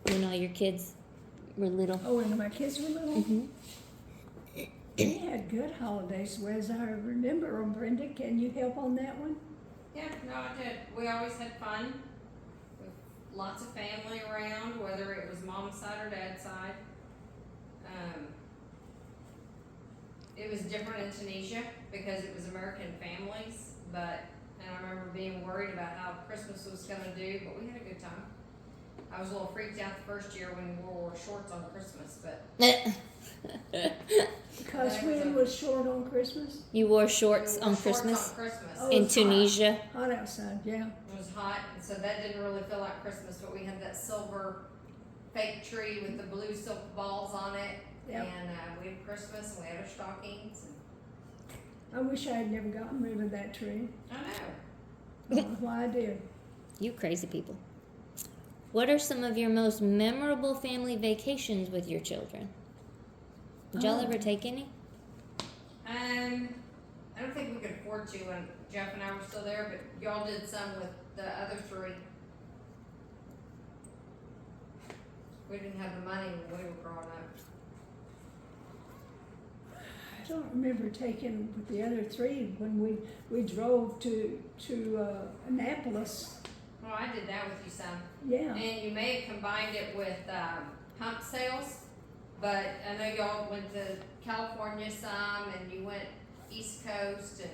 When all your kids were little? Oh, and my kids were little? Mm-hmm. We had good holidays, as I remember them. Brenda, can you help on that one? Yeah, no, I did. We always had fun. With lots of family around, whether it was mom's side or dad's side. It was different in Tunisia because it was American families, and I remember being worried about how Christmas was gonna do, but we had a good time. I was a little freaked out the first year when we wore shorts on Christmas, but Because That was when a- was short on Christmas? You wore shorts we wore on shorts Christmas on Christmas. Oh, in it's hot. Tunisia. Hot outside, yeah. It was hot, and so that didn't really feel like Christmas, but we had that silver fake tree with the blue silk balls on it. Yep. And we had Christmas, and we had our stockings. And I wish I had never gotten rid of that tree. I know. I don't know why I did. You crazy people. What are some of your most memorable family vacations with your children? Did y'all Oh. ever take any? I don't think we could afford to when Jeff and I were still there, but y'all did some with the other three. We didn't have the money when we were growing up. I don't remember taking with the other three when we drove to Annapolis. Well, I did that with you some. Yeah. And you may have combined it with hump sales, but I know y'all went to California some, and you went East Coast, and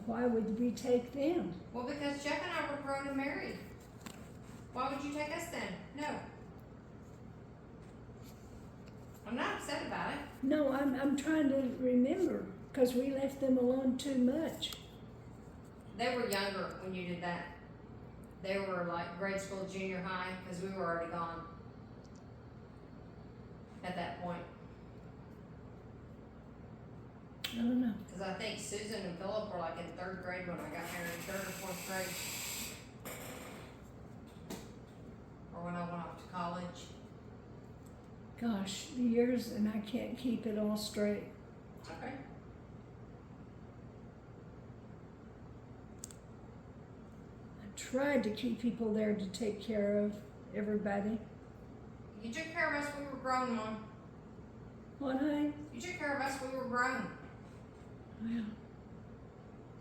Why would we take them? well, because Jeff and I were grown and married. Why would you take us then? No. I'm not upset about it. No, I'm trying to remember because we left them alone too much. They were younger when you did that. They were like grade school, junior high, because we were already gone at that point. I don't know. Because I think Susan and Philip were like in third grade when I got married, third or fourth grade. Or when I went off to college. Gosh, the years, and I can't keep it all straight. Okay. I tried to keep people there to take care of everybody. You took care of us when we were grown, Mom. What, honey? You took care of us when we were grown. Well,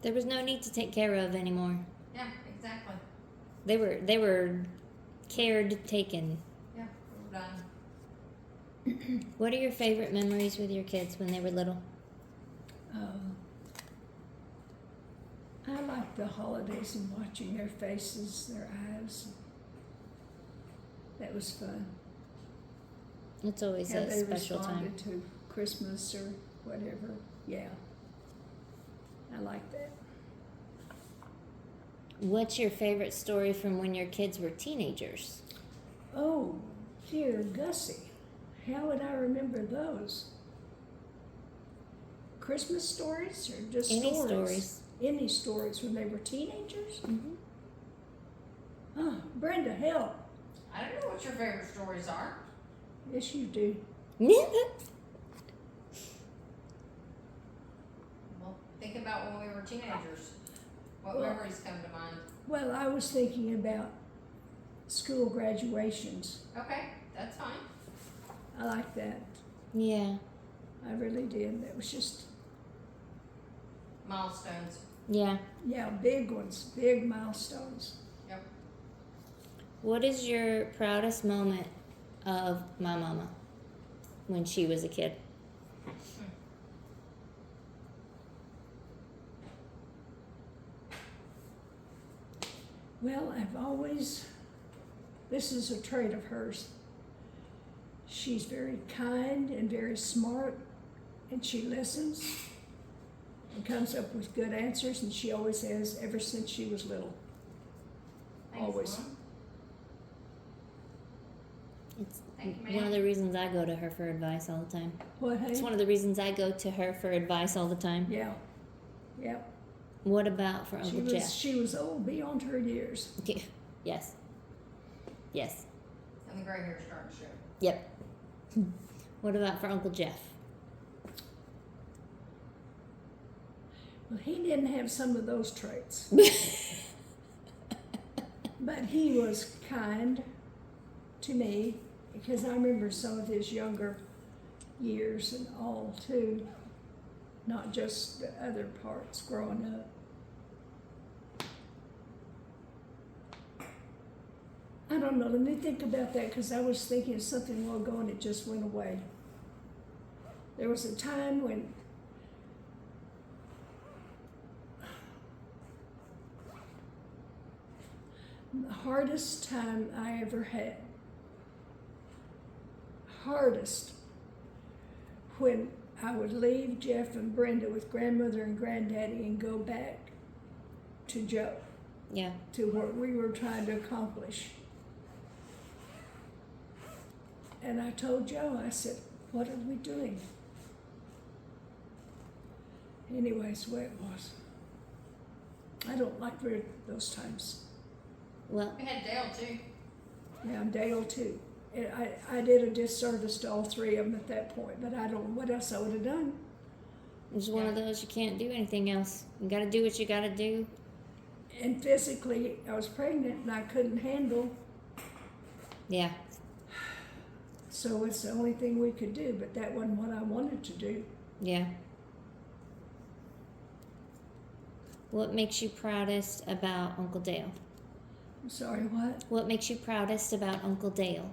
There was no need to take care of anymore. Yeah, exactly. They were cared taken. Yeah, we were done. What are your favorite memories with your kids when they were little? I like the holidays and watching their faces, their eyes. That was fun. It's always How a they special time. responded to Christmas or whatever. Yeah, I like that. What's your favorite story from when your kids were teenagers? Oh, dear Gussie, how would I remember those? Christmas stories or just Any stories? stories. Any stories when they were teenagers? Mm-hmm. Oh, Brenda, help. I don't know what your favorite stories are. Yes, you do. Well, think about when we were teenagers. What Well- memories come to mind? Well, I was thinking about school graduations. Okay, that's fine. I like that. Yeah. I really did. That was just, Milestones. Yeah. yeah, big ones, big milestones. Yep. What is your proudest moment of my mama when she was a kid? Well, this is a trait of hers. She's very kind and very smart, and she listens and comes up with good answers, and she always has ever since she was little. Thanks, Always. Mom. It's Thank you, one ma'am. of the reasons I go to her for advice all the time. What, hey? It's one of the reasons I go to her for advice all the time. Yeah. Yeah. What about for Uncle Jeff? She was old beyond her years. Okay. Yes. Yes. And the gray hair's starting to show. Yep. What about for Uncle Jeff? Well, he didn't have some of those traits. But he was kind to me, because I remember some of his younger years and all too, not just the other parts growing up. I don't know, let me think about that, because I was thinking of something a while ago and it just went away. There was a time when the hardest time I ever had, when I would leave Jeff and Brenda with grandmother and granddaddy and go back to Joe, Yeah. to what we were trying to accomplish. And I told Joe, I said, what are we doing? Anyways, the way it was. I don't like those times. Well, We had Dale too. Yeah, and Dale too. I did a disservice to all three of them at that point, but I don't know what else I would have done. it's one of those you can't do anything else. You got to do what you got to do. And physically, I was pregnant and I couldn't handle, Yeah. so it's the only thing we could do, but that wasn't what I wanted to do. Yeah. What makes you proudest about Uncle Dale? I'm sorry, what? What makes you proudest about Uncle Dale?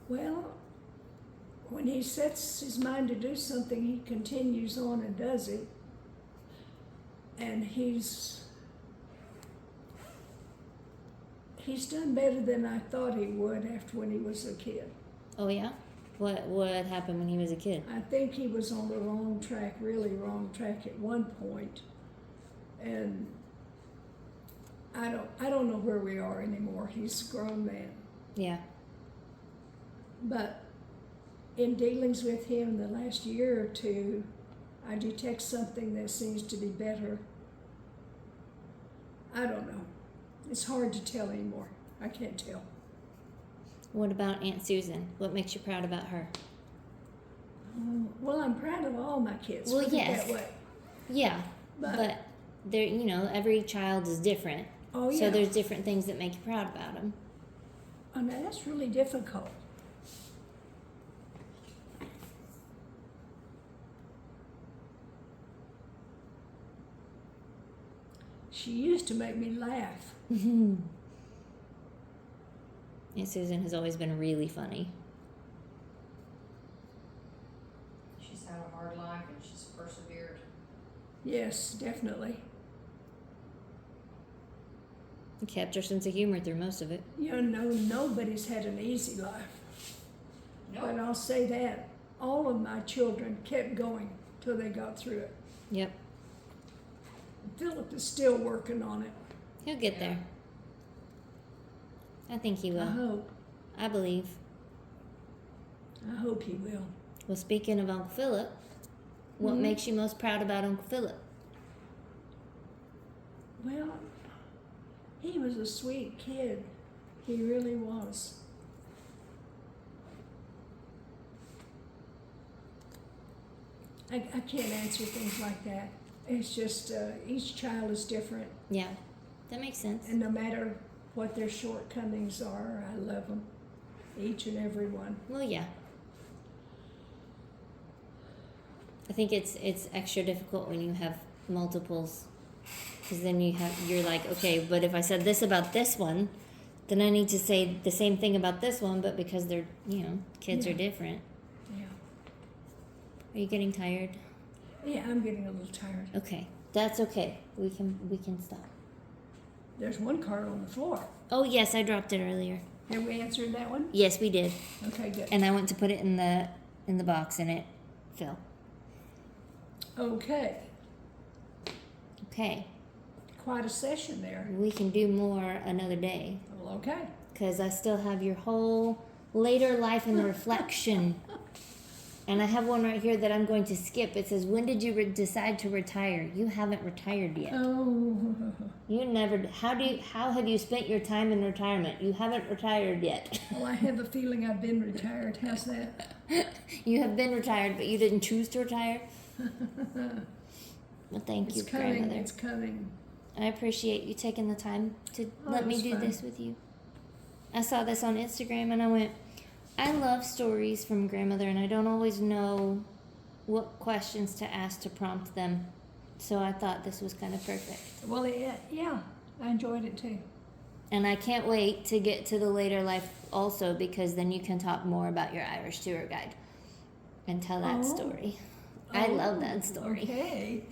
Well, when he sets his mind to do something, he continues on and does it. And he's done better than I thought he would after when he was a kid. Oh yeah. What happened when he was a kid? I think he was on the wrong track, really wrong track at one point. And I don't know where we are anymore. He's a grown man. Yeah. But in dealings with him the last year or two, I detect something that seems to be better. I don't know. It's hard to tell anymore. I can't tell. What about Aunt Susan? What makes you proud about her? Well, I'm proud of all my kids. Well, put it yes. that way. Yeah, But- but there, every child is different. Oh, yeah. So there's different things that make you proud about them. Oh, now that's really difficult. She used to make me laugh. Aunt Susan has always been really funny. She's had a hard life and she's persevered. Yes, definitely. Kept her sense of humor through most of it. You know, nobody's had an easy life. But I'll say that all of my children kept going till they got through it. Yep. Philip is still working on it. He'll get Yeah. there. I think he I will. hope. I believe. I hope he will. Well, speaking of Uncle Philip, what Mhm. makes you most proud about Uncle Philip? Well, he was a sweet kid. He really was. I can't answer things like that. It's just each child is different, Yeah, that makes sense. and no matter what their shortcomings are, I love them, each and every one. Well, yeah. I think it's extra difficult when you have multiples, because then you're like, okay, but if I said this about this one, then I need to say the same thing about this one, but because they're kids Yeah. are different. Yeah. Are you getting tired? Yeah, I'm getting a little tired. Okay. That's okay. We can stop. There's one card on the floor. Oh yes, I dropped it earlier. Have we answered that one? Yes, we did. Okay, good. And I went to put it in the box and it fell. Okay, Okay. quite a session there. We can do more another day. Well, okay. Because I still have your whole later life and reflection. And I have one right here that I'm going to skip. It says, when did you decide to retire? You haven't retired yet. Oh, You never. How have you spent your time in retirement? You haven't retired yet. well, I have a feeling I've been retired. How's that? You have been retired, but you didn't choose to retire. Well, thank It's you, coming. grandmother. It's coming. I appreciate you taking the time to let me it's do fun. this with you. I saw this on Instagram and I went, I love stories from grandmother and I don't always know what questions to ask to prompt them. So I thought this was kind of perfect. Well, yeah, I enjoyed it too. And I can't wait to get to the later life also because then you can talk more about your Irish tour guide and tell that Oh. story. I love that story. Okay.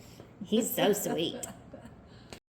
He's so sweet.